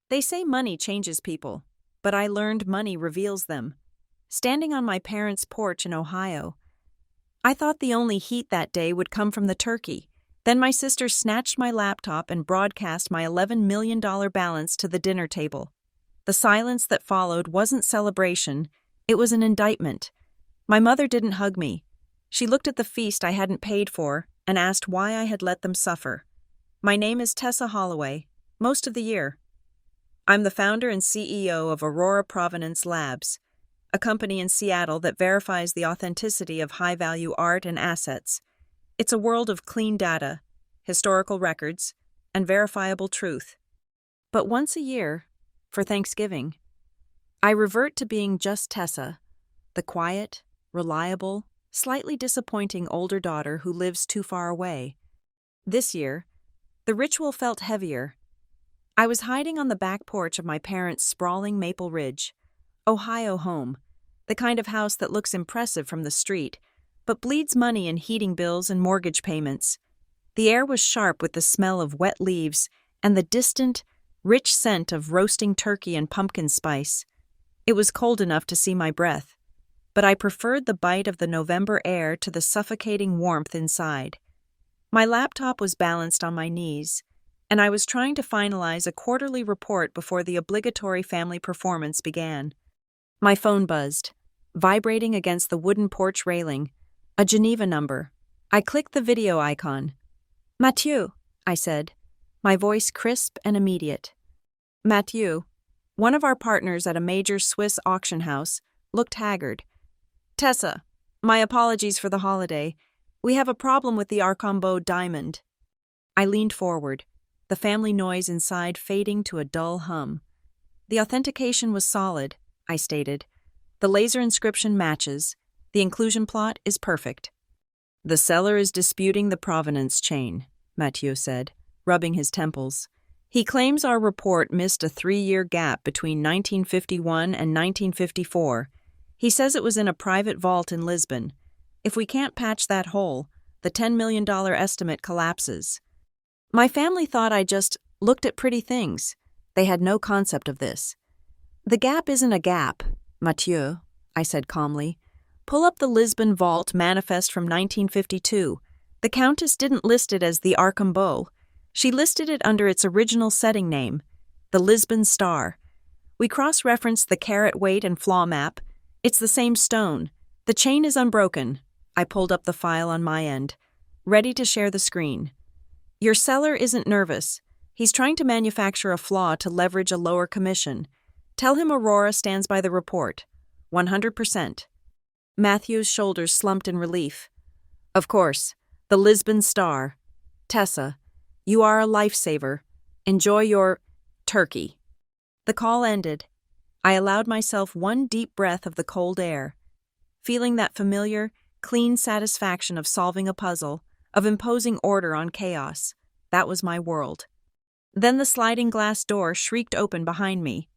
They say money changes people, but I learned money reveals them. Standing on my parents' porch in Ohio, I thought the only heat that day would come from the turkey. Then my sister snatched my laptop and broadcast my $11 million balance to the dinner table. The silence that followed wasn't celebration, it was an indictment. My mother didn't hug me. She looked at the feast I hadn't paid for and asked why I had let them suffer. My name is Tessa Holloway, most of the year. I'm the founder and CEO of Aurora Provenance Labs, a company in Seattle that verifies the authenticity of high-value art and assets. It's a world of clean data, historical records, and verifiable truth. But once a year, for Thanksgiving, I revert to being just Tessa, the quiet, reliable, slightly disappointing older daughter who lives too far away. This year, the ritual felt heavier. I was hiding on the back porch of my parents' sprawling Maple Ridge, Ohio home, the kind of house that looks impressive from the street, but bleeds money in heating bills and mortgage payments. The air was sharp with the smell of wet leaves and the distant, rich scent of roasting turkey and pumpkin spice. It was cold enough to see my breath, but I preferred the bite of the November air to the suffocating warmth inside. My laptop was balanced on my knees, and I was trying to finalize a quarterly report before the obligatory family performance began. My phone buzzed, vibrating against the wooden porch railing. A Geneva number. I clicked the video icon. Mathieu, I said, my voice crisp and immediate. Mathieu, one of our partners at a major Swiss auction house, looked haggard. Tessa, my apologies for the holiday. We have a problem with the Archambault diamond. I leaned forward, the family noise inside fading to a dull hum. The authentication was solid, I stated. The laser inscription matches. The inclusion plot is perfect. The seller is disputing the provenance chain, Mathieu said, rubbing his temples. He claims our report missed a 3-year gap between 1951 and 1954. He says it was in a private vault in Lisbon. If we can't patch that hole, the $10 million estimate collapses. My family thought I just looked at pretty things. They had no concept of this. The gap isn't a gap, Mathieu, I said calmly. Pull up the Lisbon Vault manifest from 1952. The Countess didn't list it as the Archambault. She listed it under its original setting name, the Lisbon Star. We cross-referenced the carat weight and flaw map. It's the same stone. The chain is unbroken. I pulled up the file on my end, ready to share the screen. Your seller isn't nervous. He's trying to manufacture a flaw to leverage a lower commission. Tell him Aurora stands by the report. 100%. Matthew's shoulders slumped in relief. Of course, the Lisbon Star. Tessa, you are a lifesaver. Enjoy your turkey. The call ended. I allowed myself one deep breath of the cold air, feeling that familiar, clean satisfaction of solving a puzzle, of imposing order on chaos. That was my world. Then the sliding glass door shrieked open behind me.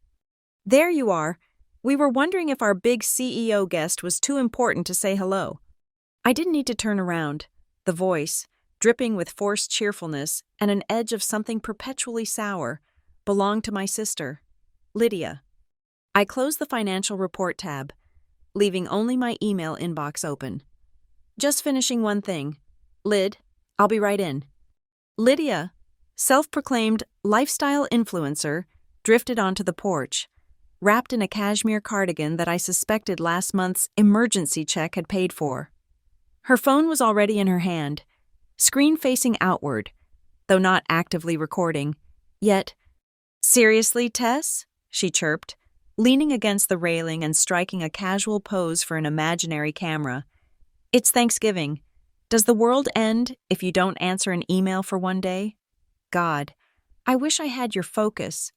There you are. We were wondering if our big CEO guest was too important to say hello. I didn't need to turn around. The voice, dripping with forced cheerfulness and an edge of something perpetually sour, belonged to my sister, Lydia. I closed the financial report tab, leaving only my email inbox open. Just finishing one thing. Lyd, I'll be right in. Lydia, self-proclaimed lifestyle influencer, drifted onto the porch, wrapped in a cashmere cardigan that I suspected last month's emergency check had paid for. Her phone was already in her hand, screen facing outward, though not actively recording. Yet, seriously, Tess? She chirped, leaning against the railing and striking a casual pose for an imaginary camera. It's Thanksgiving. Does the world end if you don't answer an email for one day? God, I wish I had your focus.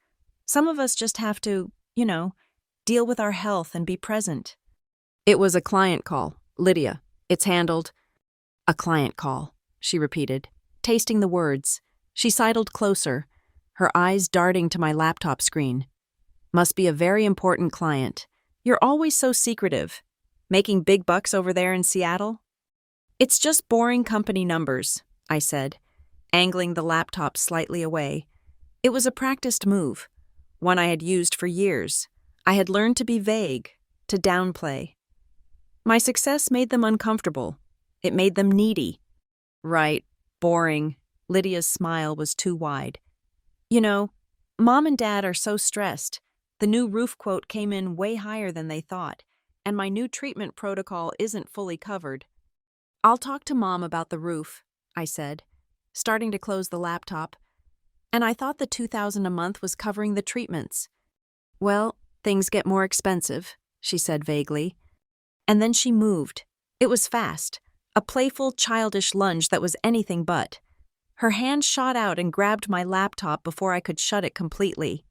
Some of us just have to, deal with our health and be present. It was a client call, Lydia. It's handled. A client call, she repeated, tasting the words. She sidled closer, her eyes darting to my laptop screen. Must be a very important client. You're always so secretive. Making big bucks over there in Seattle? It's just boring company numbers, I said, angling the laptop slightly away. It was a practiced move. one I had used for years. I had learned to be vague, to downplay. My success made them uncomfortable. It made them needy. Right, boring. Lydia's smile was too wide. You know, Mom and Dad are so stressed. The new roof quote came in way higher than they thought, and my new treatment protocol isn't fully covered. I'll talk to Mom about the roof, I said, starting to close the laptop. And I thought the $2,000 a month was covering the treatments. Well, things get more expensive, she said vaguely. And then she moved. It was fast, a playful, childish lunge that was anything but. Her hand shot out and grabbed my laptop before I could shut it completely.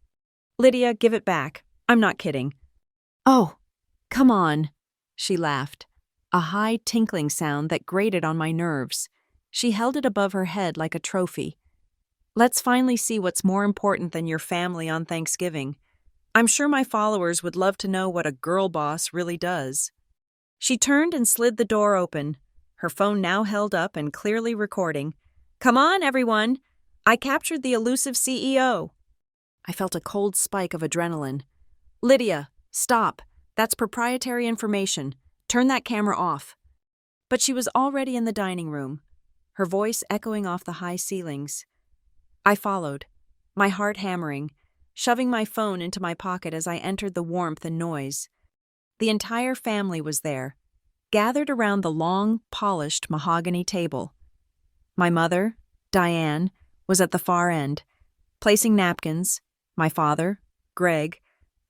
Lydia, give it back. I'm not kidding. Oh, come on, she laughed, a high tinkling sound that grated on my nerves. She held it above her head like a trophy. Let's finally see what's more important than your family on Thanksgiving. I'm sure my followers would love to know what a girl boss really does. She turned and slid the door open, her phone now held up and clearly recording. Come on, everyone! I captured the elusive CEO. I felt a cold spike of adrenaline. Lydia, stop. That's proprietary information. Turn that camera off. But she was already in the dining room, her voice echoing off the high ceilings. I followed, my heart hammering, shoving my phone into my pocket as I entered the warmth and noise. The entire family was there, gathered around the long, polished mahogany table. My mother, Diane, was at the far end, placing napkins. My father, Greg,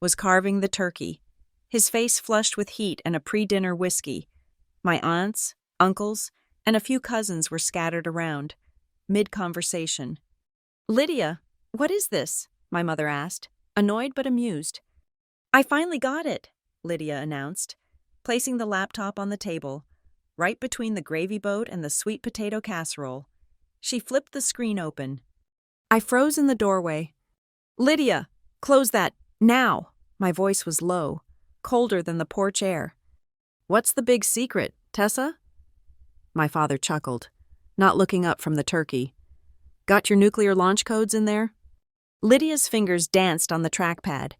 was carving the turkey, his face flushed with heat and a pre-dinner whiskey. My aunts, uncles, and a few cousins were scattered around, mid-conversation. Lydia, what is this? My mother asked, annoyed but amused. I finally got it, Lydia announced, placing the laptop on the table, right between the gravy boat and the sweet potato casserole. She flipped the screen open. I froze in the doorway. Lydia, close that, now! My voice was low, colder than the porch air. What's the big secret, Tessa? My father chuckled, not looking up from the turkey. Got your nuclear launch codes in there? Lydia's fingers danced on the trackpad,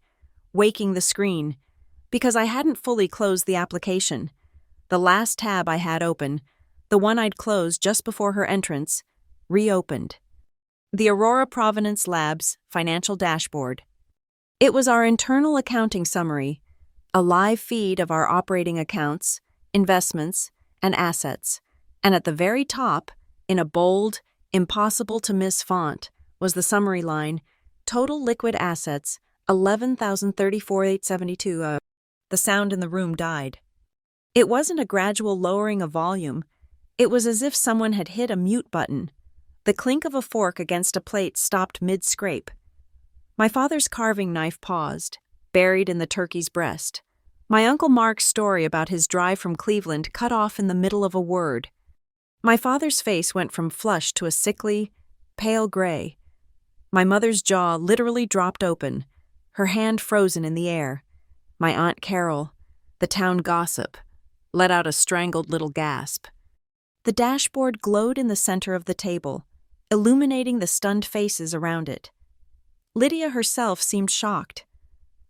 waking the screen, because I hadn't fully closed the application. The last tab I had open, the one I'd closed just before her entrance, reopened. The Aurora Provenance Labs financial dashboard. It was our internal accounting summary, a live feed of our operating accounts, investments, and assets. And at the very top, in a bold, impossible-to-miss font, was the summary line, total liquid assets, $11,034,872. The sound in the room died. It wasn't a gradual lowering of volume. It was as if someone had hit a mute button. The clink of a fork against a plate stopped mid-scrape. My father's carving knife paused, buried in the turkey's breast. My Uncle Mark's story about his drive from Cleveland cut off in the middle of a word. My father's face went from flushed to a sickly, pale gray. My mother's jaw literally dropped open, her hand frozen in the air. My Aunt Carol, the town gossip, let out a strangled little gasp. The dashboard glowed in the center of the table, illuminating the stunned faces around it. Lydia herself seemed shocked,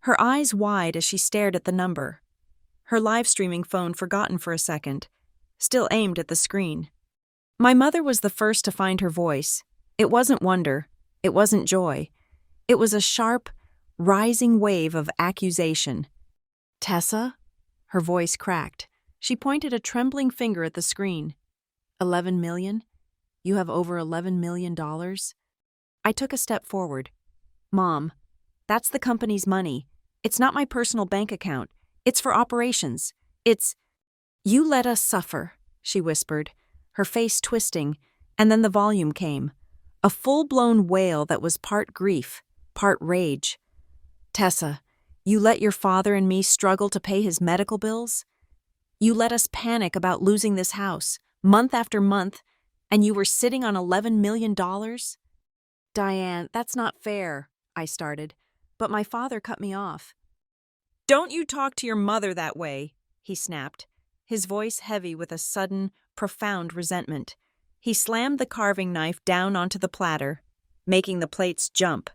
her eyes wide as she stared at the number, her live-streaming phone forgotten for a second, still aimed at the screen. My mother was the first to find her voice. It wasn't wonder, it wasn't joy. It was a sharp, rising wave of accusation. Tessa? Her voice cracked. She pointed a trembling finger at the screen. 11 million? You have over $11 million? I took a step forward. Mom, that's the company's money. It's not my personal bank account. It's for operations. It's... You let us suffer, she whispered, her face twisting, and then the volume came. A full-blown wail that was part grief, part rage. Tessa, you let your father and me struggle to pay his medical bills? You let us panic about losing this house, month after month, and you were sitting on $11 million? Diane, that's not fair, I started, but my father cut me off. Don't you talk to your mother that way, he snapped, his voice heavy with a sudden, profound resentment. He slammed the carving knife down onto the platter, making the plates jump.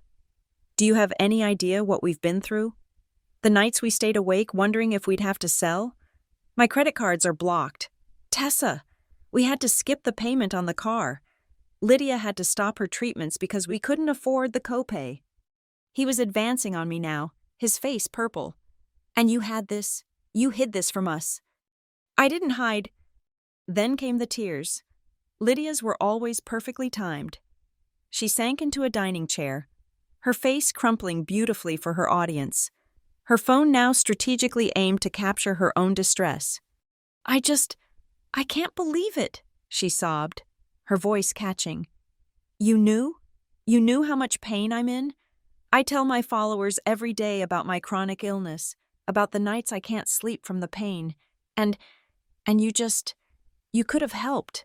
Do you have any idea what we've been through? The nights we stayed awake wondering if we'd have to sell? My credit cards are blocked. Tessa, we had to skip the payment on the car. Lydia had to stop her treatments because we couldn't afford the copay. He was advancing on me now, his face purple. And you hid this from us. I didn't hide. Then came the tears. Lydia's were always perfectly timed. She sank into a dining chair, her face crumpling beautifully for her audience, her phone now strategically aimed to capture her own distress. I can't believe it, she sobbed, her voice catching. You knew? You knew how much pain I'm in? I tell my followers every day about my chronic illness, about the nights I can't sleep from the pain, and you could have helped.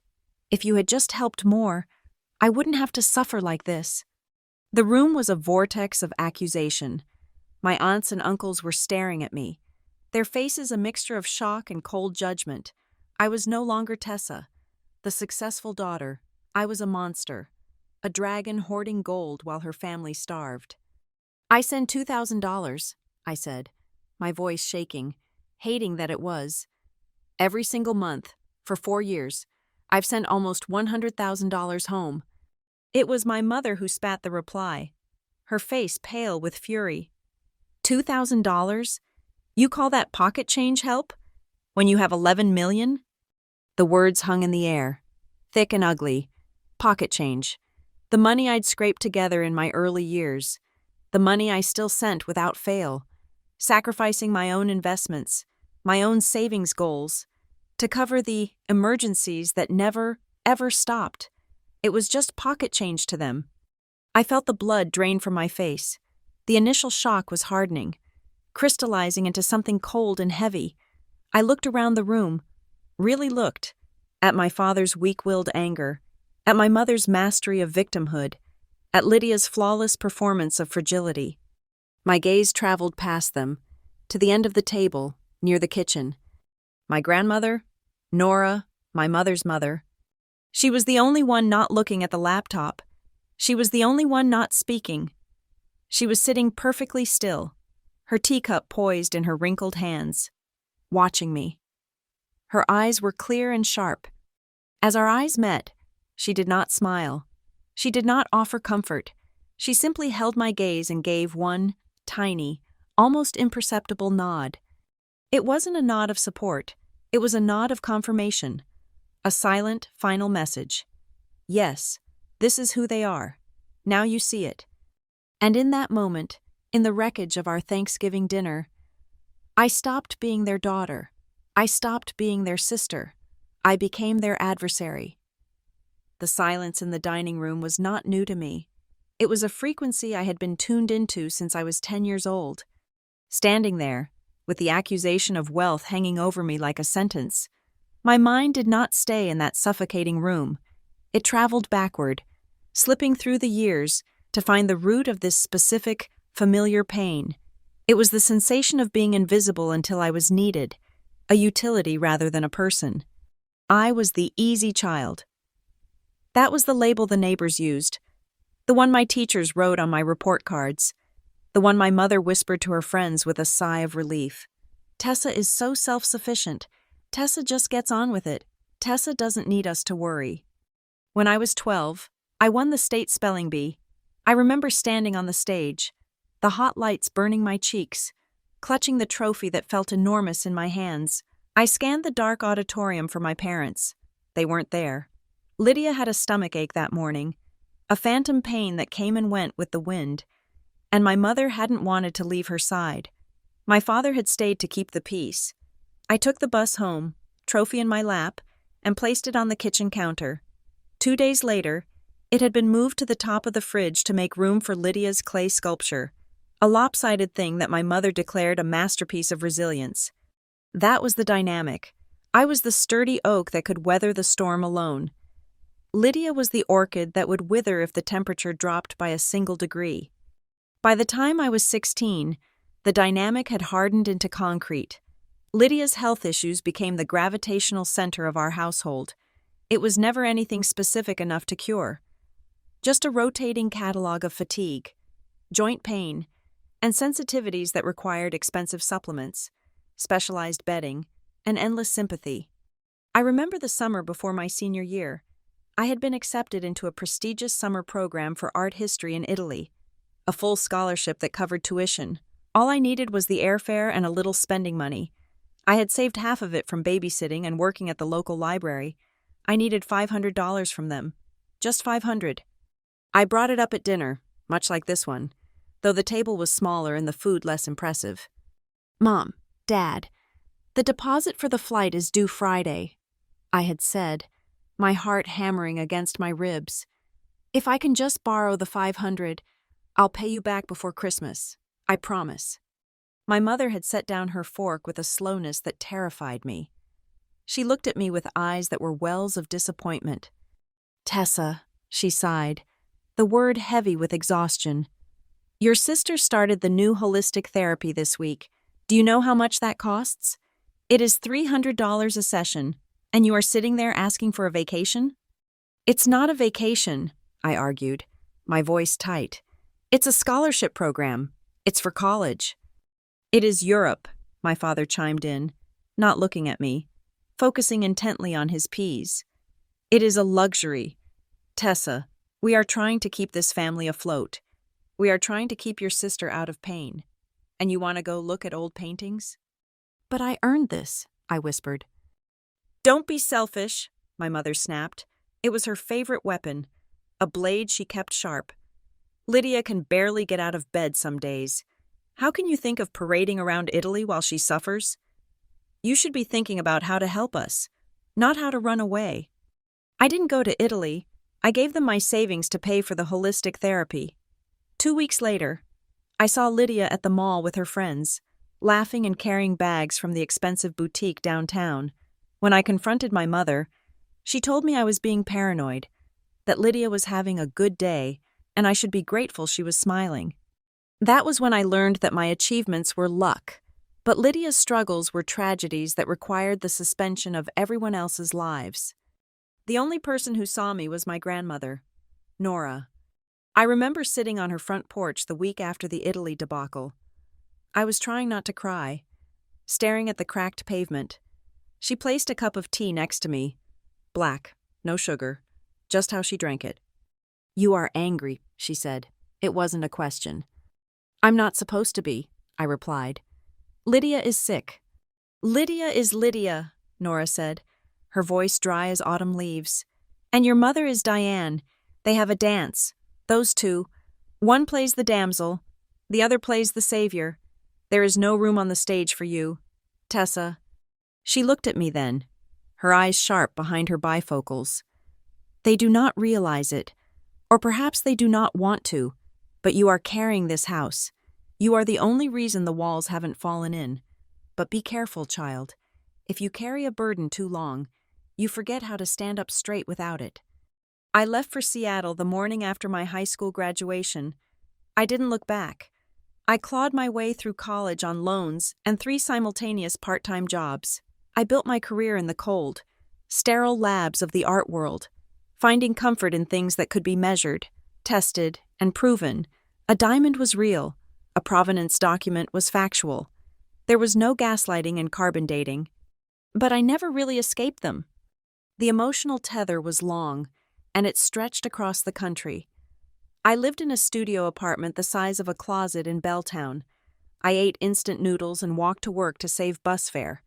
If you had just helped more, I wouldn't have to suffer like this. The room was a vortex of accusation. My aunts and uncles were staring at me, their faces a mixture of shock and cold judgment. I was no longer Tessa, the successful daughter. I was a monster, a dragon hoarding gold while her family starved. I send $2,000, I said, my voice shaking, hating that it was. Every single month, for 4 years, I've sent almost $100,000 home. It was my mother who spat the reply, her face pale with fury. $2,000? You call that pocket change help? When you have 11 million? The words hung in the air, thick and ugly. Pocket change. The money I'd scraped together in my early years. The money I still sent without fail. Sacrificing my own investments, my own savings goals, to cover the emergencies that never, ever stopped. It was just pocket change to them. I felt the blood drain from my face. The initial shock was hardening, crystallizing into something cold and heavy. I looked around the room, really looked, at my father's weak-willed anger, at my mother's mastery of victimhood, at Lydia's flawless performance of fragility. My gaze traveled past them, to the end of the table, near the kitchen. My grandmother, Nora, my mother's mother. She was the only one not looking at the laptop. She was the only one not speaking. She was sitting perfectly still, her teacup poised in her wrinkled hands, watching me. Her eyes were clear and sharp. As our eyes met, she did not smile. She did not offer comfort. She simply held my gaze and gave one tiny, almost imperceptible nod. It wasn't a nod of support. It was a nod of confirmation. A silent, final message. Yes, this is who they are. Now you see it. And in that moment, in the wreckage of our Thanksgiving dinner, I stopped being their daughter. I stopped being their sister. I became their adversary. The silence in the dining room was not new to me. It was a frequency I had been tuned into since I was 10 years old. Standing there, with the accusation of wealth hanging over me like a sentence, my mind did not stay in that suffocating room. It traveled backward, slipping through the years to find the root of this specific, familiar pain. It was the sensation of being invisible until I was needed, a utility rather than a person. I was the easy child. That was the label the neighbors used, the one my teachers wrote on my report cards, the one my mother whispered to her friends with a sigh of relief. Tessa is so self-sufficient. Tessa just gets on with it. Tessa doesn't need us to worry. When I was 12, I won the state spelling bee. I remember standing on the stage, the hot lights burning my cheeks, clutching the trophy that felt enormous in my hands. I scanned the dark auditorium for my parents. They weren't there. Lydia had a stomachache that morning, a phantom pain that came and went with the wind, and my mother hadn't wanted to leave her side. My father had stayed to keep the peace. I took the bus home, trophy in my lap, and placed it on the kitchen counter. 2 days later, it had been moved to the top of the fridge to make room for Lydia's clay sculpture, a lopsided thing that my mother declared a masterpiece of resilience. That was the dynamic. I was the sturdy oak that could weather the storm alone. Lydia was the orchid that would wither if the temperature dropped by a single degree. By the time I was 16, the dynamic had hardened into concrete. Lydia's health issues became the gravitational center of our household. It was never anything specific enough to cure. Just a rotating catalog of fatigue. joint pain, and sensitivities that required expensive supplements, specialized bedding, and endless sympathy. I remember the summer before my senior year. I had been accepted into a prestigious summer program for art history in Italy, a full scholarship that covered tuition. All I needed was the airfare and a little spending money. I had saved half of it from babysitting and working at the local library. I needed $500 from them. Just $500. I brought it up at dinner, much like this one, though the table was smaller and the food less impressive. "Mom, Dad, the deposit for the flight is due Friday," I had said, my heart hammering against my ribs. "If I can just borrow the $500, I'll pay you back before Christmas. I promise." My mother had set down her fork with a slowness that terrified me. She looked at me with eyes that were wells of disappointment. "Tessa," she sighed, the word heavy with exhaustion. "Your sister started the new holistic therapy this week. Do you know how much that costs? It is $300 a session, and you are sitting there asking for a vacation?" "It's not a vacation," I argued, my voice tight. "It's a scholarship program. It's for college." "It is Europe," my father chimed in, not looking at me, focusing intently on his peas. "It is a luxury. Tessa, we are trying to keep this family afloat. We are trying to keep your sister out of pain. And you want to go look at old paintings?" "But I earned this," I whispered. "Don't be selfish," my mother snapped. It was her favorite weapon, a blade she kept sharp. "Lydia can barely get out of bed some days. How can you think of parading around Italy while she suffers? You should be thinking about how to help us, not how to run away." I didn't go to Italy. I gave them my savings to pay for the holistic therapy. 2 weeks later, I saw Lydia at the mall with her friends, laughing and carrying bags from the expensive boutique downtown. When I confronted my mother, she told me I was being paranoid, that Lydia was having a good day, and I should be grateful she was smiling. That was when I learned that my achievements were luck, but Lydia's struggles were tragedies that required the suspension of everyone else's lives. The only person who saw me was my grandmother, Nora. I remember sitting on her front porch the week after the Italy debacle. I was trying not to cry, staring at the cracked pavement. She placed a cup of tea next to me. Black, no sugar, just how she drank it. "You are angry," she said. It wasn't a question. "I'm not supposed to be," I replied. "Lydia is sick." "Lydia is Lydia," Nora said, her voice dry as autumn leaves. "And your mother is Diane. They have a dance. Those two. One plays the damsel, the other plays the savior. There is no room on the stage for you, Tessa." She looked at me then, her eyes sharp behind her bifocals. "They do not realize it, or perhaps they do not want to, but you are carrying this house. You are the only reason the walls haven't fallen in. But be careful, child. If you carry a burden too long, you forget how to stand up straight without it." I left for Seattle the morning after my high school graduation. I didn't look back. I clawed my way through college on loans and 3 simultaneous part-time jobs. I built my career in the cold, sterile labs of the art world, finding comfort in things that could be measured, tested, and proven. A diamond was real. A provenance document was factual. There was no gaslighting and carbon dating. But I never really escaped them. The emotional tether was long, and it stretched across the country. I lived in a studio apartment the size of a closet in Belltown. I ate instant noodles and walked to work to save bus fare.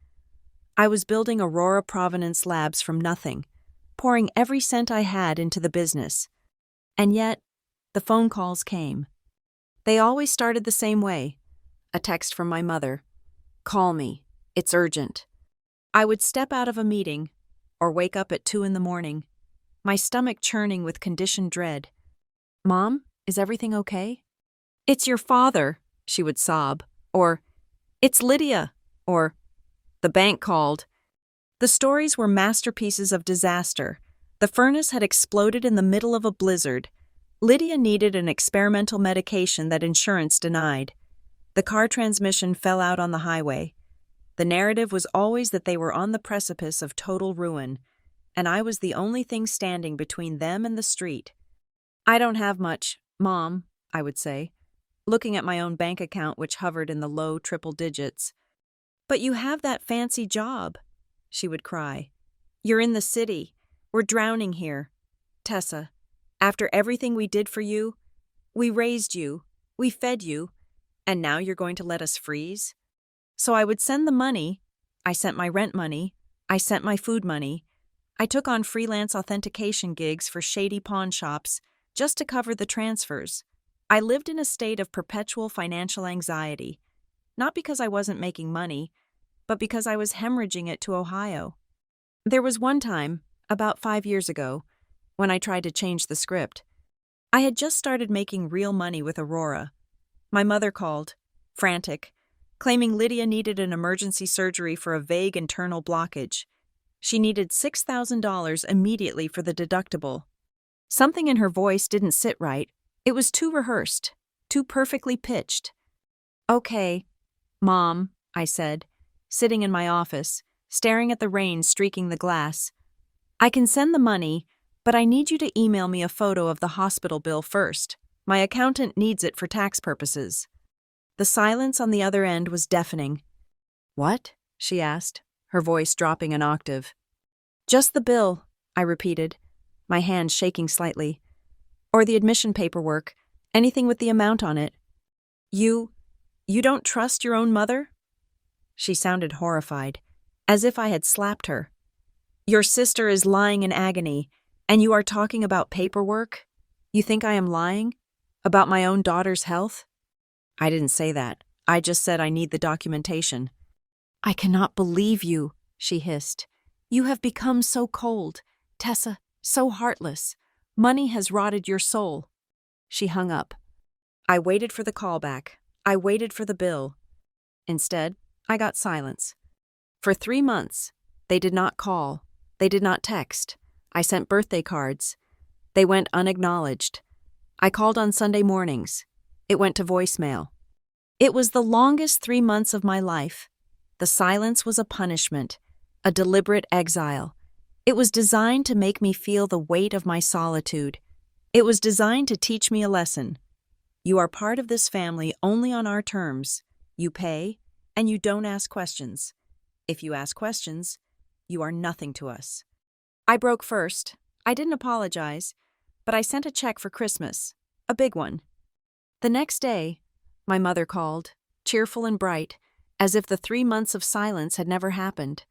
I was building Aurora Provenance Labs from nothing, pouring every cent I had into the business. And yet, the phone calls came. They always started the same way. A text from my mother. "Call me. It's urgent." I would step out of a meeting, or wake up at 2 a.m, my stomach churning with conditioned dread. "Mom, is everything okay?" "It's your father," she would sob, or "It's Lydia," or "The bank called." The stories were masterpieces of disaster. The furnace had exploded in the middle of a blizzard. Lydia needed an experimental medication that insurance denied. The car transmission fell out on the highway. The narrative was always that they were on the precipice of total ruin, and I was the only thing standing between them and the street. "I don't have much, Mom," I would say. looking at my own bank account, which hovered in the low triple digits. "But you have that fancy job," she would cry. "You're in the city. We're drowning here. Tessa, after everything we did for you, we raised you, we fed you, and now you're going to let us freeze?" So I would send the money. I sent my rent money. I sent my food money. I took on freelance authentication gigs for shady pawn shops just to cover the transfers. I lived in a state of perpetual financial anxiety, not because I wasn't making money, but because I was hemorrhaging it to Ohio. There was one time, about 5 years ago, when I tried to change the script. I had just started making real money with Aurora. My mother called, frantic, claiming Lydia needed an emergency surgery for a vague internal blockage. She needed $6,000 immediately for the deductible. Something in her voice didn't sit right. It was too rehearsed, too perfectly pitched. "Okay, Mom," I said, sitting in my office, staring at the rain streaking the glass. "I can send the money, but I need you to email me a photo of the hospital bill first. My accountant needs it for tax purposes." The silence on the other end was deafening. "What?" she asked, her voice dropping an octave. "Just the bill," I repeated, my hand shaking slightly. "Or the admission paperwork, anything with the amount on it." You don't trust your own mother?" She sounded horrified, as if I had slapped her. "Your sister is lying in agony, and you are talking about paperwork? You think I am lying? About my own daughter's health?" I didn't say that. I just said I need the documentation. "I cannot believe you," she hissed. "You have become so cold, Tessa, so heartless. Money has rotted your soul." She hung up. I waited for the callback. I waited for the bill. Instead, I got silence. For 3 months, they did not call. They did not text. I sent birthday cards. They went unacknowledged. I called on Sunday mornings. It went to voicemail. It was the longest 3 months of my life. The silence was a punishment, a deliberate exile. It was designed to make me feel the weight of my solitude. It was designed to teach me a lesson. You are part of this family only on our terms. You pay, and you don't ask questions. If you ask questions, you are nothing to us. I broke first. I didn't apologize, but I sent a check for Christmas, a big one. The next day, my mother called, cheerful and bright, as if the 3 months of silence had never happened.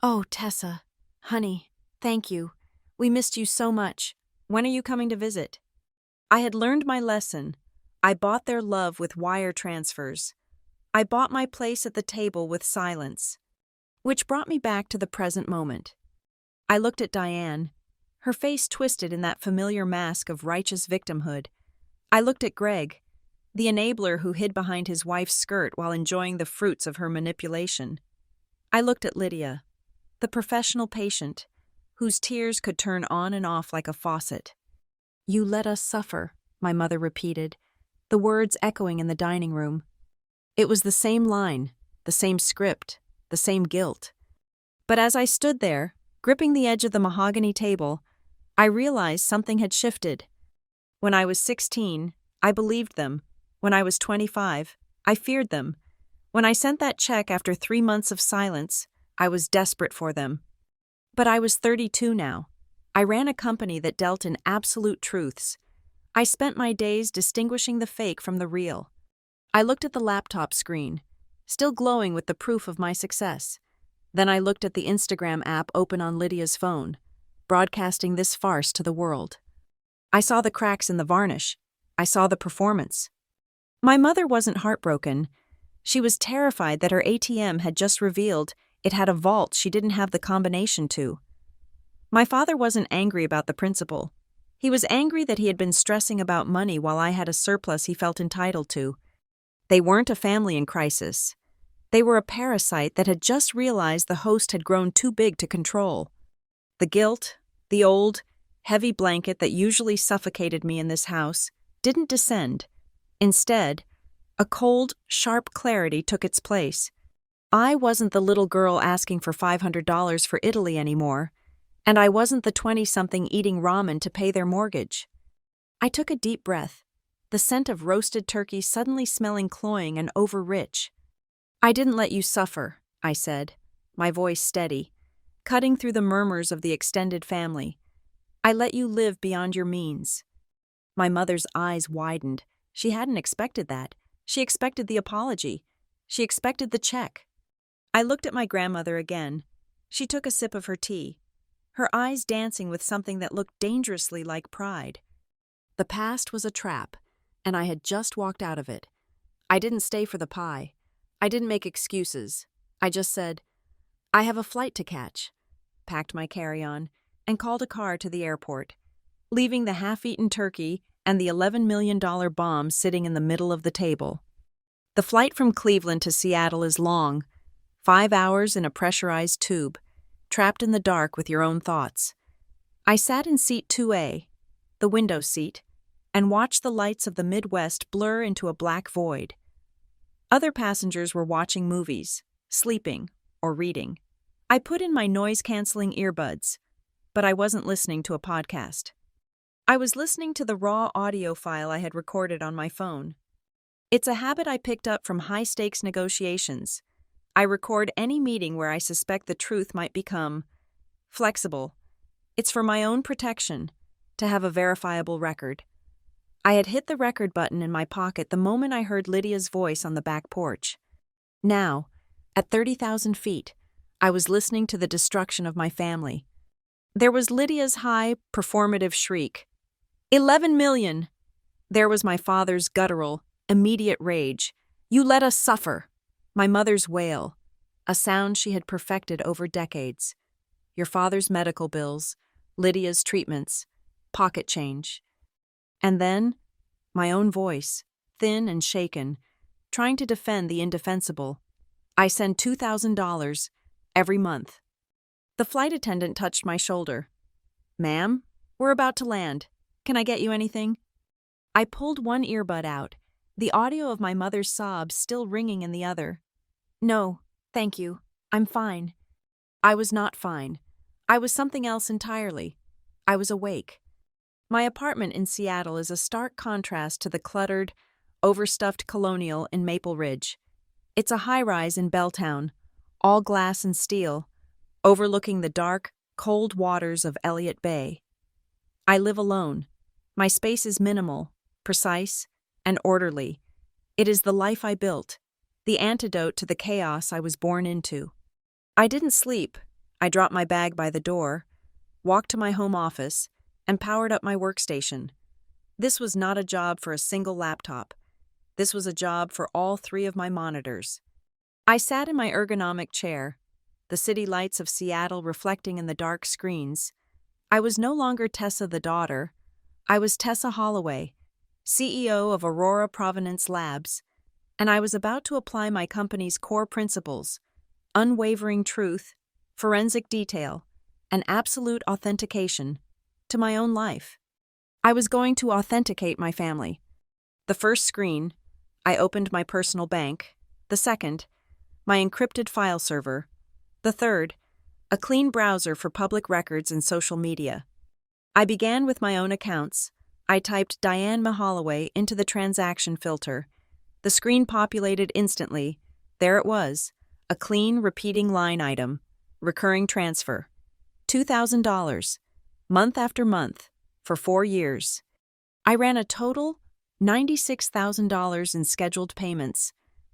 "Oh, Tessa, honey, thank you. We missed you so much. When are you coming to visit?" I had learned my lesson. I bought their love with wire transfers. I bought my place at the table with silence. Which brought me back to the present moment. I looked at Diane, her face twisted in that familiar mask of righteous victimhood. I looked at Greg, the enabler who hid behind his wife's skirt while enjoying the fruits of her manipulation. I looked at Lydia, the professional patient, whose tears could turn on and off like a faucet. "You let us suffer," my mother repeated, the words echoing in the dining room. It was the same line, the same script, the same guilt. But as I stood there, gripping the edge of the mahogany table, I realized something had shifted. When I was 16, I believed them. When I was 25, I feared them. When I sent that check after 3 months of silence, I was desperate for them. But I was 32 now. I ran a company that dealt in absolute truths. I spent my days distinguishing the fake from the real. I looked at the laptop screen, still glowing with the proof of my success. Then I looked at the Instagram app open on Lydia's phone, broadcasting this farce to the world. I saw the cracks in the varnish. I saw the performance. My mother wasn't heartbroken. She was terrified that her ATM had just revealed it had a vault she didn't have the combination to. My father wasn't angry about the principal. He was angry that he had been stressing about money while I had a surplus he felt entitled to. They weren't a family in crisis. They were a parasite that had just realized the host had grown too big to control. The guilt, the old, heavy blanket that usually suffocated me in this house, didn't descend. Instead, a cold, sharp clarity took its place. I wasn't the little girl asking for $500 for Italy anymore, and I wasn't the 20-something eating ramen to pay their mortgage. I took a deep breath. the scent of roasted turkey suddenly smelling cloying and over-rich. "I didn't let you suffer," I said, my voice steady, cutting through the murmurs of the extended family. "I let you live beyond your means." My mother's eyes widened. She hadn't expected that. She expected the apology. She expected the check. I looked at my grandmother again. She took a sip of her tea, her eyes dancing with something that looked dangerously like pride. The past was a trap, and I had just walked out of it. I didn't stay for the pie. I didn't make excuses. I just said, "I have a flight to catch," packed my carry-on, and called a car to the airport, leaving the half-eaten turkey and the $11 million bomb sitting in the middle of the table. The flight from Cleveland to Seattle is long, 5 hours in a pressurized tube, trapped in the dark with your own thoughts. I sat in seat 2A, the window seat, and watched the lights of the Midwest blur into a black void. Other passengers were watching movies, sleeping, or reading. I put in my noise-canceling earbuds, but I wasn't listening to a podcast. I was listening to the raw audio file I had recorded on my phone. It's a habit I picked up from high-stakes negotiations. I record any meeting where I suspect the truth might become flexible. It's for my own protection, to have a verifiable record. I had hit the record button in my pocket the moment I heard Lydia's voice on the back porch. Now, at 30,000 feet, I was listening to the destruction of my family. There was Lydia's high, performative shriek. 11 million! There was my father's guttural, immediate rage. "You let us suffer!" My mother's wail, a sound she had perfected over decades. Your father's medical bills, Lydia's treatments, pocket change. And then, my own voice, thin and shaken, trying to defend the indefensible. "I send $2,000 every month." The flight attendant touched my shoulder. "Ma'am, we're about to land. Can I get you anything?" I pulled one earbud out, the audio of my mother's sobs still ringing in the other. "No, thank you. I'm fine." I was not fine. I was something else entirely. I was awake. My apartment in Seattle is a stark contrast to the cluttered, overstuffed Colonial in Maple Ridge. It's a high-rise in Belltown, all glass and steel, overlooking the dark, cold waters of Elliott Bay. I live alone. My space is minimal, precise, and orderly. It is the life I built, the antidote to the chaos I was born into. I didn't sleep. I dropped my bag by the door, walked to my home office, and powered up my workstation. This was not a job for a single laptop. This was a job for all 3 of my monitors. I sat in my ergonomic chair, the city lights of Seattle reflecting in the dark screens. I was no longer Tessa the daughter. I was Tessa Holloway, CEO of Aurora Provenance Labs, and I was about to apply my company's core principles: unwavering truth, forensic detail, and absolute authentication, to my own life. I was going to authenticate my family. The first screen, I opened my personal bank. The second, my encrypted file server. The third, a clean browser for public records and social media. I began with my own accounts. I typed Diane Mahalloway into the transaction filter. The screen populated instantly. There it was, a clean, repeating line item, recurring transfer. $2,000, month after month, for 4 years. I ran a total $96,000 in scheduled payments.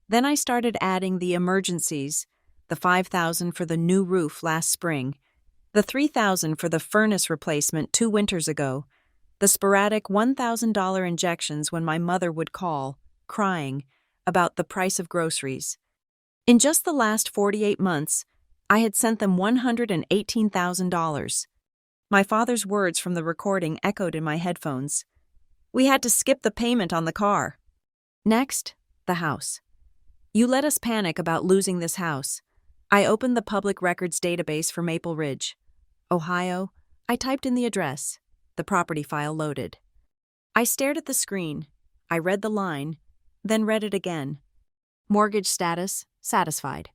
Then I started adding the emergencies, the $5,000 for the new roof last spring, the $3,000 for the furnace replacement 2 winters ago, the sporadic $1,000 injections when my mother would call, crying, about the price of groceries. In just the last 48 months, I had sent them $118,000. My father's words from the recording echoed in my headphones. "We had to skip the payment on the car." Next, the house. "You let us panic about losing this house." I opened the public records database for Maple Ridge, Ohio. I typed in the address. The property file loaded. I stared at the screen. I read the line, then read it again. Mortgage status, satisfied.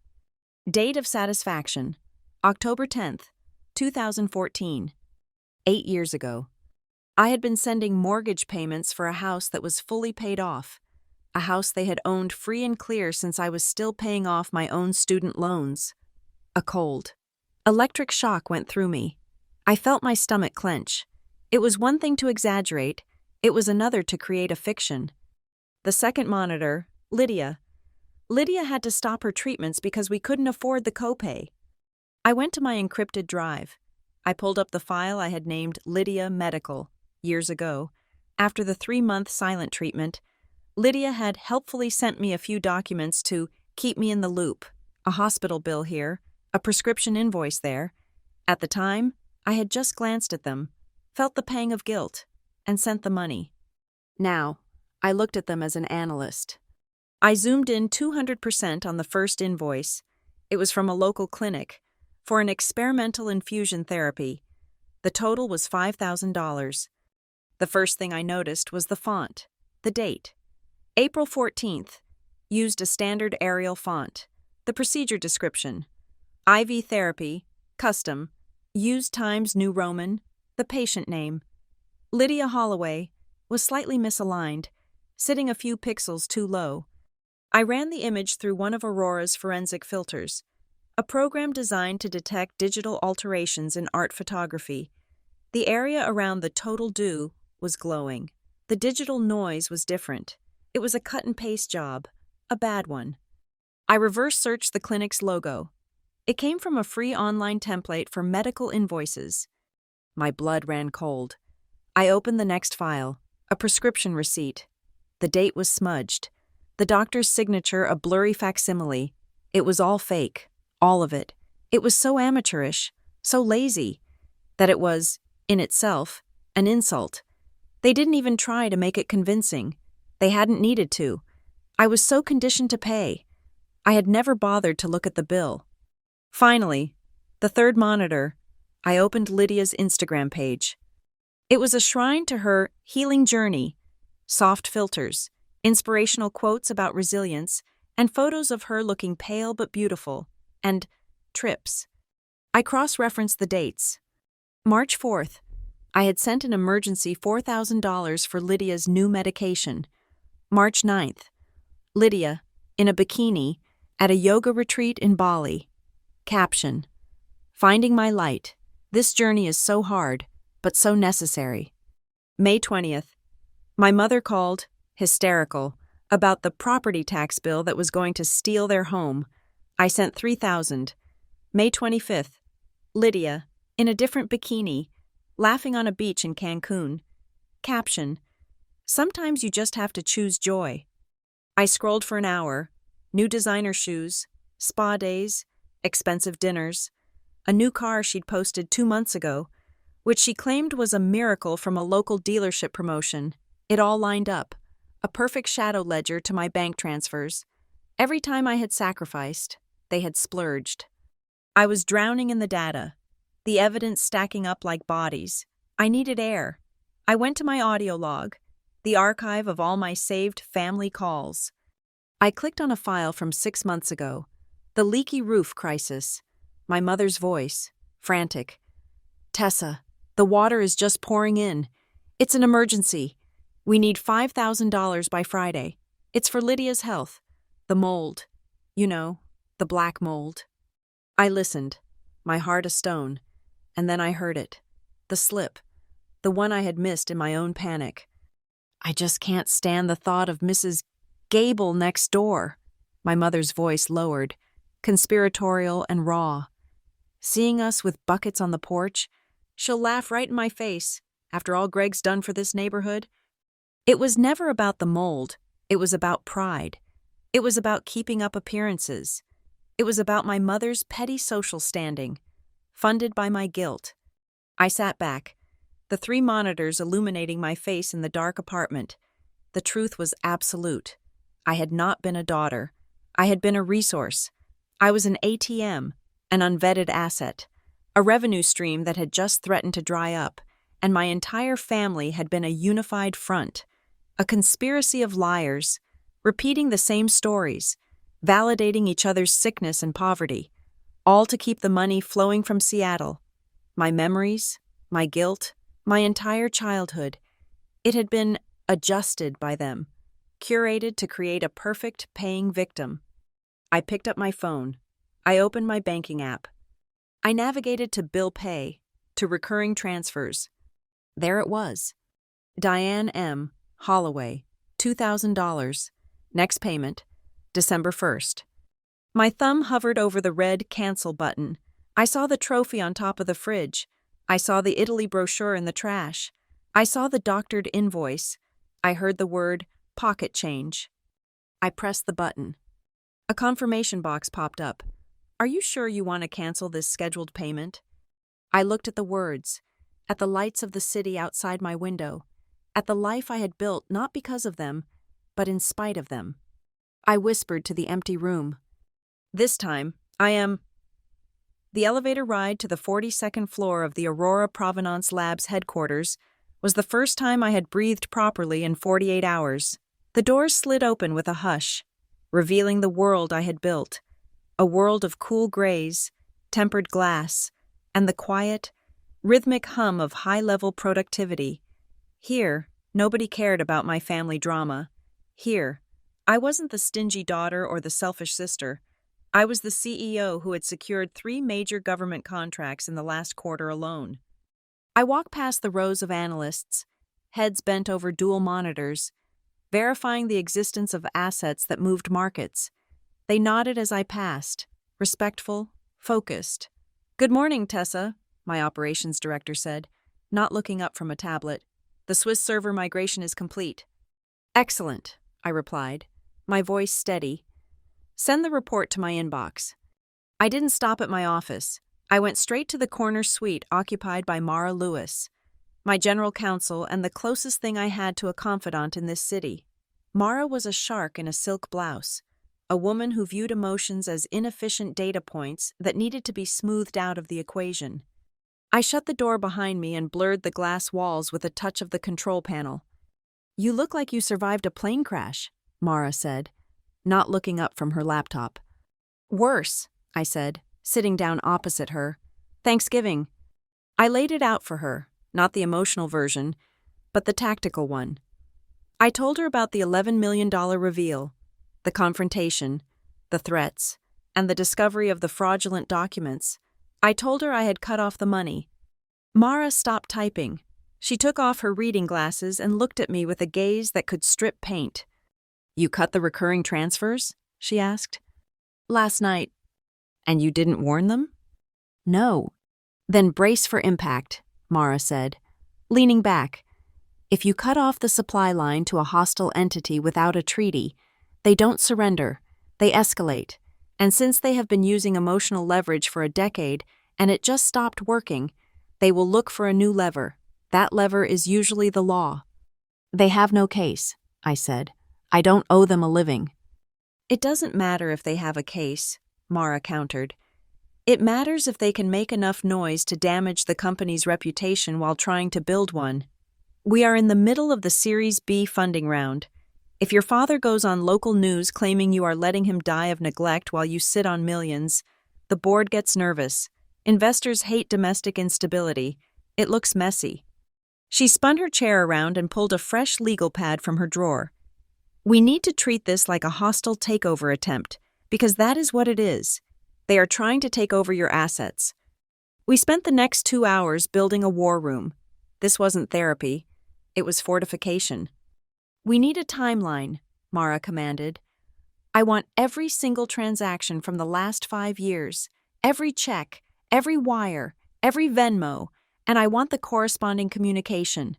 Date of satisfaction, October 10th, 2014. 8 years ago. I had been sending mortgage payments for a house that was fully paid off, a house they had owned free and clear since I was still paying off my own student loans. A cold, electric shock went through me. I felt my stomach clench. It was one thing to exaggerate, it was another to create a fiction. The second monitor, Lydia. Lydia had to stop her treatments because we couldn't afford the copay. I went to my encrypted drive. I pulled up the file I had named Lydia Medical years ago. After the 3-month silent treatment, Lydia had helpfully sent me a few documents to keep me in the loop. A hospital bill here, a prescription invoice there. At the time, I had just glanced at them, felt the pang of guilt, and sent the money. Now, I looked at them as an analyst. I zoomed in 200% on the first invoice. It was from a local clinic for an experimental infusion therapy. The total was $5,000. The first thing I noticed was the font, the date. April 14th, used a standard Arial font. The procedure description, IV therapy, custom, used Times New Roman, the patient name. Lydia Holloway was slightly misaligned, sitting a few pixels too low. I ran the image through one of Aurora's forensic filters, a program designed to detect digital alterations in art photography. The area around the total do was glowing. The digital noise was different. It was a cut-and-paste job, a bad one. I reverse-searched the clinic's logo. It came from a free online template for medical invoices. My blood ran cold. I opened the next file, a prescription receipt. The date was smudged. The doctor's signature a blurry facsimile. It was all fake, all of it. It was so amateurish, so lazy, that it was, in itself, an insult. They didn't even try to make it convincing. They hadn't needed to. I was so conditioned to pay. I had never bothered to look at the bill. Finally, the third monitor, I opened Lydia's Instagram page. It was a shrine to her healing journey, soft filters, inspirational quotes about resilience, and photos of her looking pale but beautiful, and trips. I cross-referenced the dates. March 4th, I had sent an emergency $4,000 for Lydia's new medication. March 9th, Lydia, in a bikini, at a yoga retreat in Bali. Caption: Finding my light. This journey is so hard, but so necessary. May 20th, my mother called, hysterical, about the property tax bill that was going to steal their home. I sent $3,000. May 25th, Lydia, in a different bikini, laughing on a beach in Cancun. Caption: Sometimes you just have to choose joy. I scrolled for an hour. New designer shoes, spa days, expensive dinners, a new car she'd posted 2 months ago, which she claimed was a miracle from a local dealership promotion. It all lined up, a perfect shadow ledger to my bank transfers. Every time I had sacrificed, they had splurged. I was drowning in the data, the evidence stacking up like bodies. I needed air. I went to my audio log, the archive of all my saved family calls. I clicked on a file from 6 months ago, the leaky roof crisis. My mother's voice, frantic. Tessa, the water is just pouring in. It's an emergency. We need $5,000 by Friday. It's for Lydia's health. The mold. You know, the black mold. I listened, my heart a stone, and then I heard it. The slip. The one I had missed in my own panic. I just can't stand the thought of Mrs. Gable next door. My mother's voice lowered, conspiratorial and raw. Seeing us with buckets on the porch, she'll laugh right in my face, after all Greg's done for this neighborhood. It was never about the mold. It was about pride. It was about keeping up appearances. It was about my mother's petty social standing, funded by my guilt. I sat back, the 3 monitors illuminating my face in the dark apartment. The truth was absolute. I had not been a daughter. I had been a resource. I was an ATM, an unvetted asset, a revenue stream that had just threatened to dry up, and my entire family had been a unified front, a conspiracy of liars, repeating the same stories, validating each other's sickness and poverty, all to keep the money flowing from Seattle. My memories, my guilt, My entire childhood. It had been adjusted by them, curated to create a perfect paying victim. I picked up my phone. I opened my banking app. I navigated to bill pay, to recurring transfers. There it was. Diane M. Holloway, $2,000. Next payment, December 1st. My thumb hovered over the red cancel button. I saw the trophy on top of the fridge. I saw the Italy brochure in the trash. I saw the doctored invoice. I heard the word pocket change. I pressed the button. A confirmation box popped up. Are you sure you want to cancel this scheduled payment? I looked at the words, at the lights of the city outside my window, at the life I had built not because of them, but in spite of them. I whispered to the empty room. This time, I am... The elevator ride to the 42nd floor of the Aurora Provenance Labs headquarters was the first time I had breathed properly in 48 hours. The doors slid open with a hush, revealing the world I had built, a world of cool grays, tempered glass, and the quiet, rhythmic hum of high-level productivity. Here, nobody cared about my family drama. Here, I wasn't the stingy daughter or the selfish sister. I was the CEO who had secured 3 major government contracts in the last quarter alone. I walked past the rows of analysts, heads bent over dual monitors, verifying the existence of assets that moved markets. They nodded as I passed, respectful, focused. "Good morning, Tessa," my operations director said, not looking up from a tablet. "The Swiss server migration is complete." "Excellent," I replied, my voice steady. "Send the report to my inbox." I didn't stop at my office. I went straight to the corner suite occupied by Mara Lewis, my general counsel and the closest thing I had to a confidant in this city. Mara was a shark in a silk blouse, a woman who viewed emotions as inefficient data points that needed to be smoothed out of the equation. I shut the door behind me and blurred the glass walls with a touch of the control panel. "You look like you survived a plane crash," Mara said, not looking up from her laptop. "Worse," I said, sitting down opposite her. "Thanksgiving." I laid it out for her, not the emotional version, but the tactical one. I told her about the $11 million reveal, the confrontation, the threats, and the discovery of the fraudulent documents. I told her I had cut off the money. Mara stopped typing. She took off her reading glasses and looked at me with a gaze that could strip paint. "You cut the recurring transfers?" she asked. "Last night." "And you didn't warn them?" "No." "Then brace for impact," Mara said, leaning back. "If you cut off the supply line to a hostile entity without a treaty, they don't surrender, they escalate. And since they have been using emotional leverage for a decade and it just stopped working, they will look for a new lever. That lever is usually the law." "They have no case," I said. "I don't owe them a living." "It doesn't matter if they have a case," Mara countered. "It matters if they can make enough noise to damage the company's reputation while trying to build one. We are in the middle of the Series B funding round. If your father goes on local news claiming you are letting him die of neglect while you sit on millions, the board gets nervous. Investors hate domestic instability. It looks messy." She spun her chair around and pulled a fresh legal pad from her drawer. "We need to treat this like a hostile takeover attempt, because that is what it is. They are trying to take over your assets." We spent the next 2 hours building a war room. This wasn't therapy. It was fortification. "We need a timeline," Mara commanded. "I want every single transaction from the last 5 years, every check, every wire, every Venmo, and I want the corresponding communication."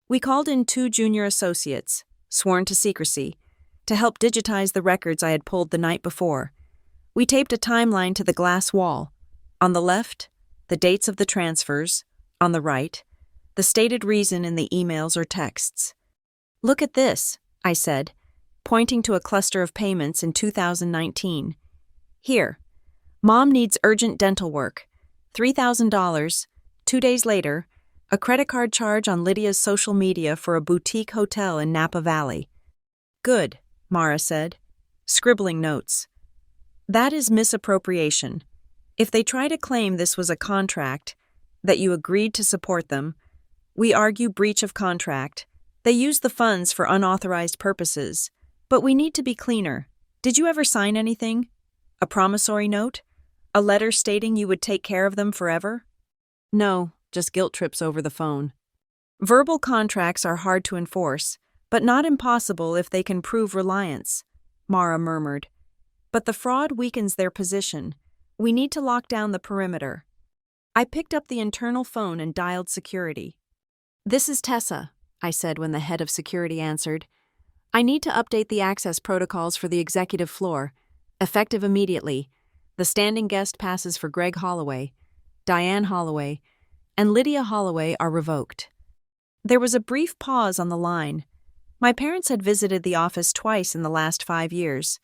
We called in 2 junior associates, sworn to secrecy, to help digitize the records I had pulled the night before. We taped a timeline to the glass wall. On the left, the dates of the transfers. On the right, the stated reason in the emails or texts. "Look at this," I said, pointing to a cluster of payments in 2019. "Here, Mom needs urgent dental work. $3,000. 2 days later, a credit card charge on Lydia's social media for a boutique hotel in Napa Valley." "Good," Mara said, scribbling notes. "That is misappropriation. If they try to claim this was a contract, that you agreed to support them, We argue breach of contract. They use the funds for unauthorized purposes. But we need to be cleaner. Did you ever sign anything? A promissory note? A letter stating you would take care of them forever? No, just guilt trips over the phone. Verbal contracts are hard to enforce, but not impossible if they can prove reliance, Mara murmured. But the fraud weakens their position. We need to lock down the perimeter. I picked up the internal phone and dialed security. This is Tessa, I said when the head of security answered. I need to update the access protocols for the executive floor, effective immediately. The standing guest passes for Greg Holloway, Diane Holloway, and Lydia Holloway are revoked. There was a brief pause on the line. My parents had visited the office twice in the last 5 years,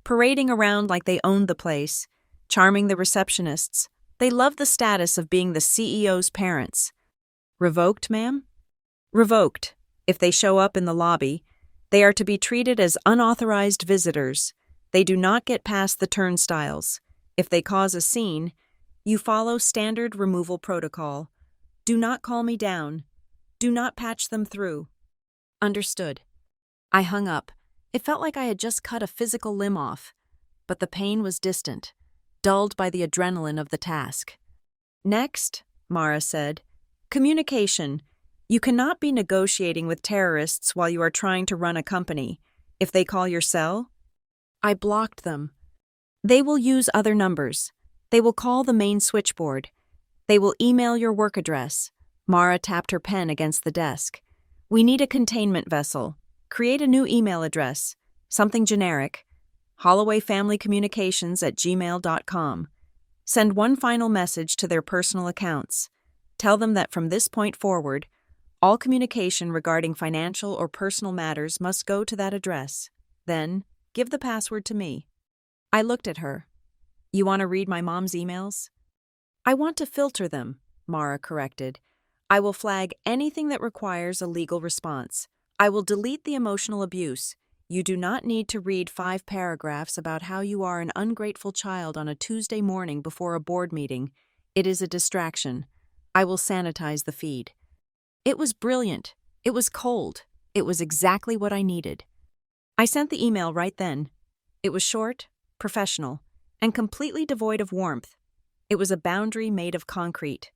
parading around like they owned the place, charming the receptionists. They loved the status of being the CEO's parents. Revoked, ma'am? Revoked. If they show up in the lobby, they are to be treated as unauthorized visitors. They do not get past the turnstiles. If they cause a scene, you follow standard removal protocol. Do not call me down. Do not patch them through. Understood. I hung up. It felt like I had just cut a physical limb off, but the pain was distant, dulled by the adrenaline of the task. Next, Mara said, communication. You cannot be negotiating with terrorists while you are trying to run a company. If they call your cell, I blocked them. They will use other numbers. They will call the main switchboard. They will email your work address. Mara tapped her pen against the desk. We need a containment vessel. Create a new email address. Something generic. HollowayFamilyCommunications@gmail.com. Send one final message to their personal accounts. Tell them that from this point forward, all communication regarding financial or personal matters must go to that address. Then, give the password to me. I looked at her. You want to read my mom's emails? I want to filter them, Mara corrected. I will flag anything that requires a legal response. I will delete the emotional abuse. You do not need to read 5 paragraphs about how you are an ungrateful child on a Tuesday morning before a board meeting. It is a distraction. I will sanitize the feed. It was brilliant. It was cold. It was exactly what I needed. I sent the email right then. It was short, professional, and completely devoid of warmth. It was a boundary made of concrete.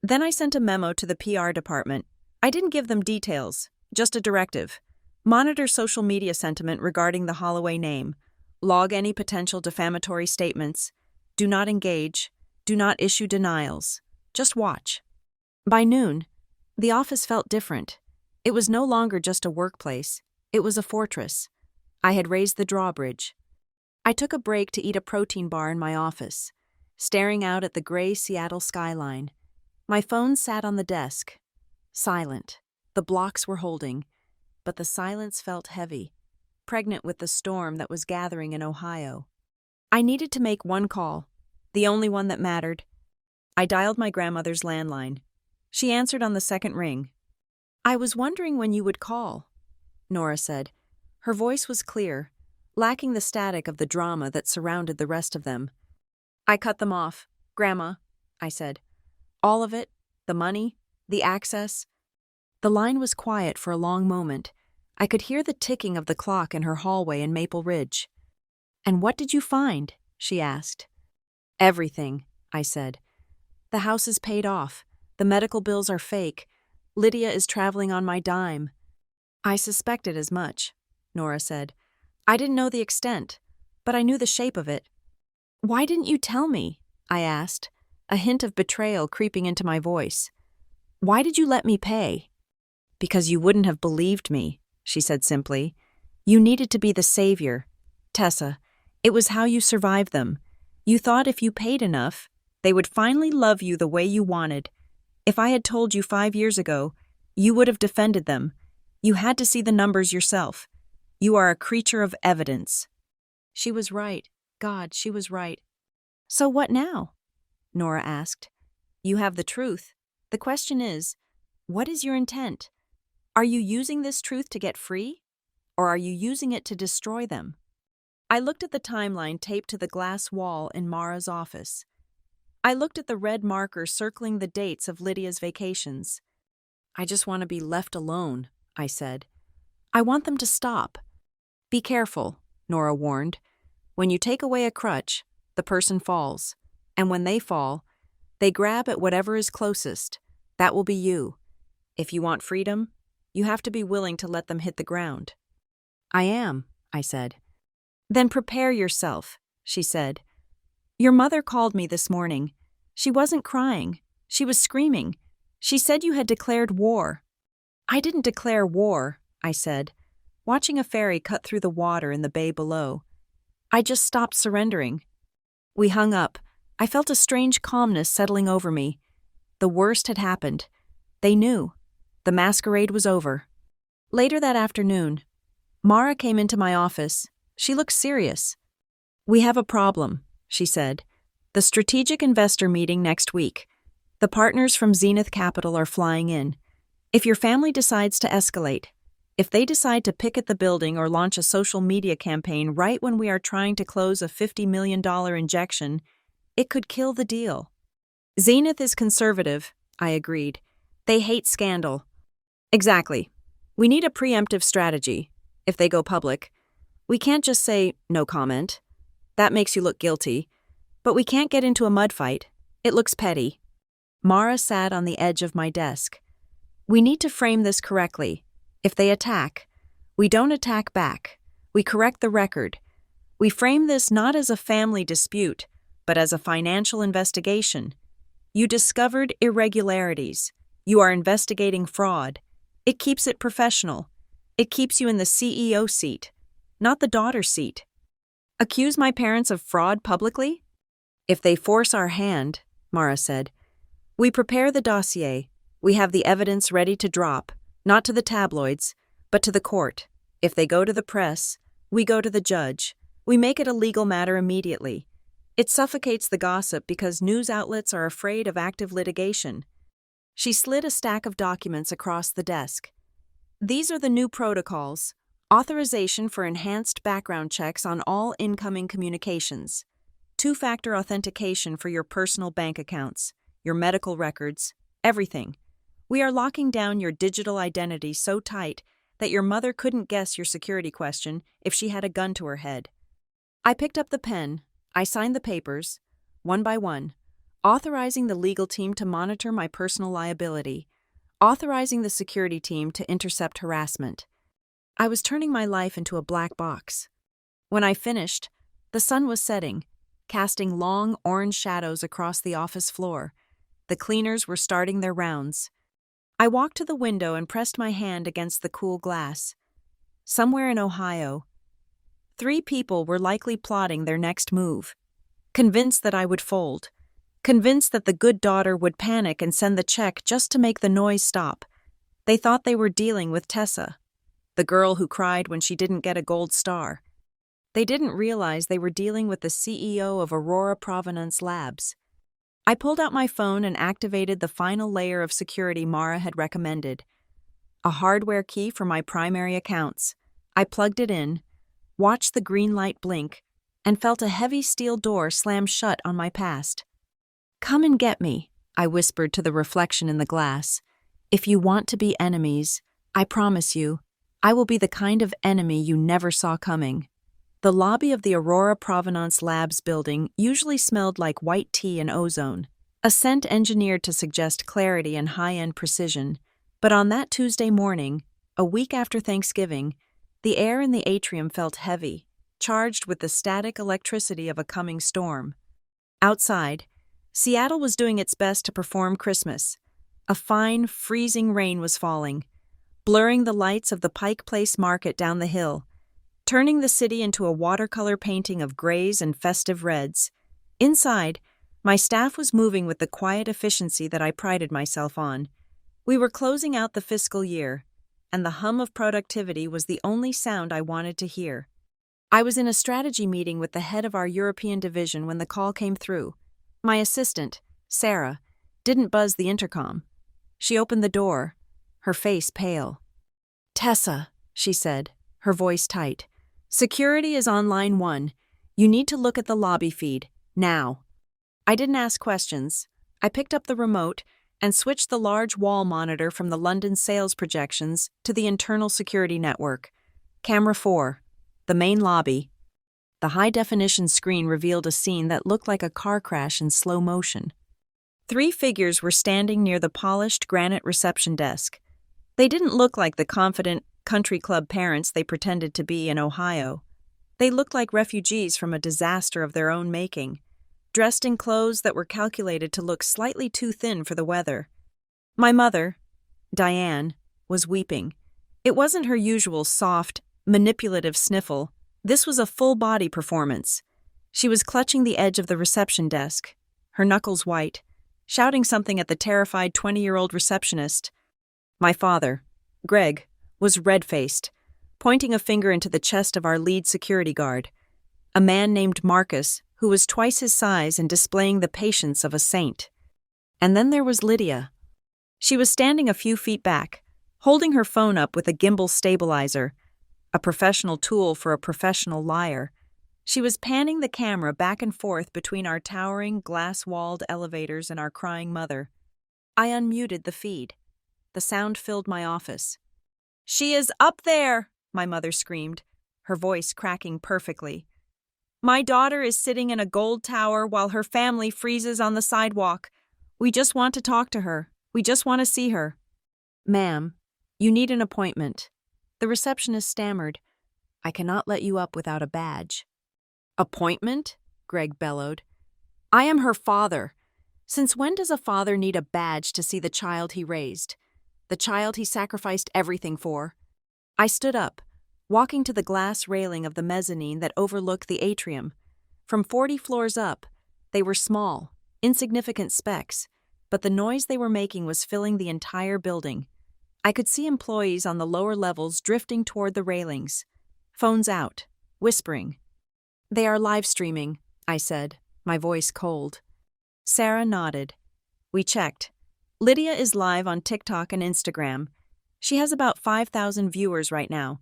Then I sent a memo to the PR department. I didn't give them details, just a directive. Monitor social media sentiment regarding the Holloway name. Log any potential defamatory statements. Do not engage. Do not issue denials. Just watch. By noon, the office felt different. It was no longer just a workplace. It was a fortress. I had raised the drawbridge. I took a break to eat a protein bar in my office, staring out at the gray Seattle skyline. My phone sat on the desk. Silent. The blocks were holding, but the silence felt heavy, pregnant with the storm that was gathering in Ohio. I needed to make one call, the only one that mattered. I dialed my grandmother's landline. She answered on the second ring. I was wondering when you would call, Nora said. Her voice was clear, lacking the static of the drama that surrounded the rest of them. I cut them off. Grandma, I said. All of it, the money, the access. The line was quiet for a long moment. I could hear the ticking of the clock in her hallway in Maple Ridge. And what did you find? She asked. Everything, I said. The house is paid off. The medical bills are fake. Lydia is traveling on my dime. I suspected as much, Nora said. I didn't know the extent, but I knew the shape of it. Why didn't you tell me? I asked, a hint of betrayal creeping into my voice. Why did you let me pay? Because you wouldn't have believed me, she said simply. You needed to be the savior. Tessa, it was how you survived them. You thought if you paid enough, they would finally love you the way you wanted. If I had told you 5 years ago, you would have defended them. You had to see the numbers yourself. You are a creature of evidence. She was right. God, she was right. So what now? Nora asked. You have the truth. The question is, what is your intent? Are you using this truth to get free? Or are you using it to destroy them? I looked at the timeline taped to the glass wall in Mara's office. I looked at the red marker circling the dates of Lydia's vacations. I just want to be left alone, I said. I want them to stop. Be careful, Nora warned. When you take away a crutch, the person falls. And when they fall, they grab at whatever is closest. That will be you. If you want freedom, you have to be willing to let them hit the ground. I am, I said. Then prepare yourself, she said. Your mother called me this morning. She wasn't crying. She was screaming. She said you had declared war. I didn't declare war, I said, watching a ferry cut through the water in the bay below. I just stopped surrendering. We hung up. I felt a strange calmness settling over me. The worst had happened. They knew. The masquerade was over. Later that afternoon, Mara came into my office. She looked serious. We have a problem, she said. The strategic investor meeting next week. The partners from Zenith Capital are flying in. If your family decides to escalate, if they decide to picket the building or launch a social media campaign right when we are trying to close a $50 million injection, it could kill the deal. Zenith is conservative, I agreed. They hate scandal. Exactly. We need a preemptive strategy. If they go public, we can't just say, no comment. That makes you look guilty. But we can't get into a mud fight. It looks petty. Mara sat on the edge of my desk. We need to frame this correctly. If they attack, we don't attack back. We correct the record. We frame this not as a family dispute, but as a financial investigation. You discovered irregularities. You are investigating fraud. It keeps it professional. It keeps you in the CEO seat, not the daughter seat. Accuse my parents of fraud publicly? If they force our hand, Mara said, we prepare the dossier. We have the evidence ready to drop, not to the tabloids, but to the court. If they go to the press, we go to the judge. We make it a legal matter immediately. It suffocates the gossip because news outlets are afraid of active litigation. She slid a stack of documents across the desk. These are the new protocols. Authorization for enhanced background checks on all incoming communications. Two-factor authentication for your personal bank accounts, your medical records, everything. We are locking down your digital identity so tight that your mother couldn't guess your security question if she had a gun to her head. I picked up the pen. I signed the papers, one by one, authorizing the legal team to monitor my personal liability, authorizing the security team to intercept harassment. I was turning my life into a black box. When I finished, the sun was setting, casting long orange shadows across the office floor. The cleaners were starting their rounds. I walked to the window and pressed my hand against the cool glass. Somewhere in Ohio, 3 people were likely plotting their next move, convinced that I would fold, convinced that the good daughter would panic and send the check just to make the noise stop. They thought they were dealing with Tessa, the girl who cried when she didn't get a gold star. They didn't realize they were dealing with the CEO of Aurora Provenance Labs. I pulled out my phone and activated the final layer of security Mara had recommended. A hardware key for my primary accounts. I plugged it in, watched the green light blink, and felt a heavy steel door slam shut on my past. Come and get me, I whispered to the reflection in the glass. If you want to be enemies, I promise you, I will be the kind of enemy you never saw coming. The lobby of the Aurora Provenance Labs building usually smelled like white tea and ozone, a scent engineered to suggest clarity and high-end precision. But on that Tuesday morning, a week after Thanksgiving, the air in the atrium felt heavy, charged with the static electricity of a coming storm. Outside, Seattle was doing its best to perform Christmas. A fine, freezing rain was falling, blurring the lights of the Pike Place Market down the hill, turning the city into a watercolor painting of grays and festive reds. Inside, my staff was moving with the quiet efficiency that I prided myself on. We were closing out the fiscal year, and the hum of productivity was the only sound I wanted to hear. I was in a strategy meeting with the head of our European division when the call came through. My assistant, Sarah, didn't buzz the intercom. She opened the door, her face pale. "Tessa," she said, her voice tight. "Security is on line 1. You need to look at the lobby feed, now." I didn't ask questions. I picked up the remote and switched the large wall monitor from the London sales projections to the internal security network. Camera 4. The main lobby. The high-definition screen revealed a scene that looked like a car crash in slow motion. 3 figures were standing near the polished granite reception desk. They didn't look like the confident country club parents they pretended to be in Ohio. They looked like refugees from a disaster of their own making, dressed in clothes that were calculated to look slightly too thin for the weather. My mother, Diane, was weeping. It wasn't her usual soft, manipulative sniffle. This was a full-body performance. She was clutching the edge of the reception desk, her knuckles white, shouting something at the terrified 20-year-old receptionist. My father, Greg, was red-faced, pointing a finger into the chest of our lead security guard, a man named Marcus, who was twice his size and displaying the patience of a saint. And then there was Lydia. She was standing a few feet back, holding her phone up with a gimbal stabilizer, a professional tool for a professional liar. She was panning the camera back and forth between our towering, glass-walled elevators and our crying mother. I unmuted the feed. The sound filled my office. "She is up there!" my mother screamed, her voice cracking perfectly. "My daughter is sitting in a gold tower while her family freezes on the sidewalk. We just want to talk to her. We just want to see her." "Ma'am, you need an appointment." The receptionist stammered. "I cannot let you up without a badge." "Appointment?" Greg bellowed. "I am her father. Since when does a father need a badge to see the child he raised? The child he sacrificed everything for?" I stood up, walking to the glass railing of the mezzanine that overlooked the atrium. From 40 floors up, they were small, insignificant specks, but the noise they were making was filling the entire building. I could see employees on the lower levels drifting toward the railings, phones out, whispering. "They are live streaming," I said, my voice cold. Sarah nodded. We checked. Lydia is live on TikTok and Instagram. She has about 5,000 viewers right now.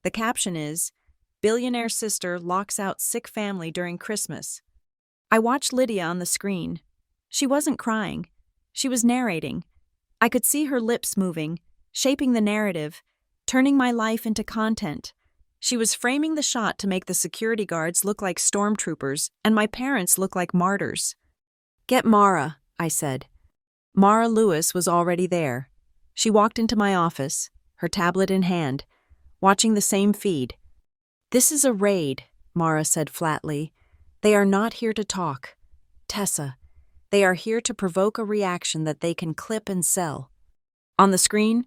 The caption is, "Billionaire sister locks out sick family during Christmas." I watched Lydia on the screen. She wasn't crying. She was narrating. I could see her lips moving, shaping the narrative, turning my life into content. She was framing the shot to make the security guards look like stormtroopers and my parents look like martyrs. "Get Mara," I said. Mara Lewis was already there. She walked into my office, her tablet in hand, watching the same feed. "This is a raid," Mara said flatly. "They are not here to talk. Tessa, they are here to provoke a reaction that they can clip and sell." On the screen,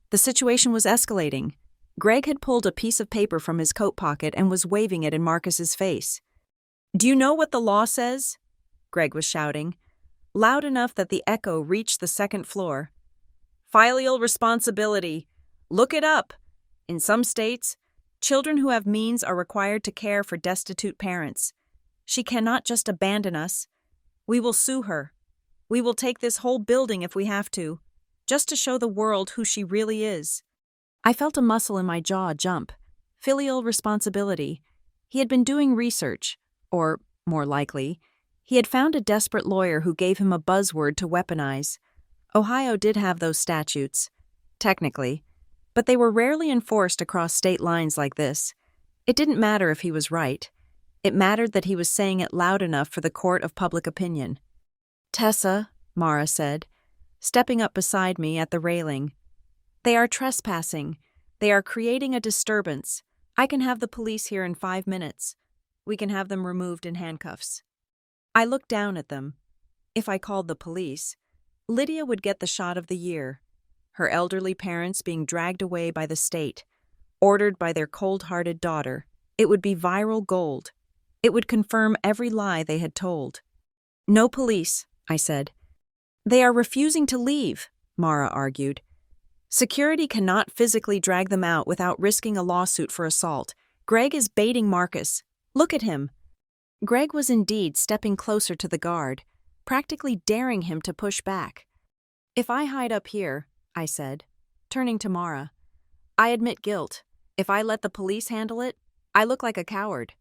the situation was escalating. Greg had pulled a piece of paper from his coat pocket and was waving it in Marcus's face. "Do you know what the law says?" Greg was shouting, loud enough that the echo reached the second floor. "Filial responsibility. Look it up. In some states, children who have means are required to care for destitute parents. She cannot just abandon us. We will sue her. We will take this whole building if we have to, just to show the world who she really is." I felt a muscle in my jaw jump. Filial responsibility. He had been doing research, or, more likely, he had found a desperate lawyer who gave him a buzzword to weaponize. Ohio did have those statutes, technically, but they were rarely enforced across state lines like this. It didn't matter if he was right. It mattered that he was saying it loud enough for the court of public opinion. "Tessa," Mara said, stepping up beside me at the railing. "They are trespassing. They are creating a disturbance. I can have the police here in 5 minutes. We can have them removed in handcuffs." I looked down at them. If I called the police, Lydia would get the shot of the year. Her elderly parents being dragged away by the state, ordered by their cold-hearted daughter. It would be viral gold. It would confirm every lie they had told. "No police," I said. "They are refusing to leave," Mara argued. "Security cannot physically drag them out without risking a lawsuit for assault. Greg is baiting Marcus. Look at him." Greg was indeed stepping closer to the guard, practically daring him to push back. "If I hide up here," I said, turning to Mara, "I admit guilt. If I let the police handle it, I look like a coward.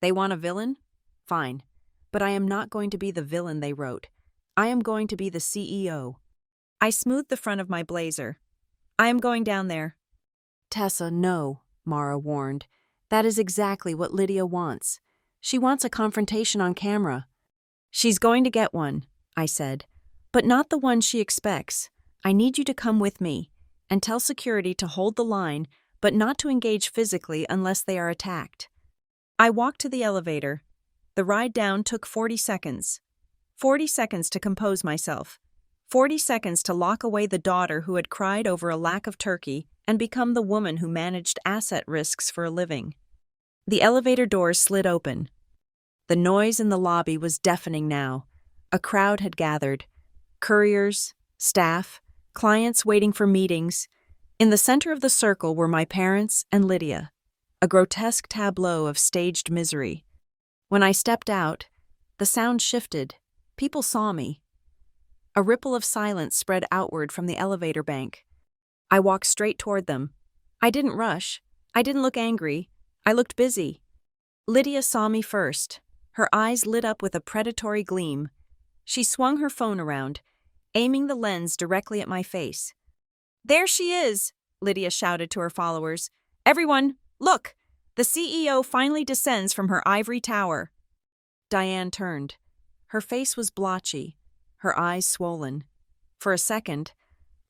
They want a villain? Fine. But I am not going to be the villain they wrote. I am going to be the CEO." I smoothed the front of my blazer. I am going down there. Tessa, no, Mara warned. That is exactly what Lydia wants. She wants a confrontation on camera. She's going to get one, I said, but not the one she expects. I need you to come with me and tell security to hold the line, but not to engage physically unless they are attacked. I walked to the elevator. The ride down took 40 seconds. 40 seconds to compose myself. 40 seconds to lock away the daughter who had cried over a lack of turkey and become the woman who managed asset risks for a living. The elevator doors slid open. The noise in the lobby was deafening now. A crowd had gathered. Couriers, staff, clients waiting for meetings. In the center of the circle were my parents and Lydia, a grotesque tableau of staged misery. When I stepped out, the sound shifted. People saw me. A ripple of silence spread outward from the elevator bank. I walked straight toward them. I didn't rush. I didn't look angry. I looked busy. Lydia saw me first. Her eyes lit up with a predatory gleam. She swung her phone around, aiming the lens directly at my face. "There she is," Lydia shouted to her followers. "Everyone, look! The CEO finally descends from her ivory tower." Diane turned. Her face was blotchy, her eyes swollen. For a second,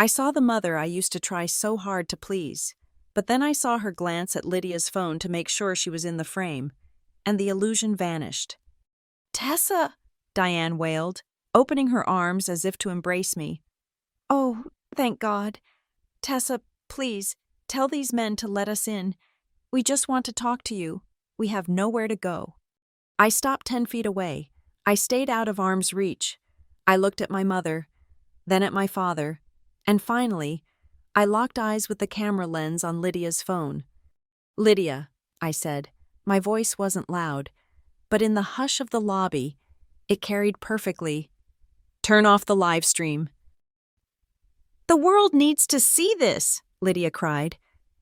I saw the mother I used to try so hard to please, but then I saw her glance at Lydia's phone to make sure she was in the frame, and the illusion vanished. "Tessa!" Diane wailed, opening her arms as if to embrace me. "Oh, thank God. Tessa, please, tell these men to let us in. We just want to talk to you. We have nowhere to go." I stopped 10 feet away. I stayed out of arm's reach. I looked at my mother, then at my father, and finally, I locked eyes with the camera lens on Lydia's phone. "Lydia," I said. My voice wasn't loud, but in the hush of the lobby, it carried perfectly. "Turn off the live stream." "The world needs to see this," Lydia cried,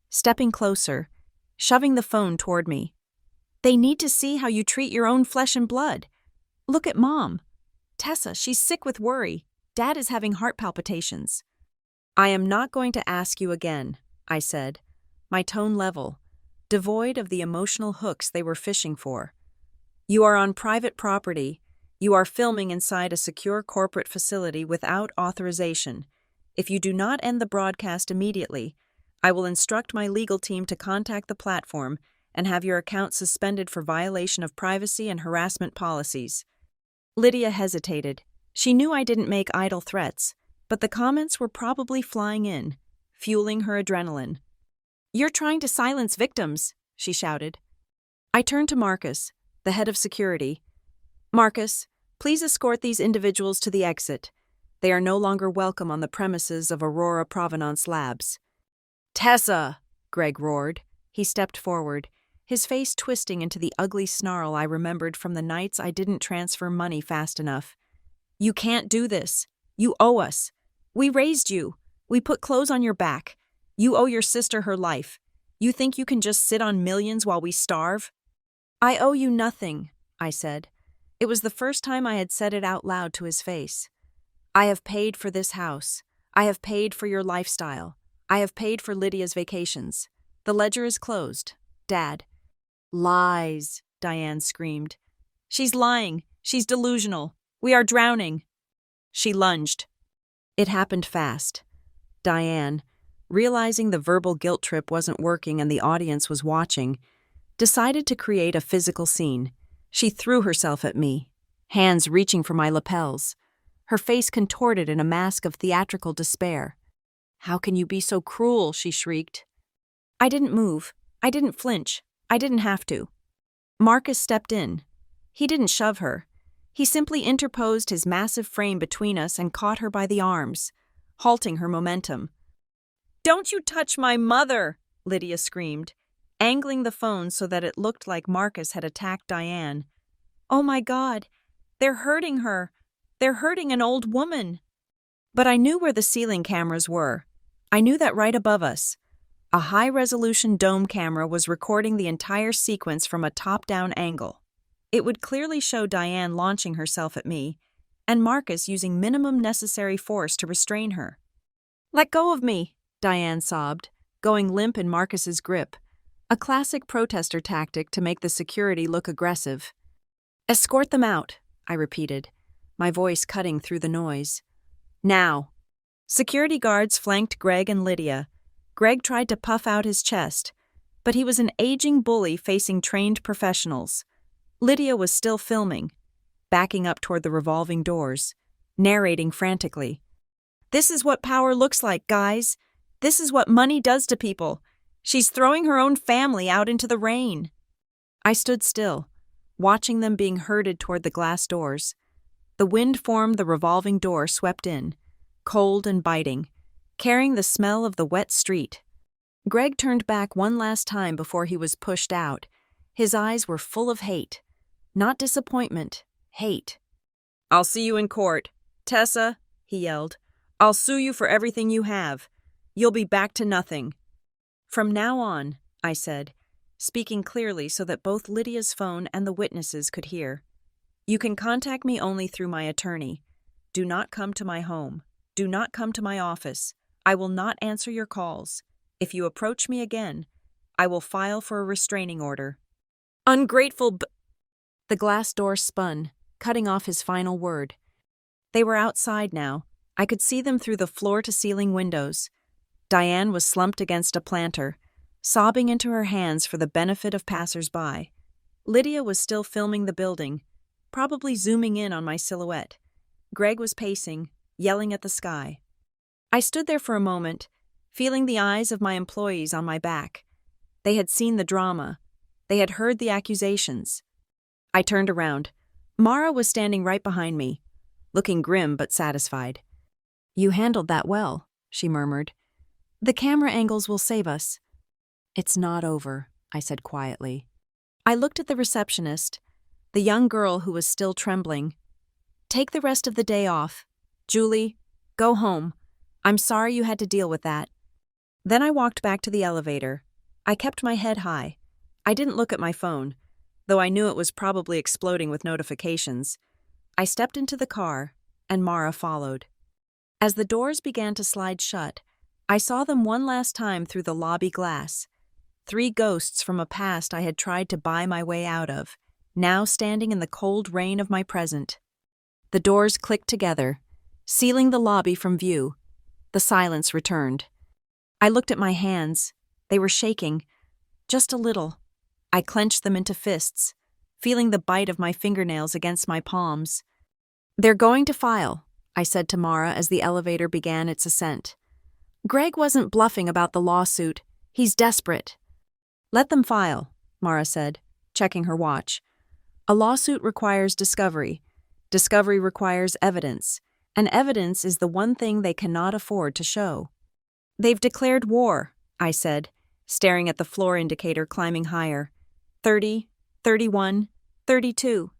stepping closer, shoving the phone toward me. "They need to see how you treat your own flesh and blood. Look at Mom. Tessa, she's sick with worry. Dad is having heart palpitations." "I am not going to ask you again," I said, my tone level, devoid of the emotional hooks they were fishing for. "You are on private property. You are filming inside a secure corporate facility without authorization. If you do not end the broadcast immediately, I will instruct my legal team to contact the platform and have your account suspended for violation of privacy and harassment policies." Lydia hesitated. She knew I didn't make idle threats, but the comments were probably flying in, fueling her adrenaline. "You're trying to silence victims," she shouted. I turned to Marcus, the head of security. "Marcus, please escort these individuals to the exit. They are no longer welcome on the premises of Aurora Provenance Labs." "Tessa!" Greg roared. He stepped forward, his face twisting into the ugly snarl I remembered from the nights I didn't transfer money fast enough. "You can't do this. You owe us. We raised you. We put clothes on your back. You owe your sister her life. You think you can just sit on millions while we starve?" "I owe you nothing," I said. It was the first time I had said it out loud to his face. "I have paid for this house. I have paid for your lifestyle. I have paid for Lydia's vacations. The ledger is closed. Dad." "Lies," Diane screamed. "She's lying. She's delusional. We are drowning." She lunged. It happened fast. Diane, realizing the verbal guilt trip wasn't working and the audience was watching, decided to create a physical scene. She threw herself at me, hands reaching for my lapels, her face contorted in a mask of theatrical despair. "How can you be so cruel?" she shrieked. I didn't move. I didn't flinch. I didn't have to. Marcus stepped in. He didn't shove her. He simply interposed his massive frame between us and caught her by the arms, halting her momentum. "Don't you touch my mother!" Lydia screamed, angling the phone so that it looked like Marcus had attacked Diane. "Oh my God, they're hurting her. They're hurting an old woman." But I knew where the ceiling cameras were. I knew that right above us, a high-resolution dome camera was recording the entire sequence from a top-down angle. It would clearly show Diane launching herself at me, and Marcus using minimum necessary force to restrain her. "Let go of me," Diane sobbed, going limp in Marcus's grip, a classic protester tactic to make the security look aggressive. "Escort them out," I repeated, my voice cutting through the noise. "Now." Security guards flanked Greg and Lydia. Greg tried to puff out his chest, but he was an aging bully facing trained professionals. Lydia was still filming, backing up toward the revolving doors, narrating frantically. "This is what power looks like, guys. This is what money does to people. She's throwing her own family out into the rain." I stood still, watching them being herded toward the glass doors. The wind formed the revolving door swept in, cold and biting, carrying the smell of the wet street. Greg turned back one last time before he was pushed out. His eyes were full of hate. Not disappointment, hate. "I'll see you in court. Tessa," he yelled, "I'll sue you for everything you have. You'll be back to nothing." "From now on," I said, speaking clearly so that both Lydia's phone and the witnesses could hear, "you can contact me only through my attorney. Do not come to my home. Do not come to my office. I will not answer your calls. If you approach me again, I will file for a restraining order." "Ungrateful b—" The glass door spun, cutting off his final word. They were outside now. I could see them through the floor-to-ceiling windows. Diane was slumped against a planter, sobbing into her hands for the benefit of passers-by. Lydia was still filming the building, probably zooming in on my silhouette. Greg was pacing, yelling at the sky. I stood there for a moment, feeling the eyes of my employees on my back. They had seen the drama. They had heard the accusations. I turned around. Mara was standing right behind me, looking grim but satisfied. "You handled that well," she murmured. "The camera angles will save us." "It's not over," I said quietly. I looked at the receptionist, the young girl who was still trembling. "Take the rest of the day off. Julie, go home. I'm sorry you had to deal with that." Then I walked back to the elevator. I kept my head high. I didn't look at my phone, though I knew it was probably exploding with notifications. I stepped into the car, and Mara followed. As the doors began to slide shut, I saw them one last time through the lobby glass. 3 ghosts from a past I had tried to buy my way out of, now standing in the cold rain of my present. The doors clicked together, sealing the lobby from view. The silence returned. I looked at my hands. They were shaking, just a little. I clenched them into fists, feeling the bite of my fingernails against my palms. "They're going to file," I said to Mara as the elevator began its ascent. "Greg wasn't bluffing about the lawsuit. He's desperate." "Let them file," Mara said, checking her watch. "A lawsuit requires discovery. Discovery requires evidence, and evidence is the one thing they cannot afford to show." "They've declared war," I said, staring at the floor indicator climbing higher. 30, 31, 32.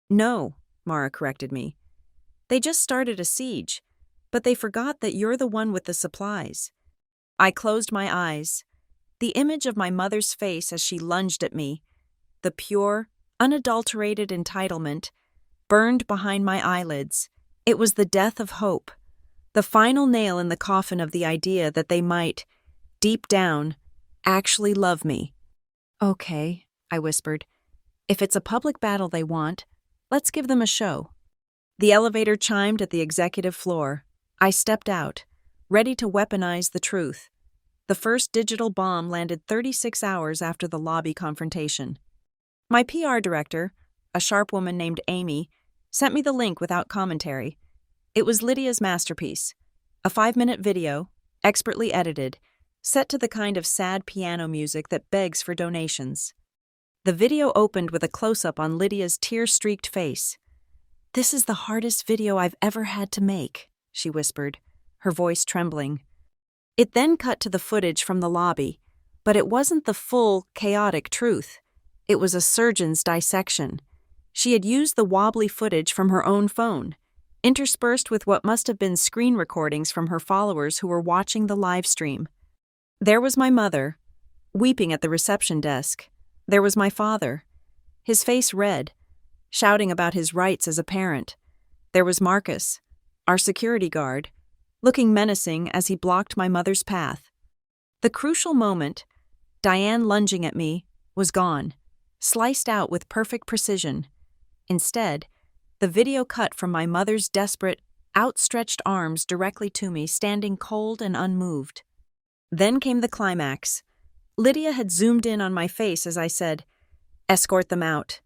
"No," Mara corrected me. "They just started a siege, but they forgot that you're the one with the supplies." I closed my eyes. The image of my mother's face as she lunged at me, the pure, unadulterated entitlement, burned behind my eyelids. It was the death of hope, the final nail in the coffin of the idea that they might, deep down, actually love me. "Okay," I whispered. "If it's a public battle they want, let's give them a show." The elevator chimed at the executive floor. I stepped out, ready to weaponize the truth. The first digital bomb landed 36 hours after the lobby confrontation. My PR director, a sharp woman named Amy, sent me the link without commentary. It was Lydia's masterpiece, a 5-minute video, expertly edited, set to the kind of sad piano music that begs for donations. The video opened with a close-up on Lydia's tear-streaked face. "This is the hardest video I've ever had to make," she whispered, her voice trembling. It then cut to the footage from the lobby, but it wasn't the full, chaotic truth. It was a surgeon's dissection. She had used the wobbly footage from her own phone, interspersed with what must have been screen recordings from her followers who were watching the live stream. There was my mother, weeping at the reception desk. There was my father, his face red, shouting about his rights as a parent. There was Marcus, our security guard, looking menacing as he blocked my mother's path. The crucial moment, Diane lunging at me, was gone, sliced out with perfect precision. Instead, the video cut from my mother's desperate, outstretched arms directly to me, standing cold and unmoved. Then came the climax. Lydia had zoomed in on my face as I said, "Escort them out."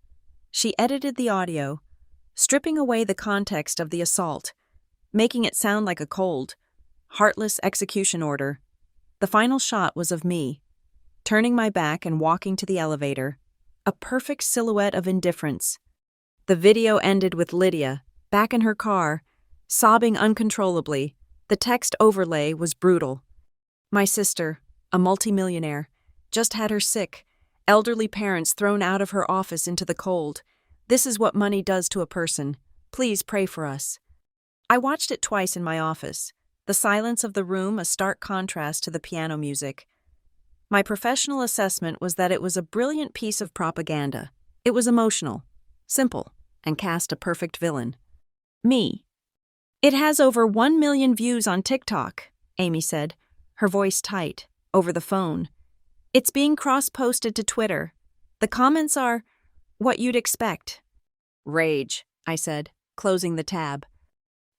She edited the audio, stripping away the context of the assault, making it sound like a cold, heartless execution order. The final shot was of me, turning my back and walking to the elevator, a perfect silhouette of indifference. The video ended with Lydia, back in her car, sobbing uncontrollably. The text overlay was brutal. My sister, a multimillionaire, just had her sick, elderly parents thrown out of her office into the cold. This is what money does to a person. Please pray for us. I watched it twice in my office, the silence of the room a stark contrast to the piano music. My professional assessment was that it was a brilliant piece of propaganda. It was emotional, simple, and cast a perfect villain. Me. "It has over 1 million views on TikTok," Amy said, her voice tight, over the phone. "It's being cross-posted to Twitter. The comments are what you'd expect." "Rage," I said, closing the tab.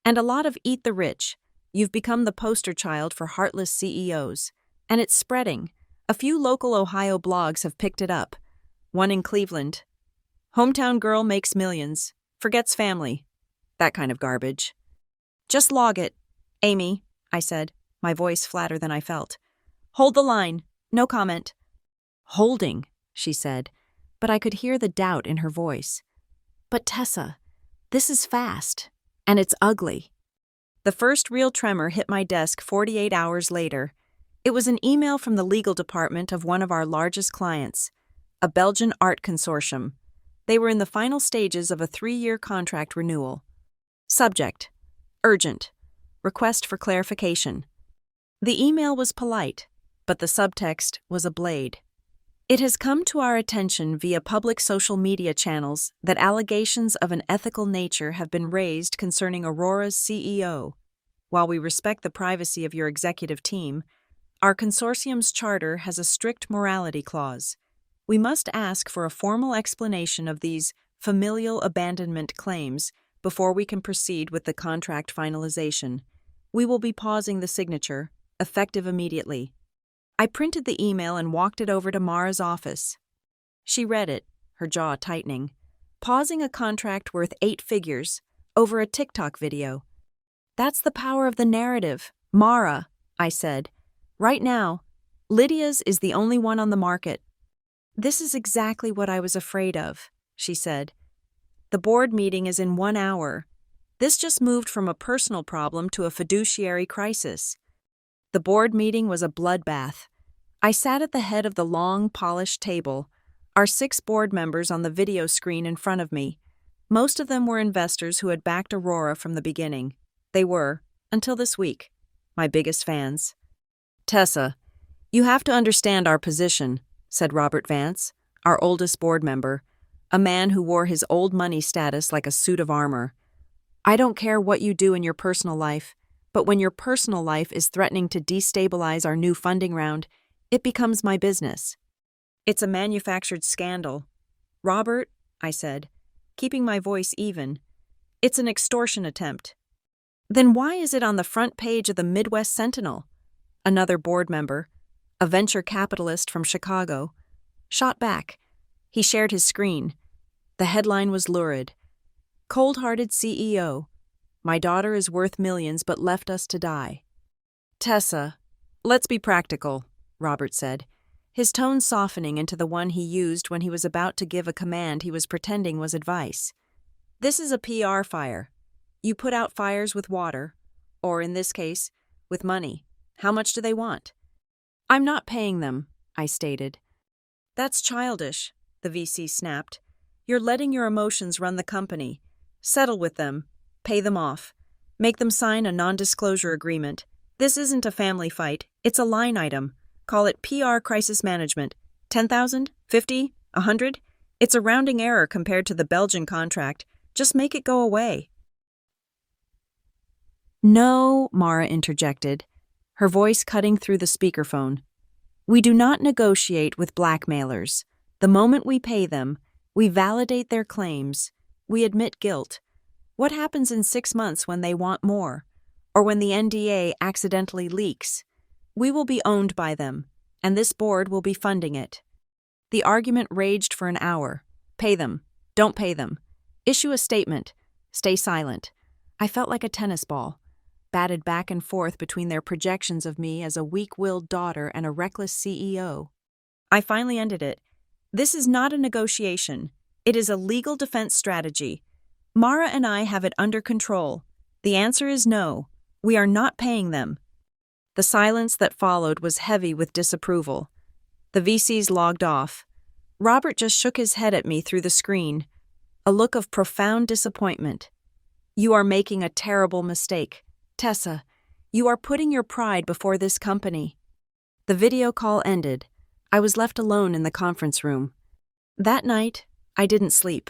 "And a lot of eat the rich. You've become the poster child for heartless CEOs. And it's spreading. A few local Ohio blogs have picked it up. One in Cleveland. Hometown girl makes millions, forgets family. That kind of garbage." "Just log it, Amy," I said, my voice flatter than I felt. "Hold the line. No comment." "Holding," she said, but I could hear the doubt in her voice. "But Tessa, this is fast, and it's ugly." The first real tremor hit my desk 48 hours later. It was an email from the legal department of one of our largest clients, a Belgian art consortium. They were in the final stages of a 3-year contract renewal. Subject: urgent. Request for clarification. The email was polite, but the subtext was a blade. "It has come to our attention via public social media channels that allegations of an ethical nature have been raised concerning Aurora's CEO. While we respect the privacy of your executive team, our consortium's charter has a strict morality clause. We must ask for a formal explanation of these familial abandonment claims before we can proceed with the contract finalization. We will be pausing the signature, effective immediately." I printed the email and walked it over to Mara's office. She read it, her jaw tightening, pausing a contract worth 8 figures over a TikTok video. "That's the power of the narrative, Mara," I said. "Right now, Lydia's is the only one on the market." "This is exactly what I was afraid of," she said. "The board meeting is in 1 hour. This just moved from a personal problem to a fiduciary crisis." The board meeting was a bloodbath. I sat at the head of the long, polished table, our 6 board members on the video screen in front of me. Most of them were investors who had backed Aurora from the beginning. They were, until this week, my biggest fans. "Tessa, you have to understand our position," said Robert Vance, our oldest board member, a man who wore his old money status like a suit of armor. "I don't care what you do in your personal life, but when your personal life is threatening to destabilize our new funding round, it becomes my business." "It's a manufactured scandal." "Robert," I said, keeping my voice even, "it's an extortion attempt." "Then why is it on the front page of the Midwest Sentinel?" Another board member, a venture capitalist from Chicago, shot back. He shared his screen. The headline was lurid. "Cold-hearted CEO. My daughter is worth millions but left us to die." "Tessa, let's be practical," Robert said, his tone softening into the one he used when he was about to give a command he was pretending was advice. "This is a PR fire. You put out fires with water, or in this case, with money. How much do they want?" "I'm not paying them," I stated. "That's childish," the VC snapped. "You're letting your emotions run the company. Settle with them. Pay them off. Make them sign a non-disclosure agreement. This isn't a family fight. It's a line item. Call it PR crisis management. 10,000? 50? 100? It's a rounding error compared to the Belgian contract. Just make it go away." No, Mara interjected, her voice cutting through the speakerphone. We do not negotiate with blackmailers. The moment we pay them, we validate their claims. We admit guilt. What happens in 6 months when they want more? Or when the NDA accidentally leaks? We will be owned by them, and this board will be funding it. The argument raged for an hour. Pay them. Don't pay them. Issue a statement. Stay silent. I felt like a tennis ball, batted back and forth between their projections of me as a weak-willed daughter and a reckless CEO. I finally ended it. This is not a negotiation. It is a legal defense strategy. Mara and I have it under control. The answer is no. We are not paying them. The silence that followed was heavy with disapproval. The VCs logged off. Robert just shook his head at me through the screen, a look of profound disappointment. You are making a terrible mistake. Tessa, you are putting your pride before this company. The video call ended. I was left alone in the conference room. That night, I didn't sleep.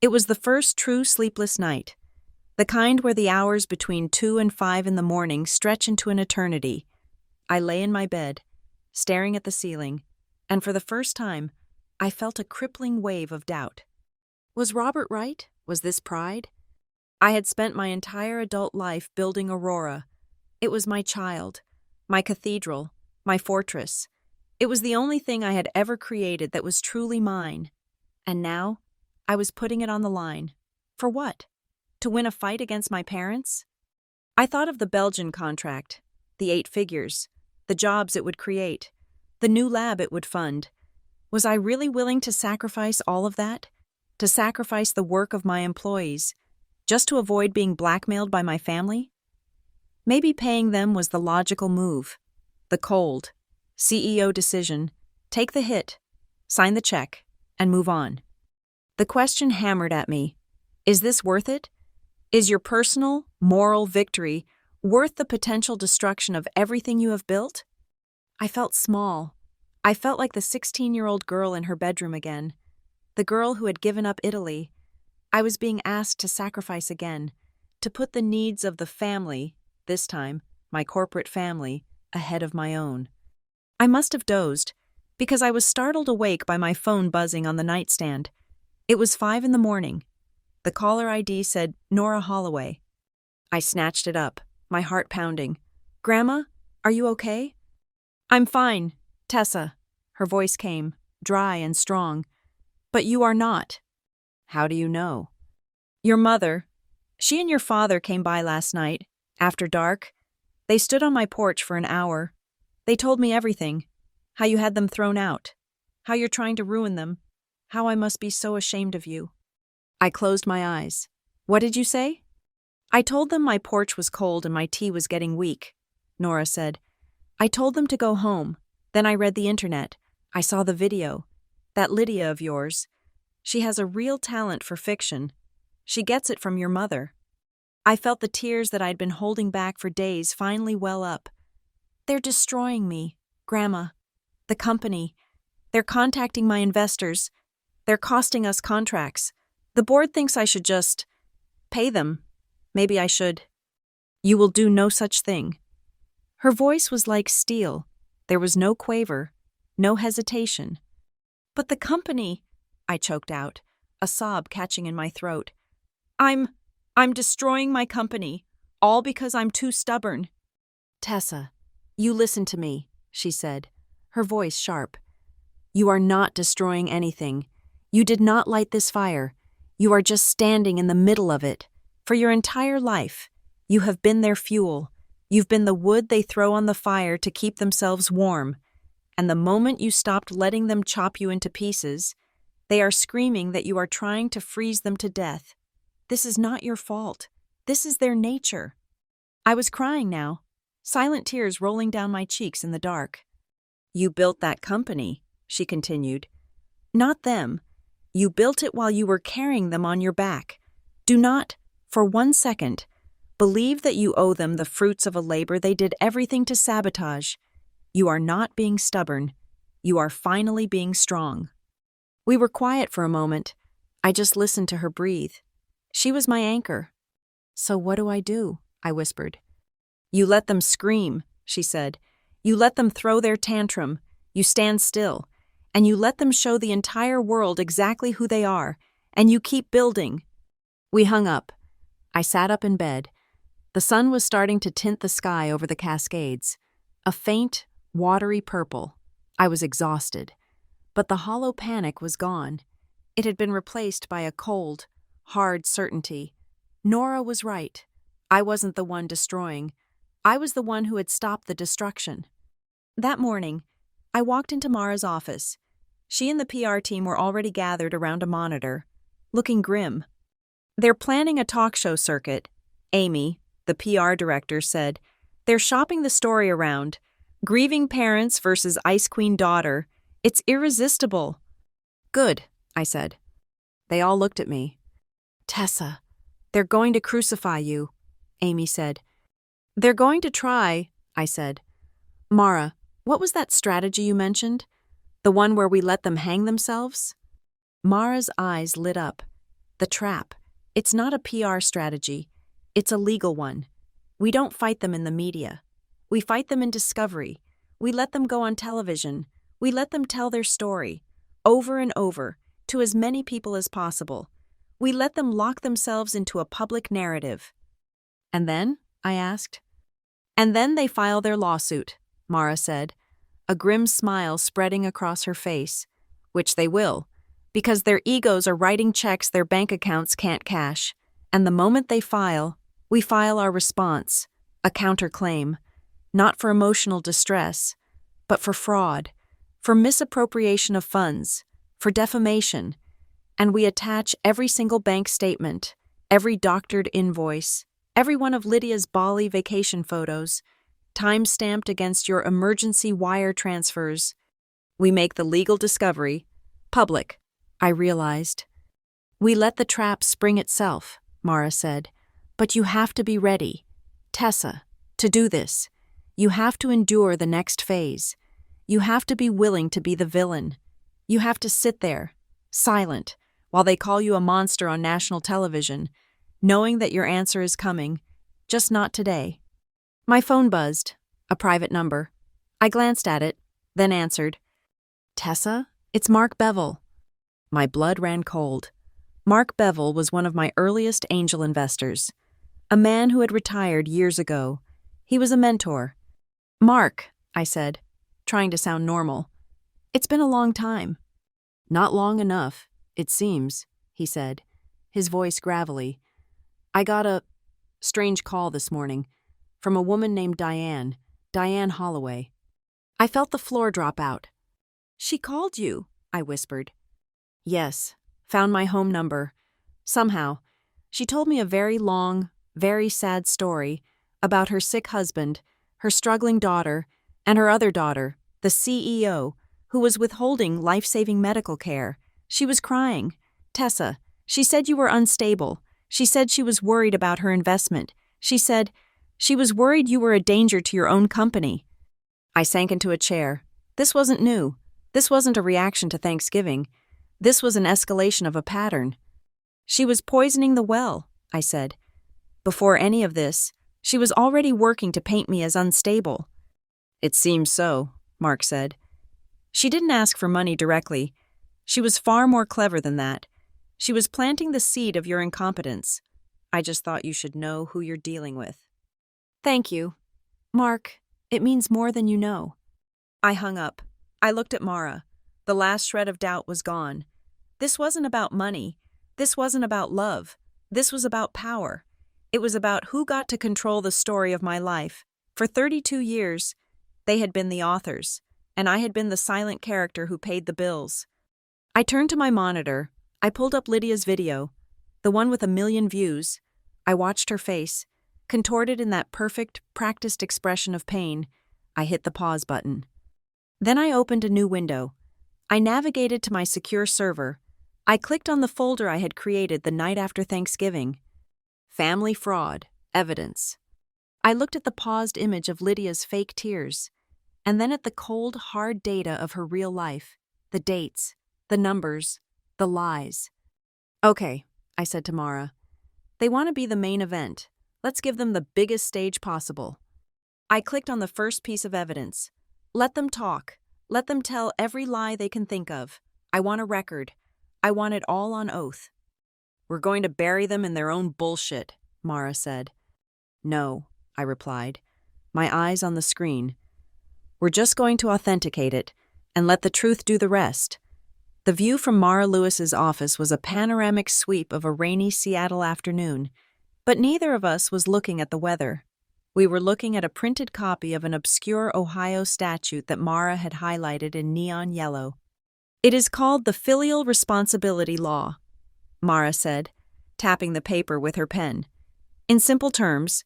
It was the first true sleepless night, the kind where the hours between 2 and 5 in the morning stretch into an eternity. I lay in my bed, staring at the ceiling, and for the first time, I felt a crippling wave of doubt. Was Robert right? Was this pride? I had spent my entire adult life building Aurora. It was my child, my cathedral, my fortress. It was the only thing I had ever created that was truly mine. And now, I was putting it on the line. For what? To win a fight against my parents? I thought of the Belgian contract, the 8 figures, the jobs it would create, the new lab it would fund. Was I really willing to sacrifice all of that? To sacrifice the work of my employees, just to avoid being blackmailed by my family? Maybe paying them was the logical move. The cold, CEO decision, take the hit, sign the check, and move on. The question hammered at me, is this worth it? Is your personal, moral victory worth the potential destruction of everything you have built? I felt small. I felt like the 16-year-old girl in her bedroom again, the girl who had given up Italy. I was being asked to sacrifice again, to put the needs of the family, this time, my corporate family, ahead of my own. I must have dozed, because I was startled awake by my phone buzzing on the nightstand. It was 5 in the morning. The caller ID said Nora Holloway. I snatched it up, my heart pounding. Grandma, are you okay? I'm fine, Tessa. Her voice came, dry and strong. But you are not. How do you know? Your mother. She and your father came by last night, after dark. They stood on my porch for an hour. They told me everything. How you had them thrown out. How you're trying to ruin them. How I must be so ashamed of you. I closed my eyes. What did you say? I told them my porch was cold and my tea was getting weak, Nora said. I told them to go home. Then I read the internet. I saw the video. That Lydia of yours. She has a real talent for fiction. She gets it from your mother. I felt the tears that I'd been holding back for days finally well up. They're destroying me, Grandma. The company. They're contacting my investors. They're costing us contracts. The board thinks I should just pay them. Maybe I should. You will do no such thing. Her voice was like steel. There was no quaver, no hesitation. But the company, I choked out, a sob catching in my throat. I'm destroying my company, all because I'm too stubborn. Tessa, you listen to me, she said, her voice sharp. You are not destroying anything. You did not light this fire. You are just standing in the middle of it. For your entire life, you have been their fuel. You've been the wood they throw on the fire to keep themselves warm. And the moment you stopped letting them chop you into pieces, they are screaming that you are trying to freeze them to death. This is not your fault. This is their nature. I was crying now, silent tears rolling down my cheeks in the dark. You built that company, she continued. Not them. You built it while you were carrying them on your back. Do not, for 1 second, believe that you owe them the fruits of a labor they did everything to sabotage. You are not being stubborn. You are finally being strong. We were quiet for a moment. I just listened to her breathe. She was my anchor. So what do? I whispered. You let them scream, she said. You let them throw their tantrum. You stand still. And you let them show the entire world exactly who they are. And you keep building. We hung up. I sat up in bed. The sun was starting to tint the sky over the Cascades. A faint, watery purple. I was exhausted. But the hollow panic was gone. It had been replaced by a cold, hard certainty. Nora was right. I wasn't the one destroying. I was the one who had stopped the destruction. That morning, I walked into Mara's office. She and the PR team were already gathered around a monitor, looking grim. They're planning a talk show circuit. Amy, the PR director, said. They're shopping the story around. Grieving parents versus Ice Queen daughter. It's irresistible. Good, I said. They all looked at me. Tessa, they're going to crucify you, Amy said. They're going to try, I said. Mara, what was that strategy you mentioned? The one where we let them hang themselves? Mara's eyes lit up. The trap. It's not a PR strategy. It's a legal one. We don't fight them in the media. We fight them in discovery. We let them go on television. We let them tell their story, over and over, to as many people as possible. We let them lock themselves into a public narrative. And then? I asked. And then they file their lawsuit, Mara said, a grim smile spreading across her face, which they will, because their egos are writing checks their bank accounts can't cash, and the moment they file, we file our response, a counterclaim, not for emotional distress, but for fraud, for misappropriation of funds, for defamation, and we attach every single bank statement, every doctored invoice, every one of Lydia's Bali vacation photos, time-stamped against your emergency wire transfers. We make the legal discovery public, I realized. We let the trap spring itself, Mara said, but you have to be ready. Tessa, to do this, you have to endure the next phase. You have to be willing to be the villain. You have to sit there, silent, while they call you a monster on national television, knowing that your answer is coming, just not today. My phone buzzed, a private number. I glanced at it, then answered. Tessa, it's Mark Bevel. My blood ran cold. Mark Bevel was one of my earliest angel investors, a man who had retired years ago. He was a mentor. Mark, I said, trying to sound normal. It's been a long time. Not long enough, it seems, he said, his voice gravelly. I got a strange call this morning from a woman named Diane Holloway. I felt the floor drop out. She called you, I whispered. Yes, found my home number. Somehow, she told me a very long, very sad story about her sick husband, her struggling daughter, and her other daughter, the CEO, who was withholding life-saving medical care. She was crying. Tessa, she said you were unstable. She said she was worried about her investment. She said she was worried you were a danger to your own company. I sank into a chair. This wasn't new. This wasn't a reaction to Thanksgiving. This was an escalation of a pattern. She was poisoning the well, I said. Before any of this, she was already working to paint me as unstable. It seems so, Mark said. She didn't ask for money directly. She was far more clever than that. She was planting the seed of your incompetence. I just thought you should know who you're dealing with. Thank you. Mark, it means more than you know. I hung up. I looked at Mara. The last shred of doubt was gone. This wasn't about money. This wasn't about love. This was about power. It was about who got to control the story of my life. For 32 years, they had been the authors, and I had been the silent character who paid the bills. I turned to my monitor. I pulled up Lydia's video, the one with 1 million views. I watched her face, contorted in that perfect, practiced expression of pain. I hit the pause button. Then I opened a new window. I navigated to my secure server. I clicked on the folder I had created the night after Thanksgiving. Family fraud, evidence. I looked at the paused image of Lydia's fake tears, and then at the cold, hard data of her real life, the dates, the numbers, the lies. Okay, I said to Mara. They want to be the main event. Let's give them the biggest stage possible. I clicked on the first piece of evidence. Let them talk. Let them tell every lie they can think of. I want a record. I want it all on oath. We're going to bury them in their own bullshit, Mara said. No, I replied, my eyes on the screen. We're just going to authenticate it and let the truth do the rest. The view from Mara Lewis's office was a panoramic sweep of a rainy Seattle afternoon, but neither of us was looking at the weather. We were looking at a printed copy of an obscure Ohio statute that Mara had highlighted in neon yellow. It is called the Filial Responsibility Law, Mara said, tapping the paper with her pen. In simple terms,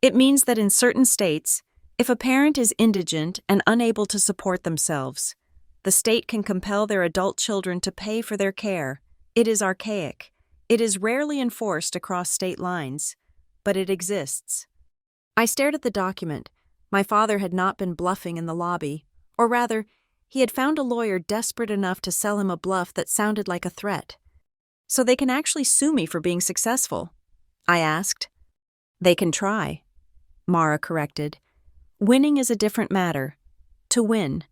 it means that in certain states, if a parent is indigent and unable to support themselves, the state can compel their adult children to pay for their care. It is archaic. It is rarely enforced across state lines, but it exists. I stared at the document. My father had not been bluffing in the lobby, or rather, he had found a lawyer desperate enough to sell him a bluff that sounded like a threat. So they can actually sue me for being successful? I asked. They can try, Mara corrected. Winning is a different matter. To win,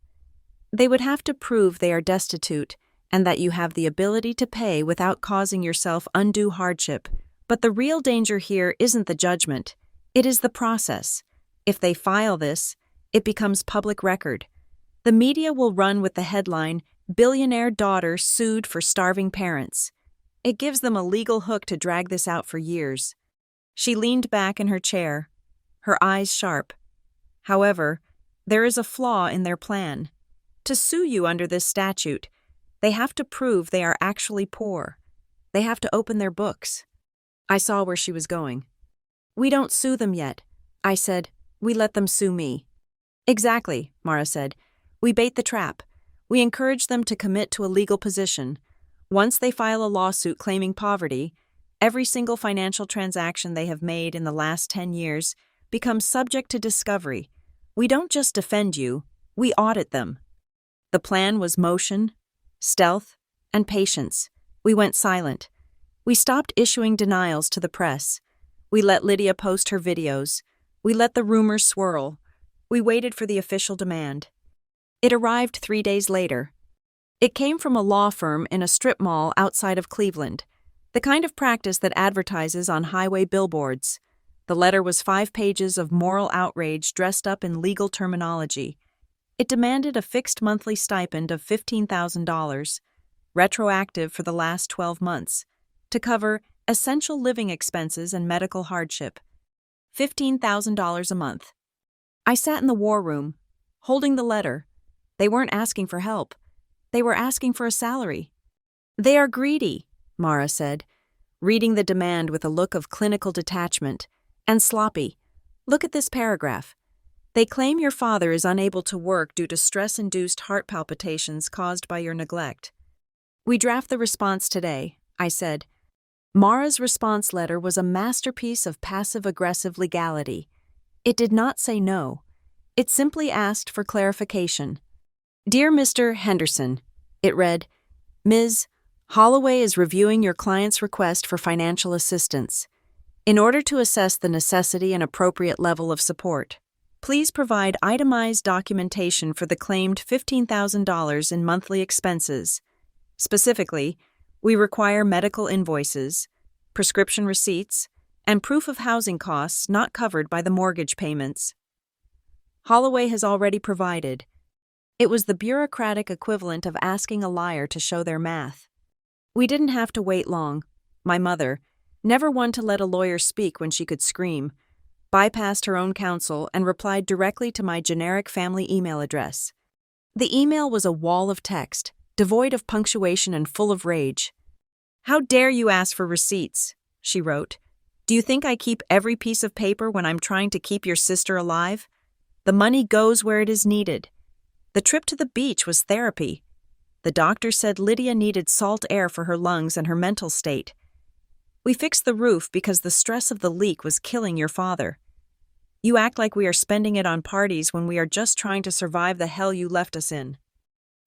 they would have to prove they are destitute and that you have the ability to pay without causing yourself undue hardship. But the real danger here isn't the judgment. It is the process. If they file this, it becomes public record. The media will run with the headline, "Billionaire Daughter Sued for Starving Parents." It gives them a legal hook to drag this out for years. She leaned back in her chair, her eyes sharp. However, there is a flaw in their plan. To sue you under this statute, they have to prove they are actually poor. They have to open their books. I saw where she was going. We don't sue them yet, I said. We let them sue me. Exactly, Mara said. We bait the trap. We encourage them to commit to a legal position. Once they file a lawsuit claiming poverty, every single financial transaction they have made in the last 10 years becomes subject to discovery. We don't just defend you, we audit them. The plan was motion, stealth, and patience. We went silent. We stopped issuing denials to the press. We let Lydia post her videos. We let the rumors swirl. We waited for the official demand. It arrived 3 days later. It came from a law firm in a strip mall outside of Cleveland, the kind of practice that advertises on highway billboards. The letter was 5 pages of moral outrage dressed up in legal terminology. It demanded a fixed monthly stipend of $15,000, retroactive for the last 12 months, to cover essential living expenses and medical hardship. $15,000 a month. I sat in the war room, holding the letter. They weren't asking for help. They were asking for a salary. They are greedy, Mara said, reading the demand with a look of clinical detachment, and sloppy. Look at this paragraph. They claim your father is unable to work due to stress-induced heart palpitations caused by your neglect. We draft the response today, I said. Mara's response letter was a masterpiece of passive-aggressive legality. It did not say no. It simply asked for clarification. Dear Mr. Henderson, it read, Ms. Holloway is reviewing your client's request for financial assistance. In order to assess the necessity and appropriate level of support, please provide itemized documentation for the claimed $15,000 in monthly expenses. Specifically, we require medical invoices, prescription receipts, and proof of housing costs not covered by the mortgage payments. Holloway has already provided. It was the bureaucratic equivalent of asking a liar to show their math. We didn't have to wait long. My mother, never one to let a lawyer speak when she could scream, bypassed her own counsel and replied directly to my generic family email address. The email was a wall of text, devoid of punctuation and full of rage. How dare you ask for receipts, she wrote. Do you think I keep every piece of paper when I'm trying to keep your sister alive? The money goes where it is needed. The trip to the beach was therapy. The doctor said Lydia needed salt air for her lungs and her mental state. We fixed the roof because the stress of the leak was killing your father. You act like we are spending it on parties when we are just trying to survive the hell you left us in.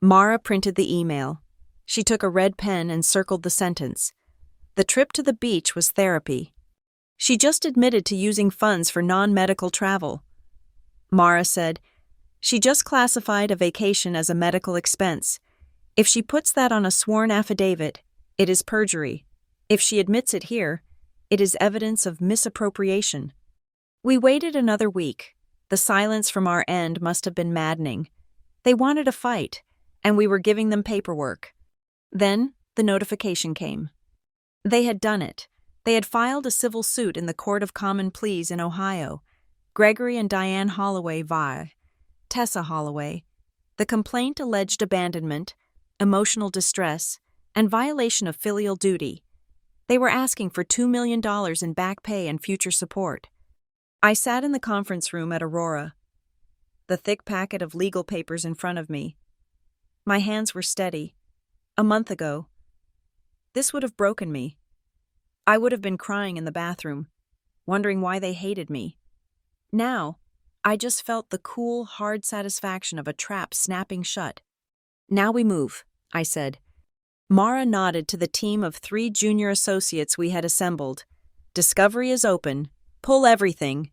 Mara printed the email. She took a red pen and circled the sentence. The trip to the beach was therapy. She just admitted to using funds for non-medical travel. Mara said, she just classified a vacation as a medical expense. If she puts that on a sworn affidavit, it is perjury. If she admits it here, it is evidence of misappropriation. We waited another week. The silence from our end must have been maddening. They wanted a fight, and we were giving them paperwork. Then the notification came. They had done it. They had filed a civil suit in the Court of Common Pleas in Ohio. Gregory and Diane Holloway vie. Tessa Holloway. The complaint alleged abandonment, emotional distress, and violation of filial duty. They were asking for $2 million in back pay and future support. I sat in the conference room at Aurora, the thick packet of legal papers in front of me. My hands were steady. A month ago, this would have broken me. I would have been crying in the bathroom, wondering why they hated me. Now, I just felt the cool, hard satisfaction of a trap snapping shut. Now we move, I said. Mara nodded to the team of 3 junior associates we had assembled. Discovery is open. Pull everything.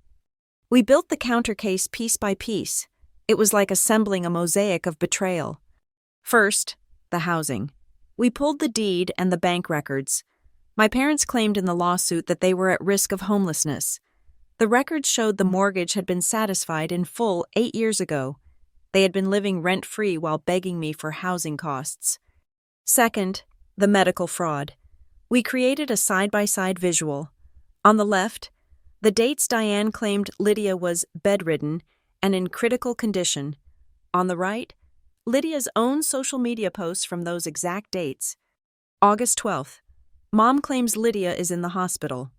We built the counter case piece by piece. It was like assembling a mosaic of betrayal. First, the housing. We pulled the deed and the bank records. My parents claimed in the lawsuit that they were at risk of homelessness. The records showed the mortgage had been satisfied in full 8 years ago. They had been living rent-free while begging me for housing costs. Second, the medical fraud. We created a side-by-side visual. On the left, the dates Diane claimed Lydia was bedridden and in critical condition. On the right, Lydia's own social media posts from those exact dates. August 12th. Mom claims Lydia is in the hospital.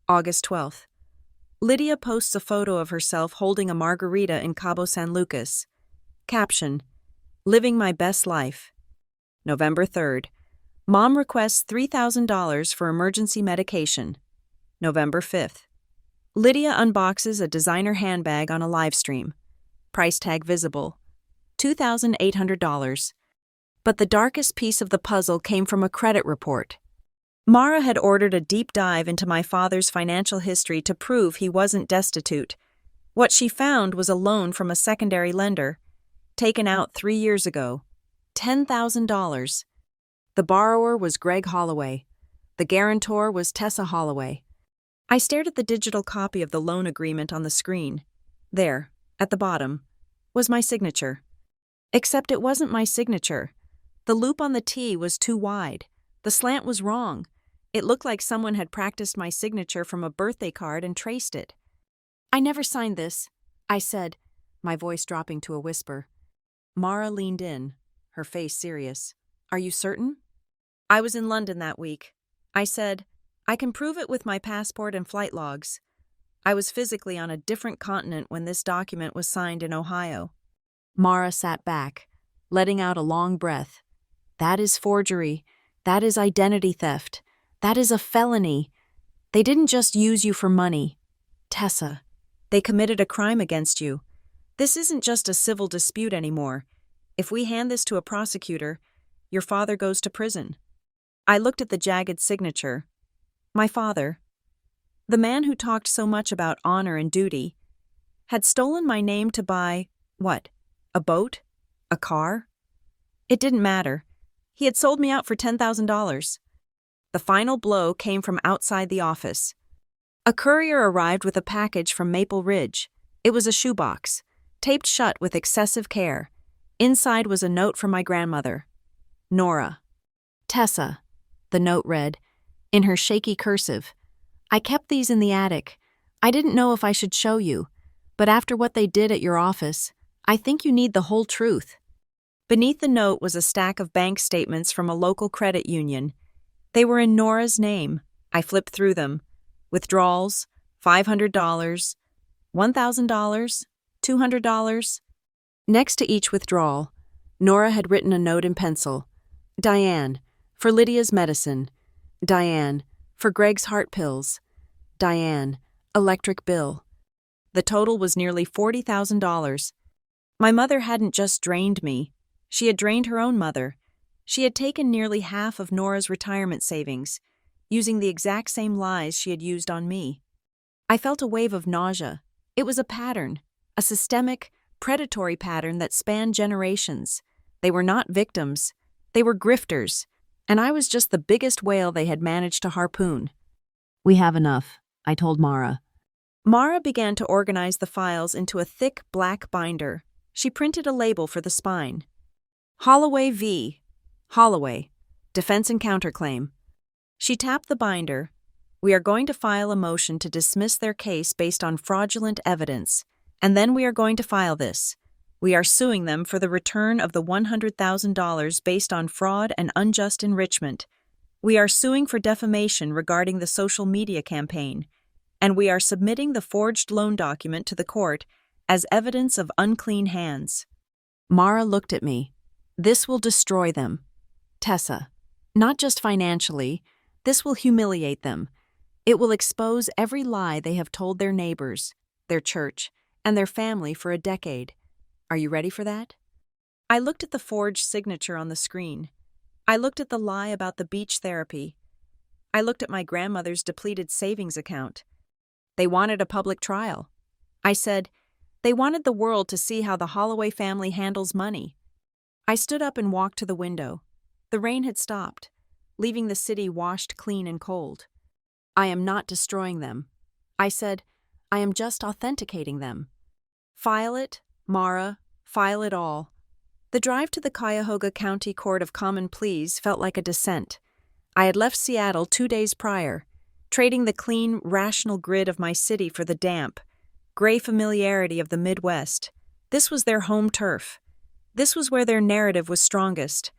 August 12th. Lydia posts a photo of herself holding a margarita in Cabo San Lucas. Caption: Living my best life. November 3rd. Mom requests $3,000 for emergency medication. November 5th. Lydia unboxes a designer handbag on a live stream. Price tag visible. $2,800. But the darkest piece of the puzzle came from a credit report. Mara had ordered a deep dive into my father's financial history to prove he wasn't destitute. What she found was a loan from a secondary lender, taken out 3 years ago. $10,000. The borrower was Greg Holloway. The guarantor was Tessa Holloway. I stared at the digital copy of the loan agreement on the screen. There, at the bottom, was my signature. Except it wasn't my signature. The loop on the T was too wide. The slant was wrong. It looked like someone had practiced my signature from a birthday card and traced it. I never signed this, I said, my voice dropping to a whisper. Mara leaned in, her face serious. Are you certain? I was in London that week. I said, I can prove it with my passport and flight logs. I was physically on a different continent when this document was signed in Ohio. Mara sat back, letting out a long breath. That is forgery. That is identity theft. That is a felony. They didn't just use you for money. Tessa, they committed a crime against you. This isn't just a civil dispute anymore. If we hand this to a prosecutor, your father goes to prison. I looked at the jagged signature. My father, the man who talked so much about honor and duty, had stolen my name to buy, what, a boat? A car? It didn't matter. He had sold me out for $10,000. The final blow came from outside the office. A courier arrived with a package from Maple Ridge. It was a shoebox, taped shut with excessive care. Inside was a note from my grandmother. Nora. Tessa, the note read, in her shaky cursive. I kept these in the attic. I didn't know if I should show you, but after what they did at your office, I think you need the whole truth. Beneath the note was a stack of bank statements from a local credit union. They were in Nora's name. I flipped through them. Withdrawals, $500, $1,000, $200. Next to each withdrawal, Nora had written a note in pencil. Diane, for Lydia's medicine. Diane, for Greg's heart pills. Diane, electric bill. The total was nearly $40,000. My mother hadn't just drained me. She had drained her own mother. She had taken nearly half of Nora's retirement savings, using the exact same lies she had used on me. I felt a wave of nausea. It was a pattern, a systemic, predatory pattern that spanned generations. They were not victims. They were grifters, and I was just the biggest whale they had managed to harpoon. We have enough, I told Mara. Mara began to organize the files into a thick black binder. She printed a label for the spine. Holloway v. Holloway. Defense and counterclaim. She tapped the binder. We are going to file a motion to dismiss their case based on fraudulent evidence, and then we are going to file this. We are suing them for the return of the $100,000 based on fraud and unjust enrichment. We are suing for defamation regarding the social media campaign, and we are submitting the forged loan document to the court as evidence of unclean hands. Mara looked at me. This will destroy them. Tessa, not just financially, this will humiliate them. It will expose every lie they have told their neighbors, their church, and their family for a decade. Are you ready for that? I looked at the forged signature on the screen. I looked at the lie about the beach therapy. I looked at my grandmother's depleted savings account. They wanted a public trial. I said, they wanted the world to see how the Holloway family handles money. I stood up and walked to the window. The rain had stopped, leaving the city washed clean and cold. I am not destroying them. I said, I am just authenticating them. File it, Mara, file it all. The drive to the Cuyahoga County Court of Common Pleas felt like a descent. I had left Seattle 2 days prior, trading the clean, rational grid of my city for the damp, gray familiarity of the Midwest. This was their home turf. This was where their narrative was strongest,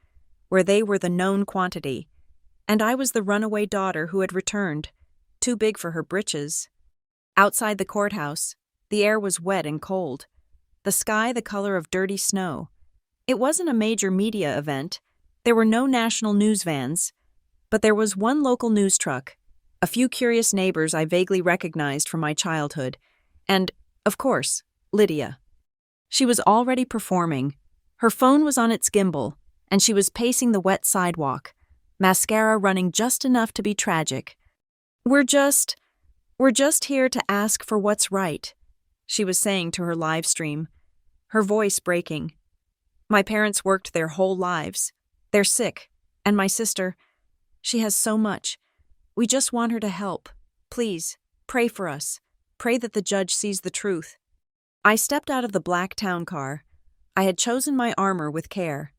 where they were the known quantity, and I was the runaway daughter who had returned, too big for her britches. Outside the courthouse, the air was wet and cold, the sky the color of dirty snow. It wasn't a major media event. There were no national news vans, but there was one local news truck, a few curious neighbors I vaguely recognized from my childhood, and, of course, Lydia. She was already performing. Her phone was on its gimbal, and she was pacing the wet sidewalk, mascara running just enough to be tragic. We're just here to ask for what's right, she was saying to her live stream, her voice breaking. My parents worked their whole lives. They're sick, and my sister, she has so much. We just want her to help. Please, pray for us. Pray that the judge sees the truth. I stepped out of the black town car. I had chosen my armor with care.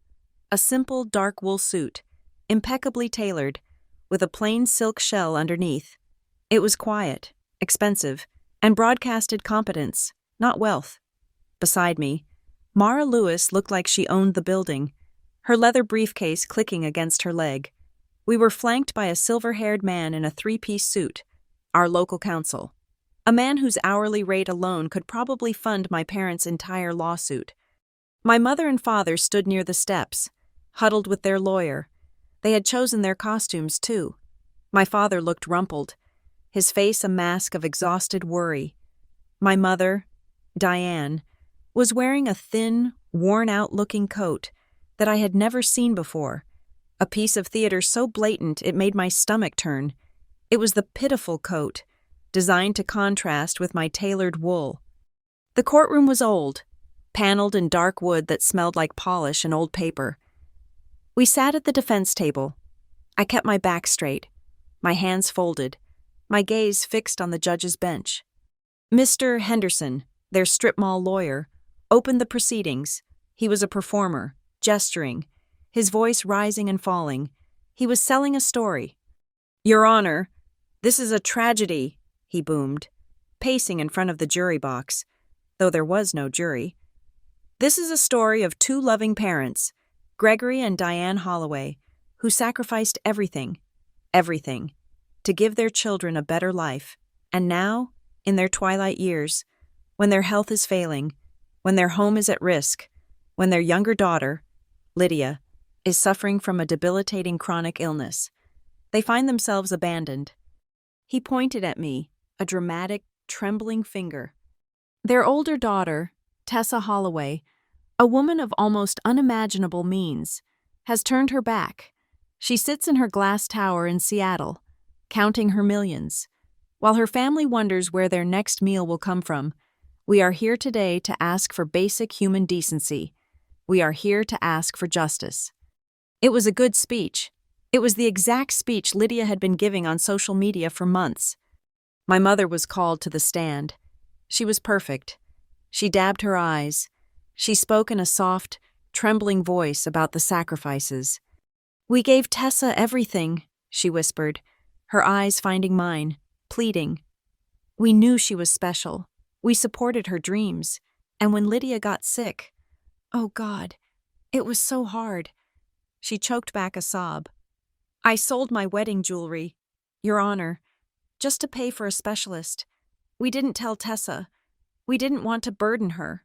A simple dark wool suit, impeccably tailored, with a plain silk shell underneath. It was quiet, expensive, and broadcasted competence, not wealth. Beside me, Mara Lewis looked like she owned the building, her leather briefcase clicking against her leg. We were flanked by a silver-haired man in a three-piece suit, our local counsel. A man whose hourly rate alone could probably fund my parents' entire lawsuit. My mother and father stood near the steps, huddled with their lawyer. They had chosen their costumes, too. My father looked rumpled, his face a mask of exhausted worry. My mother, Diane, was wearing a thin, worn-out-looking coat that I had never seen before, a piece of theater so blatant it made my stomach turn. It was the pitiful coat, designed to contrast with my tailored wool. The courtroom was old, paneled in dark wood that smelled like polish and old paper. We sat at the defense table. I kept my back straight, my hands folded, my gaze fixed on the judge's bench. Mr. Henderson, their strip mall lawyer, opened the proceedings. He was a performer, gesturing, his voice rising and falling. He was selling a story. Your Honor, this is a tragedy, he boomed, pacing in front of the jury box, though there was no jury. This is a story of two loving parents, Gregory and Diane Holloway, who sacrificed everything, to give their children a better life, and now, in their twilight years, when their health is failing, when their home is at risk, when their younger daughter, Lydia, is suffering from a debilitating chronic illness, they find themselves abandoned. He pointed at me, a dramatic, trembling finger. Their older daughter, Tessa Holloway, a woman of almost unimaginable means, has turned her back. She sits in her glass tower in Seattle, counting her millions. While her family wonders where their next meal will come from, we are here today to ask for basic human decency. We are here to ask for justice. It was a good speech. It was the exact speech Lydia had been giving on social media for months. My mother was called to the stand. She was perfect. She dabbed her eyes. She spoke in a soft, trembling voice about the sacrifices. "We gave Tessa everything," she whispered, her eyes finding mine, pleading. "We knew she was special. We supported her dreams. And when Lydia got sick, oh God, it was so hard." She choked back a sob. "I sold my wedding jewelry, Your Honor, just to pay for a specialist. We didn't tell Tessa. We didn't want to burden her."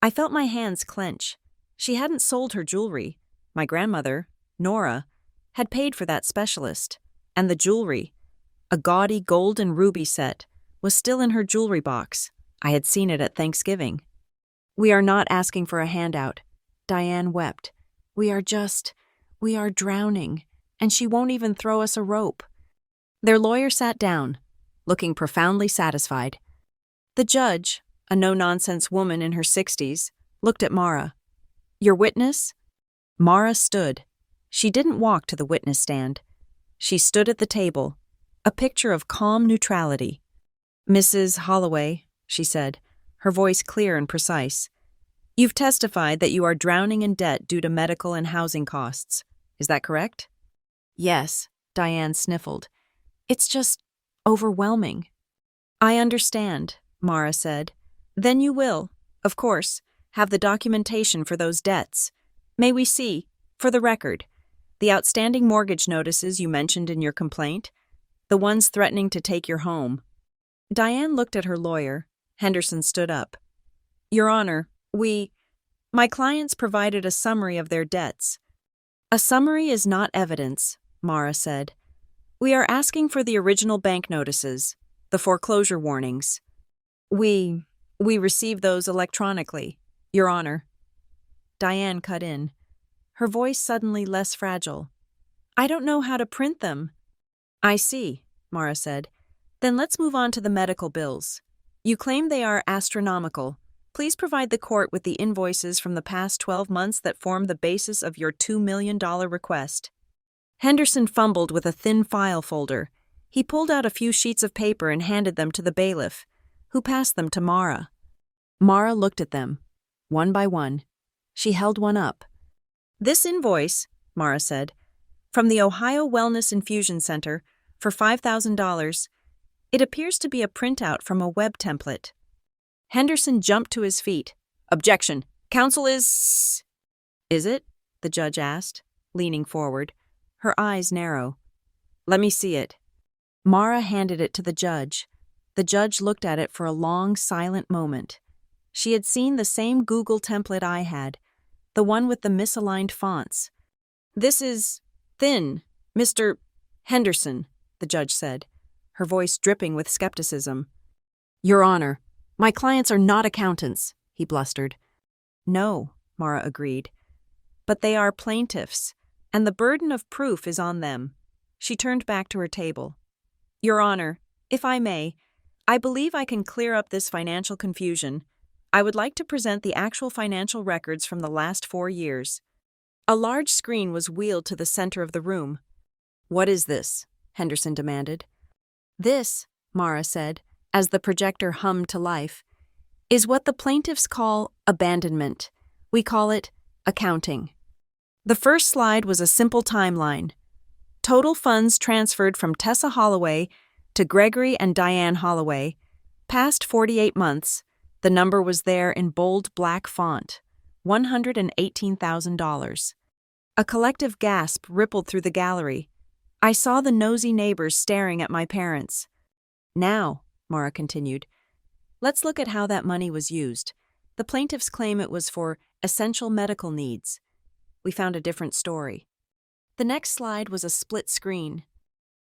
I felt my hands clench. She hadn't sold her jewelry. My grandmother, Nora, had paid for that specialist. And the jewelry, a gaudy gold and ruby set, was still in her jewelry box. I had seen it at Thanksgiving. "We are not asking for a handout." Diane wept. We are drowning, and she won't even throw us a rope." Their lawyer sat down, looking profoundly satisfied. The judge, a no-nonsense woman in her 60s, looked at Mara. "Your witness?" Mara stood. She didn't walk to the witness stand. She stood at the table, a picture of calm neutrality. "Mrs. Holloway," she said, her voice clear and precise, "you've testified that you are drowning in debt due to medical and housing costs. Is that correct?" "Yes," Diane sniffled. "It's just overwhelming." "I understand," Mara said. "Then you will, of course, have the documentation for those debts. May we see, for the record, the outstanding mortgage notices you mentioned in your complaint? The ones threatening to take your home?" Diane looked at her lawyer. Henderson stood up. "Your Honor, my clients provided a summary of their debts." "A summary is not evidence," Mara said. "We are asking for the original bank notices, the foreclosure warnings." We received those electronically, Your Honor." Diane cut in, her voice suddenly less fragile. "I don't know how to print them." "I see," Mara said. "Then let's move on to the medical bills. You claim they are astronomical. Please provide the court with the invoices from the past 12 months that form the basis of your $2 million request." Henderson fumbled with a thin file folder. He pulled out a few sheets of paper and handed them to the bailiff, who passed them to Mara. Mara looked at them, one by one. She held one up. "This invoice," Mara said, "from the Ohio Wellness Infusion Center for $5,000. It appears to be a printout from a web template." Henderson jumped to his feet. "Objection. Counsel is..." "Is it?" the judge asked, leaning forward, her eyes narrow. "Let me see it." Mara handed it to the judge. The judge looked at it for a long, silent moment. She had seen the same Google template I had, the one with the misaligned fonts. "This is thin, Mr. Henderson," the judge said, her voice dripping with skepticism. "Your Honor, my clients are not accountants," he blustered. "No," Mara agreed. "But they are plaintiffs, and the burden of proof is on them." She turned back to her table. "Your Honor, if I may, I believe I can clear up this financial confusion. I would like to present the actual financial records from the last 4 years." A large screen was wheeled to the center of the room. "What is this?" Henderson demanded. "This," Mara said, as the projector hummed to life, "is what the plaintiffs call abandonment. We call it accounting." The first slide was a simple timeline. Total funds transferred from Tessa Holloway to Gregory and Diane Holloway. Past 48 months, the number was there in bold black font, $118,000. A collective gasp rippled through the gallery. I saw the nosy neighbors staring at my parents. "Now," Mara continued, "let's look at how that money was used. The plaintiffs claim it was for essential medical needs. We found a different story." The next slide was a split screen.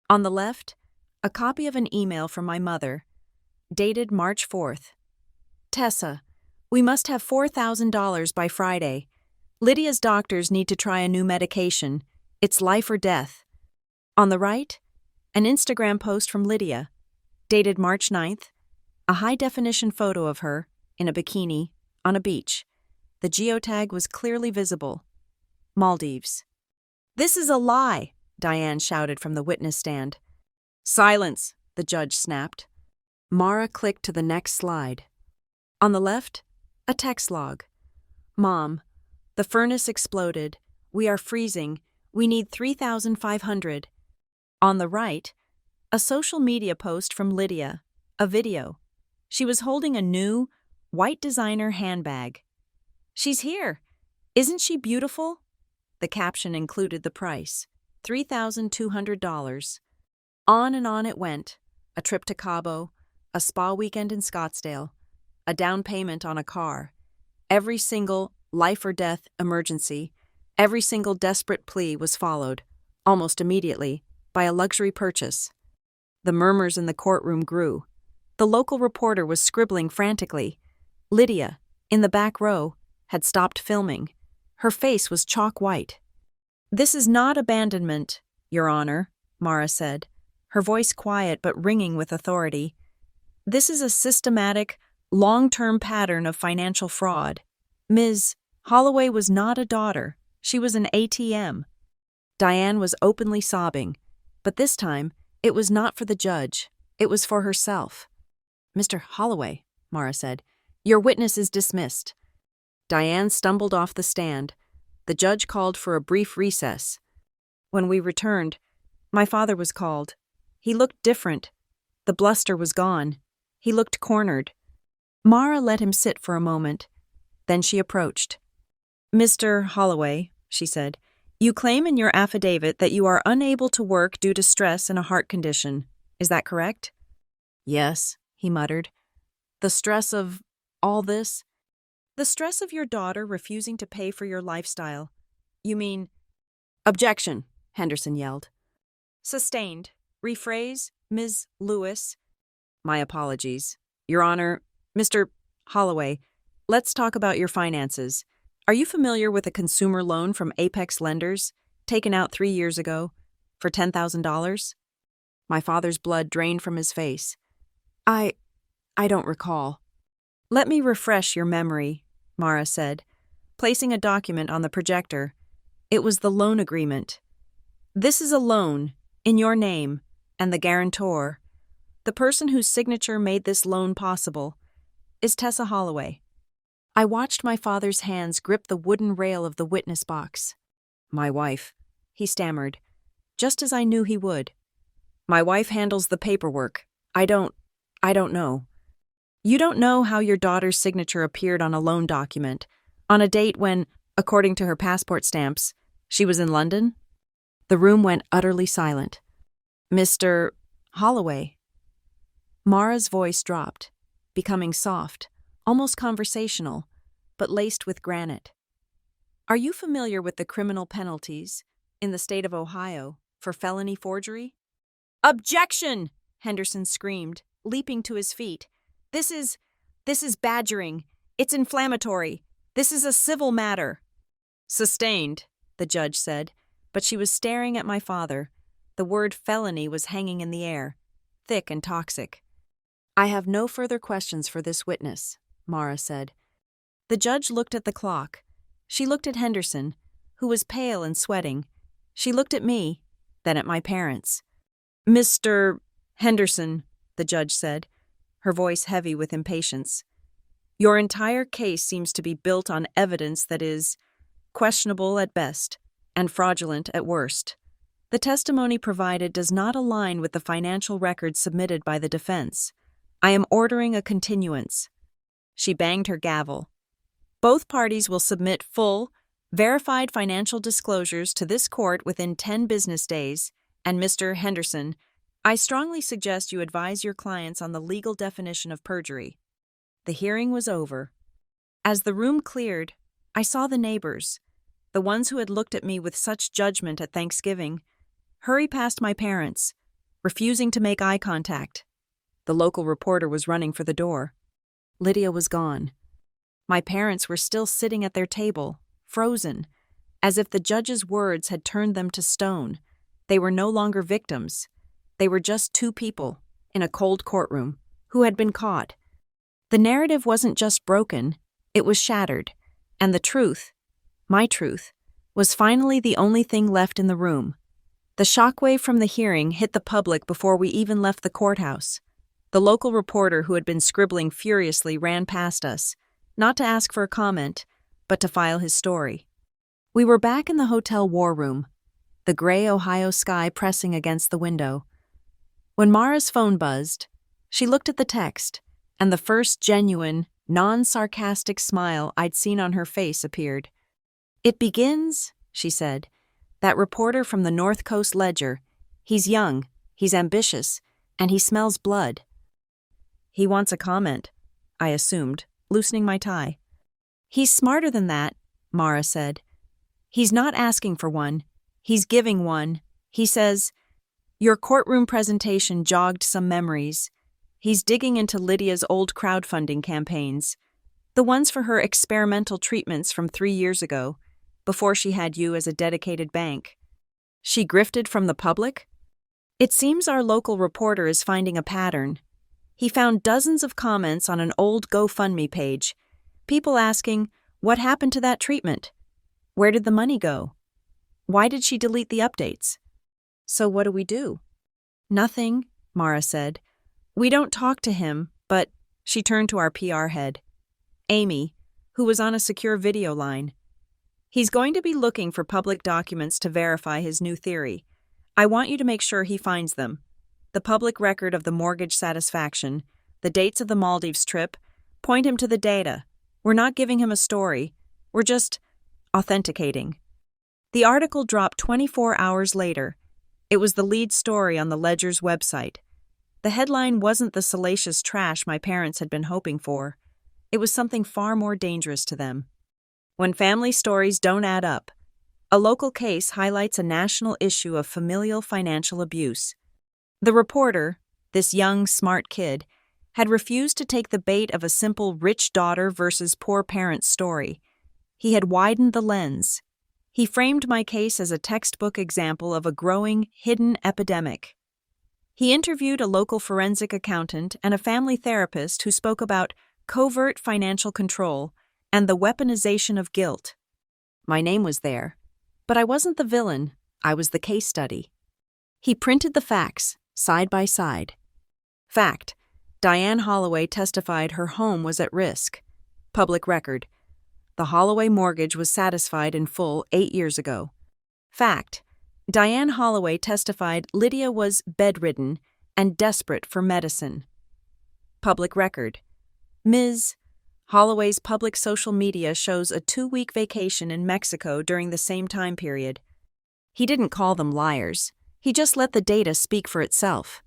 On the left, a copy of an email from my mother, dated March 4th. "Tessa, we must have $4,000 by Friday. Lydia's doctors need to try a new medication. It's life or death." On the right, an Instagram post from Lydia, dated March 9th, a high-definition photo of her, in a bikini, on a beach. The geotag was clearly visible. Maldives. "This is a lie," Diane shouted from the witness stand. "Silence," the judge snapped. Mara clicked to the next slide. On the left, a text log. "Mom, the furnace exploded. We are freezing. We need 3,500. On the right, a social media post from Lydia, a video. She was holding a new, white designer handbag. "She's here. Isn't she beautiful?" The caption included the price, $3,200. On and on it went. A trip to Cabo, a spa weekend in Scottsdale, a down payment on a car. Every single life or death emergency, every single desperate plea was followed, almost immediately, by a luxury purchase. The murmurs in the courtroom grew. The local reporter was scribbling frantically. Lydia, in the back row, had stopped filming. Her face was chalk white. "This is not abandonment, Your Honor," Mara said, her voice quiet but ringing with authority. "This is a systematic, long-term pattern of financial fraud. Ms. Holloway was not a daughter. She was an ATM." Diane was openly sobbing, but this time it was not for the judge. It was for herself. "Mr. Holloway," Mara said, "your witness is dismissed." Diane stumbled off the stand. The judge called for a brief recess. When we returned, my father was called. He looked different. The bluster was gone. He looked cornered. Mara let him sit for a moment. Then she approached. "Mr. Holloway," she said, "you claim in your affidavit that you are unable to work due to stress and a heart condition. Is that correct?" "Yes," he muttered. "The stress of all this?" "The stress of your daughter refusing to pay for your lifestyle. You mean—" "Objection," Henderson yelled. "Sustained. Rephrase, Ms. Lewis." "My apologies. Your Honor, Mr. Holloway, let's talk about your finances. Are you familiar with a consumer loan from Apex Lenders, taken out 3 years ago, for $10,000? My father's blood drained from his face. I don't recall." "Let me refresh your memory," Mara said, placing a document on the projector. It was the loan agreement. "This is a loan, in your name, and the guarantor. The person whose signature made this loan possible is Tessa Holloway." I watched my father's hands grip the wooden rail of the witness box. "My wife," he stammered, just as I knew he would. "My wife handles the paperwork. I don't know." "You don't know how your daughter's signature appeared on a loan document, on a date when, according to her passport stamps, she was in London?" The room went utterly silent. "Mr. Holloway." Mara's voice dropped, becoming soft, almost conversational, but laced with granite. "Are you familiar with the criminal penalties, in the state of Ohio, for felony forgery?" "Objection!" Henderson screamed, leaping to his feet. This is badgering. It's inflammatory. This is a civil matter." "Sustained," the judge said, but she was staring at my father. The word felony was hanging in the air, thick and toxic. "I have no further questions for this witness," Mara said. The judge looked at the clock. She looked at Henderson, who was pale and sweating. She looked at me, then at my parents. "Mr. Henderson," the judge said, her voice heavy with impatience, "your entire case seems to be built on evidence that is questionable at best and fraudulent at worst. The testimony provided does not align with the financial records submitted by the defense. I am ordering a continuance." She banged her gavel. "Both parties will submit full, verified financial disclosures to this court within 10 business days, and Mr. Henderson, I strongly suggest you advise your clients on the legal definition of perjury." The hearing was over. As the room cleared, I saw the neighbors, the ones who had looked at me with such judgment at Thanksgiving, hurry past my parents, refusing to make eye contact. The local reporter was running for the door. Lydia was gone. My parents were still sitting at their table, frozen, as if the judge's words had turned them to stone. They were no longer victims. They were just two people, in a cold courtroom, who had been caught. The narrative wasn't just broken, it was shattered, and the truth, my truth, was finally the only thing left in the room. The shockwave from the hearing hit the public before we even left the courthouse. The local reporter who had been scribbling furiously ran past us, not to ask for a comment, but to file his story. We were back in the hotel war room, the gray Ohio sky pressing against the window. When Mara's phone buzzed, she looked at the text, and the first genuine, non-sarcastic smile I'd seen on her face appeared. "It begins," she said. "That reporter from the North Coast Ledger. He's young, he's ambitious, and he smells blood." "He wants a comment," I assumed, loosening my tie. "He's smarter than that," Mara said. "He's not asking for one. He's giving one. He says, 'Your courtroom presentation jogged some memories.' He's digging into Lydia's old crowdfunding campaigns, the ones for her experimental treatments from 3 years ago, before she had you as a dedicated bank. She grifted from the public? It seems our local reporter is finding a pattern. He found dozens of comments on an old GoFundMe page, people asking, 'What happened to that treatment? Where did the money go? Why did she delete the updates?' So what do we do?" "Nothing," Mara said. "We don't talk to him, but—" She turned to our PR head, Amy, who was on a secure video line. "He's going to be looking for public documents to verify his new theory. I want you to make sure he finds them. The public record of the mortgage satisfaction, the dates of the Maldives trip, point him to the data. We're not giving him a story. We're just authenticating." The article dropped 24 hours later. It was the lead story on the Ledger's website. The headline wasn't the salacious trash my parents had been hoping for. It was something far more dangerous to them. When family stories don't add up, a local case highlights a national issue of familial financial abuse. The reporter, this young, smart kid, had refused to take the bait of a simple rich daughter versus poor parent story. He had widened the lens. He framed my case as a textbook example of a growing, hidden epidemic. He interviewed a local forensic accountant and a family therapist who spoke about covert financial control and the weaponization of guilt. My name was there, but I wasn't the villain, I was the case study. He printed the facts, side by side. Fact: Diane Holloway testified her home was at risk. Public record: the Holloway mortgage was satisfied in full 8 years ago. Fact: Diane Holloway testified Lydia was bedridden and desperate for medicine. Public record: Ms. Holloway's public social media shows a 2-week vacation in Mexico during the same time period. He didn't call them liars. He just let the data speak for itself.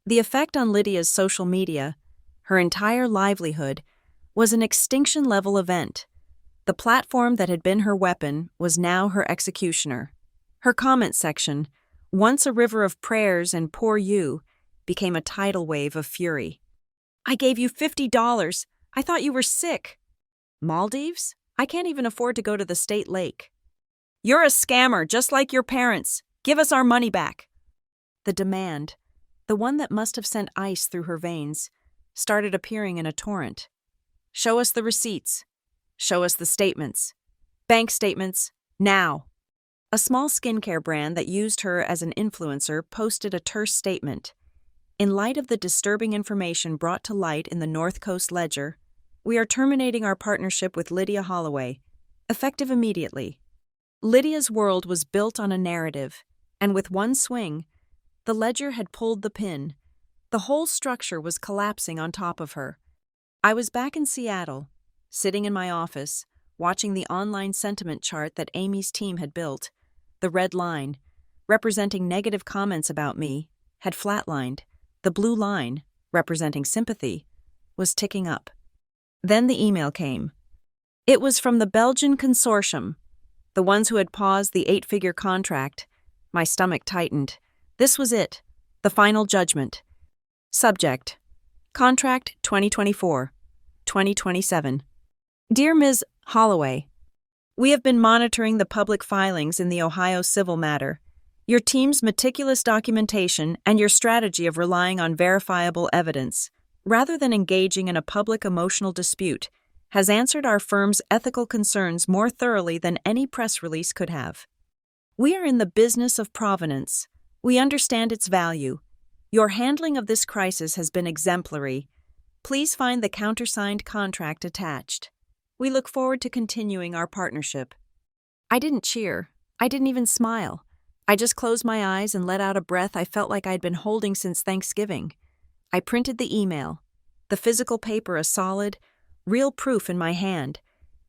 The effect on Lydia's social media, her entire livelihood, was an extinction-level event. The platform that had been her weapon was now her executioner. Her comment section, once a river of prayers and poor you, became a tidal wave of fury. "I gave you $50. I thought you were sick." "Maldives? I can't even afford to go to the state lake." "You're a scammer, just like your parents. Give us our money back." The demand, the one that must have sent ice through her veins, started appearing in a torrent. "Show us the receipts. Show us the statements. Bank statements, now." A small skincare brand that used her as an influencer posted a terse statement. "In light of the disturbing information brought to light in the North Coast Ledger, we are terminating our partnership with Lydia Holloway, effective immediately." Lydia's world was built on a narrative, and with one swing, the Ledger had pulled the pin. The whole structure was collapsing on top of her. I was back in Seattle, sitting in my office, watching the online sentiment chart that Amy's team had built. The red line, representing negative comments about me, had flatlined. The blue line, representing sympathy, was ticking up. Then the email came. It was from the Belgian consortium, the ones who had paused the 8-figure contract. My stomach tightened. This was it, the final judgment. Subject: Contract 2024-2027. Dear Ms. Holloway, we have been monitoring the public filings in the Ohio civil matter. Your team's meticulous documentation and your strategy of relying on verifiable evidence, rather than engaging in a public emotional dispute, has answered our firm's ethical concerns more thoroughly than any press release could have. We are in the business of provenance. We understand its value. Your handling of this crisis has been exemplary. Please find the countersigned contract attached. We look forward to continuing our partnership. I didn't cheer. I didn't even smile. I just closed my eyes and let out a breath I felt like I'd been holding since Thanksgiving. I printed the email, the physical paper a solid, real proof in my hand.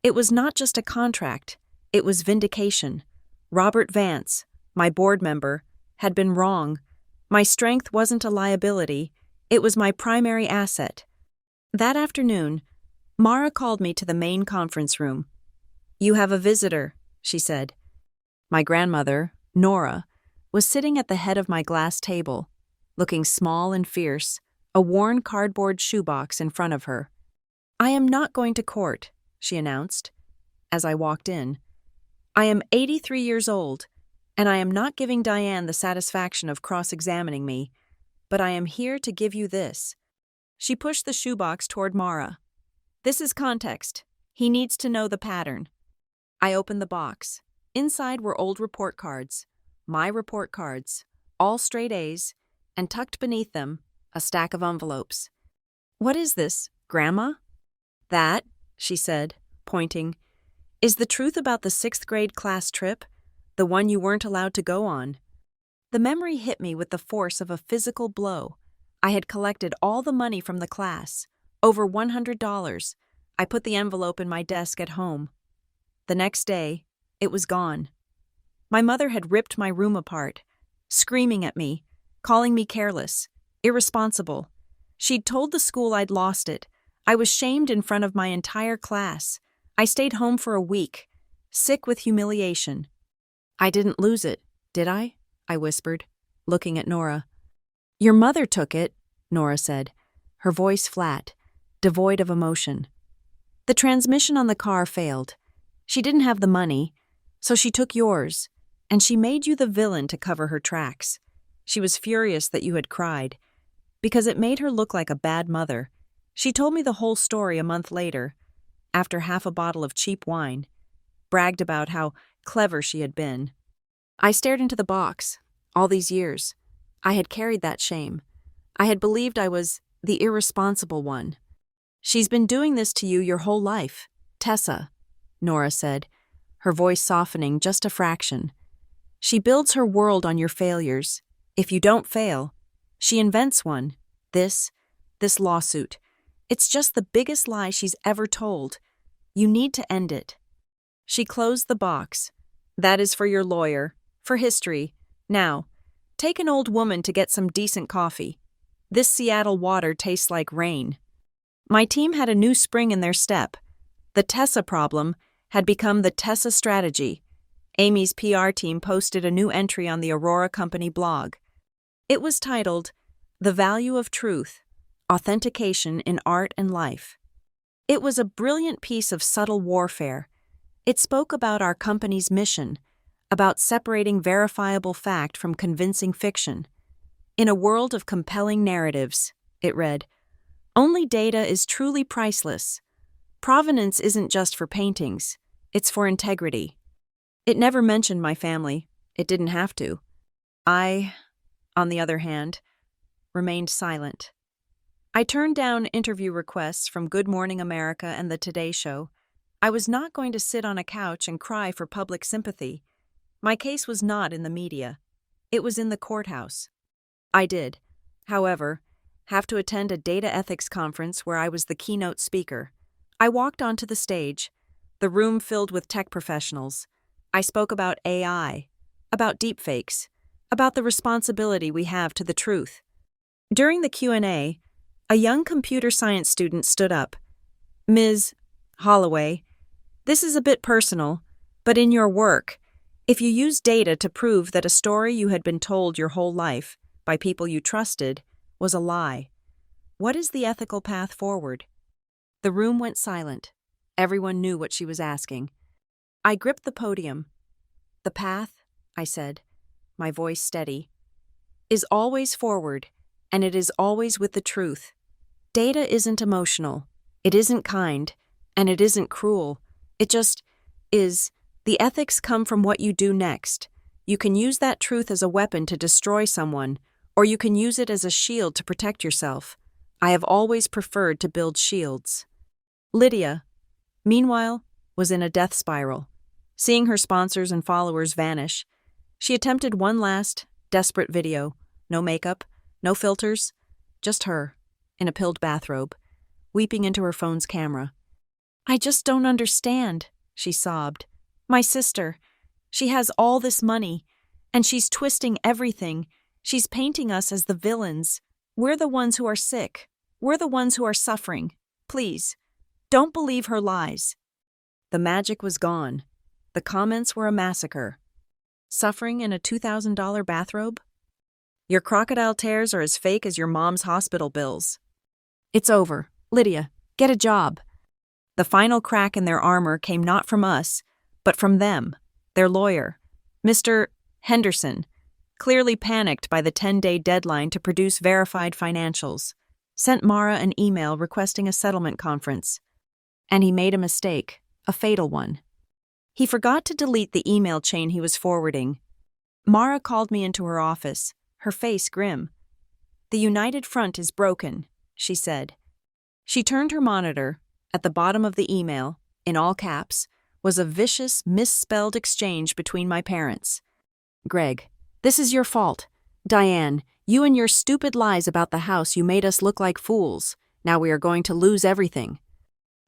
It was not just a contract. It was vindication. Robert Vance, my board member, had been wrong. My strength wasn't a liability. It was my primary asset. That afternoon, Mara called me to the main conference room. "You have a visitor," she said. My grandmother, Nora, was sitting at the head of my glass table, looking small and fierce, a worn cardboard shoebox in front of her. "I am not going to court," she announced, as I walked in. "I am 83 years old, and I am not giving Diane the satisfaction of cross-examining me, but I am here to give you this." She pushed the shoebox toward Mara. "This is context. He needs to know the pattern." I opened the box. Inside were old report cards, my report cards, all straight A's, and tucked beneath them, a stack of envelopes. "What is this, Grandma?" "That," she said, pointing, "is the truth about the 6th grade class trip, the one you weren't allowed to go on." The memory hit me with the force of a physical blow. I had collected all the money from the class, over $100. I put the envelope in my desk at home. The next day, it was gone. My mother had ripped my room apart, screaming at me, calling me careless, irresponsible. She'd told the school I'd lost it. I was shamed in front of my entire class. I stayed home for a week, sick with humiliation. "I didn't lose it, did I?" I whispered, looking at Nora. "Your mother took it," Nora said, her voice flat, devoid of emotion. "The transmission on the car failed. She didn't have the money, so she took yours, and she made you the villain to cover her tracks. She was furious that you had cried, because it made her look like a bad mother. She told me the whole story a month later, after half a bottle of cheap wine, bragged about how clever she had been. I stared into the box. All these years, I had carried that shame. I had believed I was the irresponsible one. "She's been doing this to you your whole life, Tessa," Nora said, her voice softening just a fraction. "She builds her world on your failures. If you don't fail, she invents one. This lawsuit. It's just the biggest lie she's ever told. You need to end it." She closed the box. "That is for your lawyer, for history. Now, take an old woman to get some decent coffee. This Seattle water tastes like rain." My team had a new spring in their step. The Tessa problem had become the Tessa strategy. Amy's PR team posted a new entry on the Aurora Company blog. It was titled, "The Value of Truth, Authentication in Art and Life." It was a brilliant piece of subtle warfare. It spoke about our company's mission, about separating verifiable fact from convincing fiction. "In a world of compelling narratives," it read, "only data is truly priceless. Provenance isn't just for paintings, it's for integrity." It never mentioned my family. It didn't have to. I, on the other hand, remained silent. I turned down interview requests from Good Morning America and The Today Show. I was not going to sit on a couch and cry for public sympathy. My case was not in the media. It was in the courthouse. I did, however, have to attend a data ethics conference where I was the keynote speaker. I walked onto the stage, the room filled with tech professionals. I spoke about AI, about deepfakes, about the responsibility we have to the truth. During the Q&A, a young computer science student stood up. "Ms. Holloway, this is a bit personal, but in your work, if you use data to prove that a story you had been told your whole life by people you trusted was a lie, what is the ethical path forward?" The room went silent. Everyone knew what she was asking. I gripped the podium. "The path," I said, my voice steady, is always forward, and it is always with the truth. Data isn't emotional, it isn't kind, and it isn't cruel. It just is. The ethics come from what you do next. You can use that truth as a weapon to destroy someone, or you can use it as a shield to protect yourself. I have always preferred to build shields. Lydia, meanwhile, was in a death spiral. Seeing her sponsors and followers vanish, she attempted one last, desperate video. No makeup, no filters, just her, in a pilled bathrobe, weeping into her phone's camera. "I just don't understand," she sobbed. "My sister, she has all this money, and she's twisting everything. She's painting us as the villains. We're the ones who are sick. We're the ones who are suffering. Please, don't believe her lies." The magic was gone. The comments were a massacre. Suffering in a $2,000 bathrobe? Your crocodile tears are as fake as your mom's hospital bills. It's over. Lydia, get a job. The final crack in their armor came not from us, but from them, their lawyer, Mr. Henderson, clearly panicked by the 10-day deadline to produce verified financials, sent Mara an email requesting a settlement conference. And he made a mistake, a fatal one. He forgot to delete the email chain he was forwarding. Mara called me into her office, her face grim. "The United Front is broken," she said. She turned her monitor. At the bottom of the email, in all caps, was a vicious, misspelled exchange between my parents. "Greg, this is your fault. Diane, you and your stupid lies about the house, you made us look like fools. Now we are going to lose everything."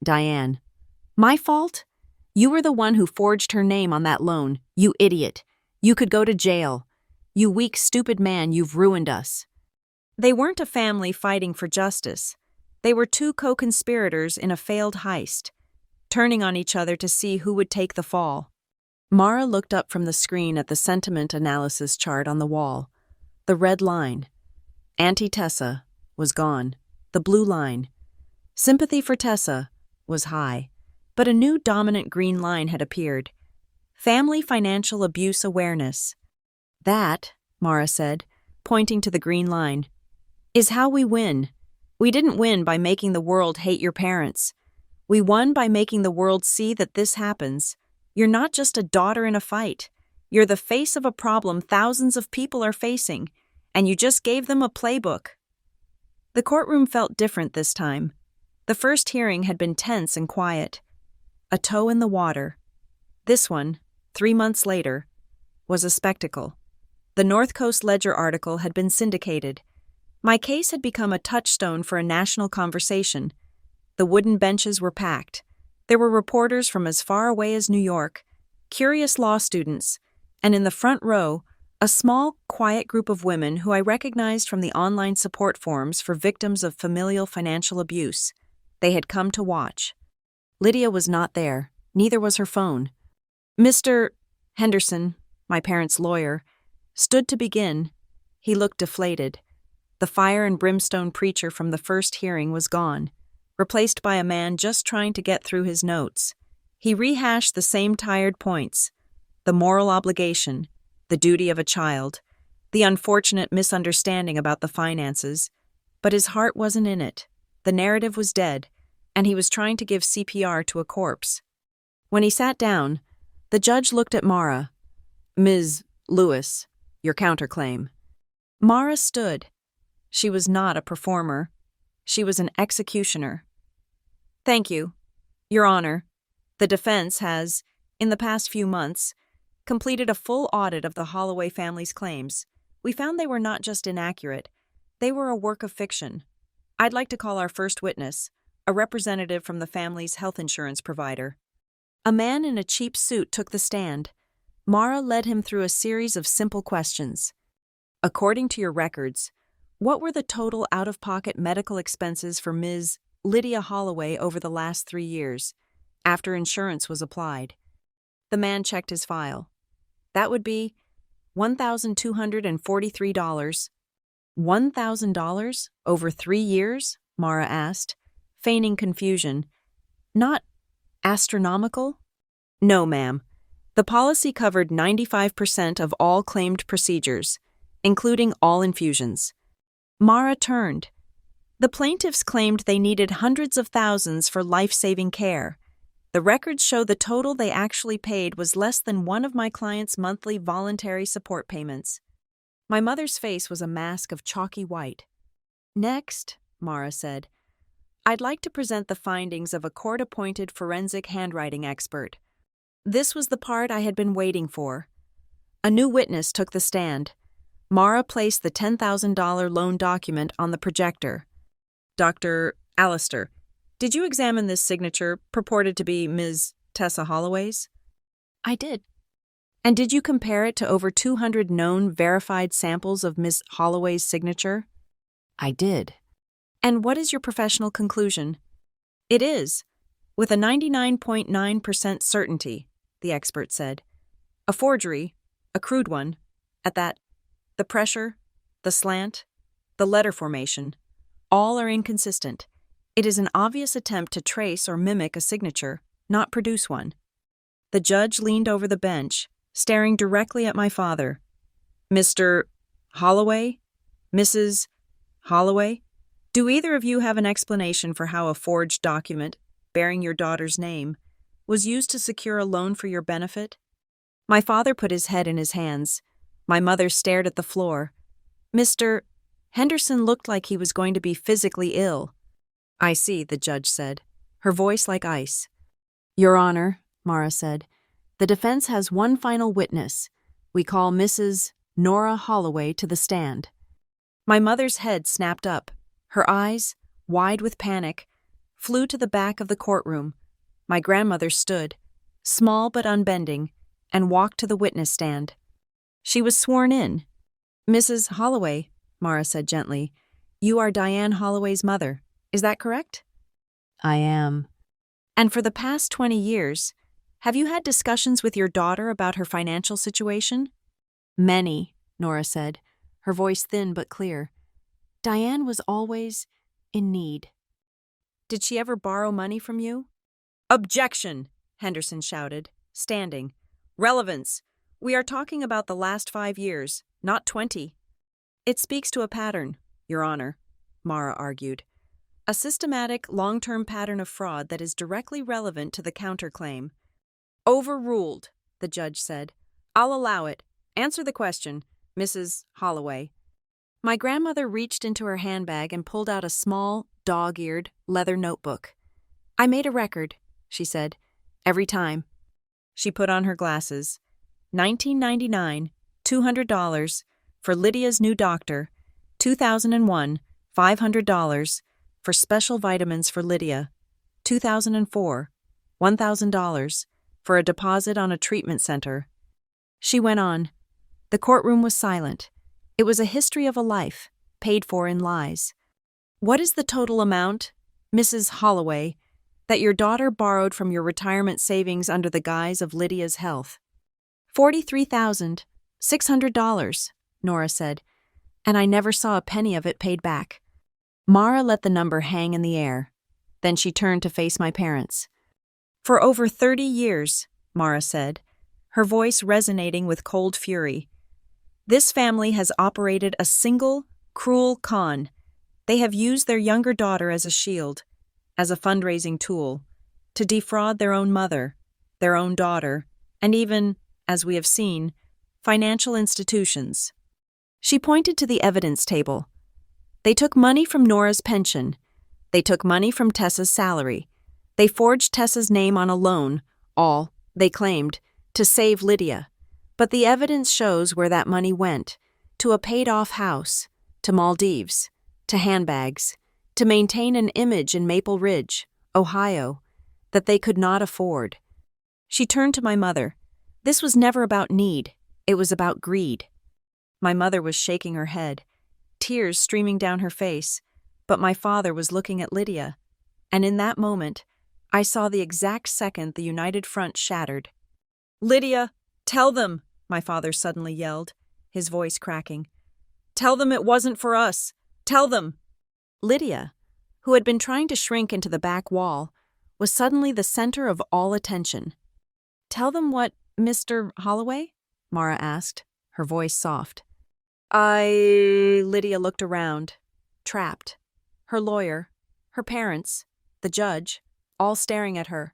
Diane, "My fault? You were the one who forged her name on that loan, you idiot. You could go to jail. You weak, stupid man, you've ruined us." They weren't a family fighting for justice. They were two co-conspirators in a failed heist, turning on each other to see who would take the fall. Mara looked up from the screen at the sentiment analysis chart on the wall. The red line, Auntie Tessa, was gone. The blue line, sympathy for Tessa, was high. But a new dominant green line had appeared. Family financial abuse awareness. "That," Mara said, pointing to the green line, "is how we win. We didn't win by making the world hate your parents. We won by making the world see that this happens. You're not just a daughter in a fight. You're the face of a problem thousands of people are facing, and you just gave them a playbook." The courtroom felt different this time. The first hearing had been tense and quiet. A toe in the water. This one, 3 months later, was a spectacle. The North Coast Ledger article had been syndicated. My case had become a touchstone for a national conversation. The wooden benches were packed. There were reporters from as far away as New York, curious law students, and in the front row, a small, quiet group of women who I recognized from the online support forums for victims of familial financial abuse. They had come to watch. Lydia was not there, neither was her phone. Mr. Henderson, my parents' lawyer, stood to begin. He looked deflated. The fire and brimstone preacher from the first hearing was gone, replaced by a man just trying to get through his notes. He rehashed the same tired points: the moral obligation, the duty of a child, the unfortunate misunderstanding about the finances. But his heart wasn't in it. The narrative was dead, and he was trying to give CPR to a corpse. When he sat down, the judge looked at Mara. "Ms. Lewis, your counterclaim." Mara stood. She was not a performer. She was an executioner. "Thank you, Your Honor. The defense has, in the past few months, completed a full audit of the Holloway family's claims. We found they were not just inaccurate, they were a work of fiction. I'd like to call our first witness, a representative from the family's health insurance provider." A man in a cheap suit took the stand. Mara led him through a series of simple questions. "According to your records, what were the total out-of-pocket medical expenses for Ms. Lydia Holloway over the last 3 years, after insurance was applied?" The man checked his file. "That would be $1,243. $1,000 over 3 years?" Mara asked, feigning confusion. "Not astronomical?" "No, ma'am. The policy covered 95% of all claimed procedures, including all infusions. Mara turned. The plaintiffs claimed they needed hundreds of thousands for life-saving care. The records show the total they actually paid was less than one of my client's monthly voluntary support payments. My mother's face was a mask of chalky white. Next, Mara said, I'd like to present the findings of a court-appointed forensic handwriting expert. This was the part I had been waiting for. A new witness took the stand. Mara placed the $10,000 loan document on the projector. Dr. Allister, did you examine this signature purported to be Ms. Tessa Holloway's? I did. And did you compare it to over 200 known verified samples of Ms. Holloway's signature? I did. And what is your professional conclusion? It is, with a 99.9% certainty, the expert said. A forgery, a crude one, at that. The pressure, the slant, the letter formation, all are inconsistent. It is an obvious attempt to trace or mimic a signature, not produce one. The judge leaned over the bench, staring directly at my father. Mr. Holloway? Mrs. Holloway? Do either of you have an explanation for how a forged document, bearing your daughter's name, was used to secure a loan for your benefit? My father put his head in his hands. My mother stared at the floor. Mr. Henderson looked like he was going to be physically ill. I see, the judge said, her voice like ice. Your Honor, Mara said, the defense has one final witness. We call Mrs. Nora Holloway to the stand. My mother's head snapped up. Her eyes, wide with panic, flew to the back of the courtroom. My grandmother stood, small but unbending, and walked to the witness stand. She was sworn in. Mrs. Holloway, Mara said gently, you are Diane Holloway's mother. Is that correct? I am. And for the past 20 years, have you had discussions with your daughter about her financial situation? Many, Nora said, her voice thin but clear. Diane was always in need. Did she ever borrow money from you? Objection, Henderson shouted, standing. Relevance. We are talking about the last 5 years, not 20. It speaks to a pattern, Your Honor, Mara argued. A systematic, long-term pattern of fraud that is directly relevant to the counterclaim. Overruled, the judge said. I'll allow it. Answer the question, Mrs. Holloway. My grandmother reached into her handbag and pulled out a small, dog-eared, leather notebook. I made a record, she said, every time. She put on her glasses. $19.99, $200, for Lydia's new doctor. 2001, $500, for special vitamins for Lydia. 2004, $1,000, for a deposit on a treatment center. She went on. The courtroom was silent. It was a history of a life, paid for in lies. What is the total amount, Mrs. Holloway, that your daughter borrowed from your retirement savings under the guise of Lydia's health? $43,600, Nora said, and I never saw a penny of it paid back. Mara let the number hang in the air. Then she turned to face my parents. For over 30 years, Mara said, her voice resonating with cold fury, this family has operated a single, cruel con. They have used their younger daughter as a shield, as a fundraising tool, to defraud their own mother, their own daughter, and even, as we have seen, financial institutions. She pointed to the evidence table. They took money from Nora's pension. They took money from Tessa's salary. They forged Tessa's name on a loan, all, they claimed, to save Lydia. But the evidence shows where that money went, to a paid-off house, to Maldives, to handbags, to maintain an image in Maple Ridge, Ohio, that they could not afford. She turned to my mother. This was never about need, it was about greed. My mother was shaking her head, tears streaming down her face, but my father was looking at Lydia, and in that moment, I saw the exact second the united front shattered. Lydia, tell them, my father suddenly yelled, his voice cracking. Tell them it wasn't for us. Tell them. Lydia, who had been trying to shrink into the back wall, was suddenly the center of all attention. Tell them what, Mr. Holloway? Mara asked, her voice soft. Lydia looked around, trapped. Her lawyer, her parents, the judge, all staring at her.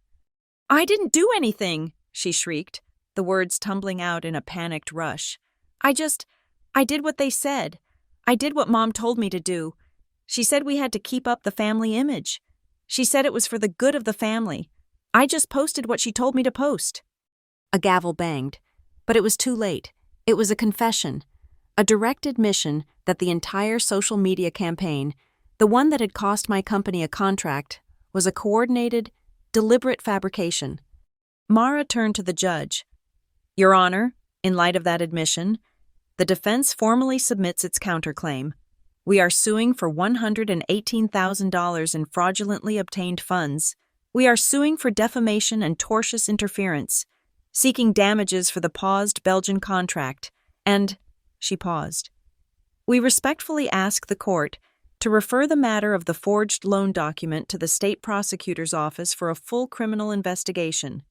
I didn't do anything, she shrieked, the words tumbling out in a panicked rush. I did what they said. I did what Mom told me to do. She said we had to keep up the family image. She said it was for the good of the family. I just posted what she told me to post. A gavel banged, but it was too late. It was a confession, a direct admission that the entire social media campaign, the one that had cost my company a contract, was a coordinated, deliberate fabrication. Mara turned to the judge. Your Honor, in light of that admission, the defense formally submits its counterclaim. We are suing for $118,000 in fraudulently obtained funds. We are suing for defamation and tortious interference, seeking damages for the paused Belgian contract, and, she paused. We respectfully ask the court to refer the matter of the forged loan document to the state prosecutor's office for a full criminal investigation.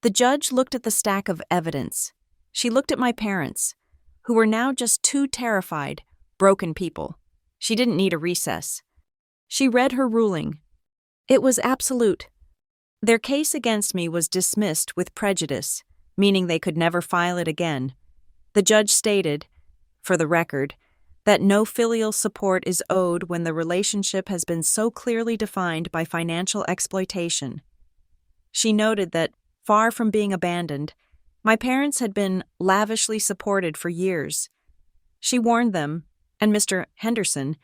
The judge looked at the stack of evidence. She looked at my parents, who were now just two terrified, broken people. She didn't need a recess. She read her ruling. It was absolute. Their case against me was dismissed with prejudice, meaning they could never file it again. The judge stated, for the record, that no filial support is owed when the relationship has been so clearly defined by financial exploitation. She noted that, far from being abandoned, my parents had been lavishly supported for years. She warned them, and Mr. Henderson,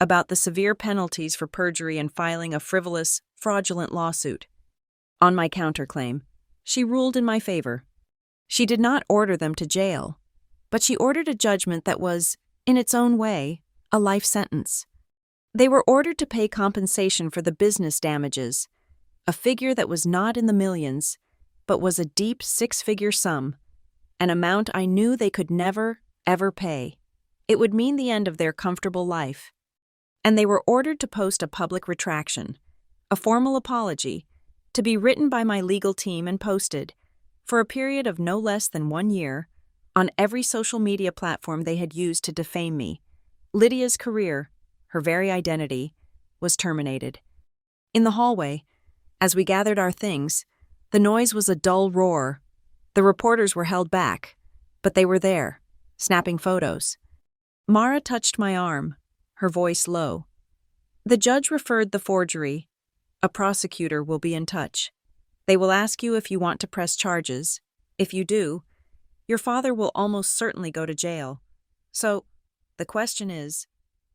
about the severe penalties for perjury and filing a frivolous, fraudulent lawsuit. On my counterclaim, she ruled in my favor. She did not order them to jail, but she ordered a judgment that was, in its own way, a life sentence. They were ordered to pay compensation for the business damages, a figure that was not in the millions, but was a deep six-figure sum, an amount I knew they could never, ever pay. It would mean the end of their comfortable life. And they were ordered to post a public retraction, a formal apology, to be written by my legal team and posted, for a period of no less than 1 year, on every social media platform they had used to defame me. Lydia's career, her very identity, was terminated. In the hallway, as we gathered our things, the noise was a dull roar. The reporters were held back, but they were there, snapping photos. Mara touched my arm, her voice low. The judge referred the forgery. A prosecutor will be in touch. They will ask you if you want to press charges. If you do, your father will almost certainly go to jail. So, the question is,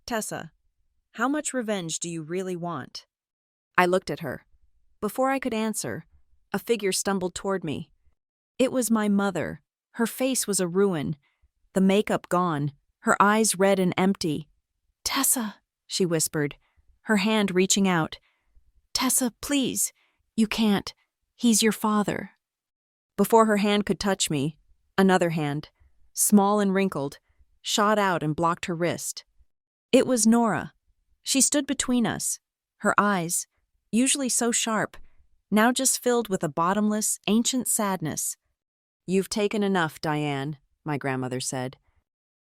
Tessa, how much revenge do you really want? I looked at her. Before I could answer, a figure stumbled toward me. It was my mother. Her face was a ruin, the makeup gone, her eyes red and empty. Tessa, she whispered, her hand reaching out. Tessa, please. You can't. He's your father. Before her hand could touch me, another hand, small and wrinkled, shot out and blocked her wrist. It was Nora. She stood between us, her eyes, usually so sharp, now just filled with a bottomless, ancient sadness. You've taken enough, Diane, my grandmother said.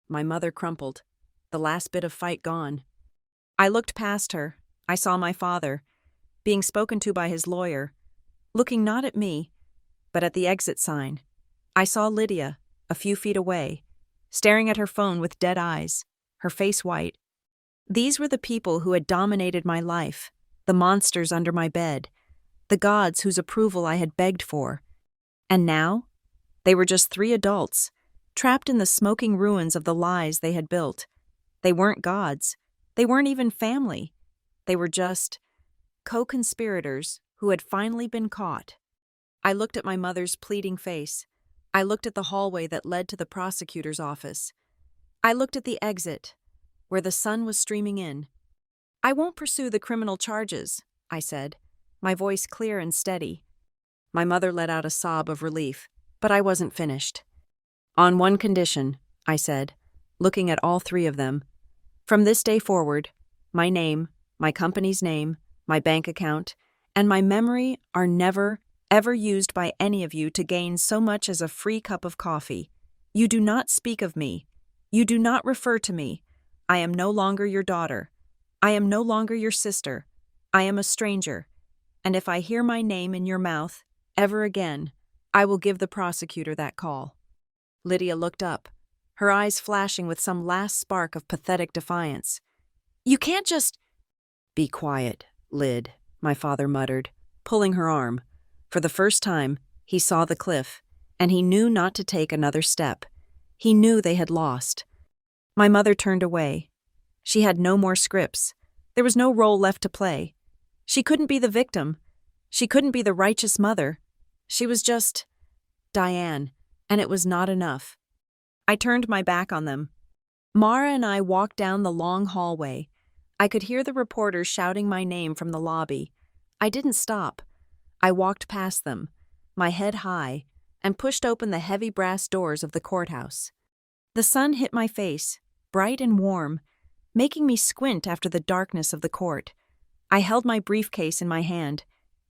My mother crumpled, the last bit of fight gone. I looked past her. I saw my father, being spoken to by his lawyer, looking not at me, but at the exit sign. I saw Lydia, a few feet away, staring at her phone with dead eyes, her face white. These were the people who had dominated my life, the monsters under my bed, the gods whose approval I had begged for. And now, they were just 3 adults, trapped in the smoking ruins of the lies they had built. They weren't gods. They weren't even family. They were just co-conspirators who had finally been caught. I looked at my mother's pleading face. I looked at the hallway that led to the prosecutor's office. I looked at the exit, where the sun was streaming in. I won't pursue the criminal charges, I said, my voice clear and steady. My mother let out a sob of relief, but I wasn't finished. On one condition, I said, looking at all 3 of them. From this day forward, my name, my company's name, my bank account, and my memory are never, ever used by any of you to gain so much as a free cup of coffee. You do not speak of me. You do not refer to me. I am no longer your daughter. I am no longer your sister. I am a stranger. And if I hear my name in your mouth ever again, I will give the prosecutor that call." Lydia looked up, her eyes flashing with some last spark of pathetic defiance. "You can't just—" "Be quiet, Lyd," my father muttered, pulling her arm. For the first time, he saw the cliff, and he knew not to take another step. He knew they had lost. My mother turned away. She had no more scripts. There was no role left to play. She couldn't be the victim. She couldn't be the righteous mother. She was just Diane, and it was not enough. I turned my back on them. Mara and I walked down the long hallway. I could hear the reporters shouting my name from the lobby. I didn't stop. I walked past them, my head high, and pushed open the heavy brass doors of the courthouse. The sun hit my face, bright and warm, making me squint after the darkness of the court. I held my briefcase in my hand.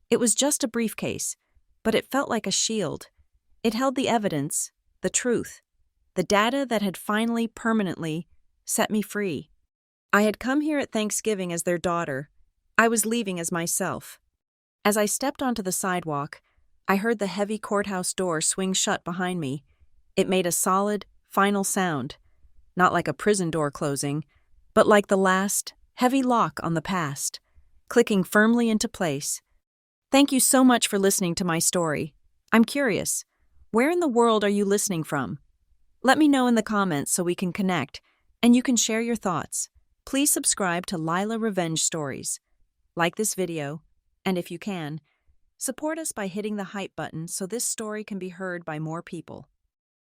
It was just a briefcase, but it felt like a shield. It held the evidence, the truth, the data that had finally, permanently set me free. I had come here at Thanksgiving as their daughter. I was leaving as myself. As I stepped onto the sidewalk, I heard the heavy courthouse door swing shut behind me. It made a solid, final sound, not like a prison door closing, but like the last, heavy lock on the past, clicking firmly into place. Thank you so much for listening to my story. I'm curious, where in the world are you listening from? Let me know in the comments so we can connect, and you can share your thoughts. Please subscribe to Lila Revenge Stories. Like this video, and if you can, support us by hitting the hype button so this story can be heard by more people.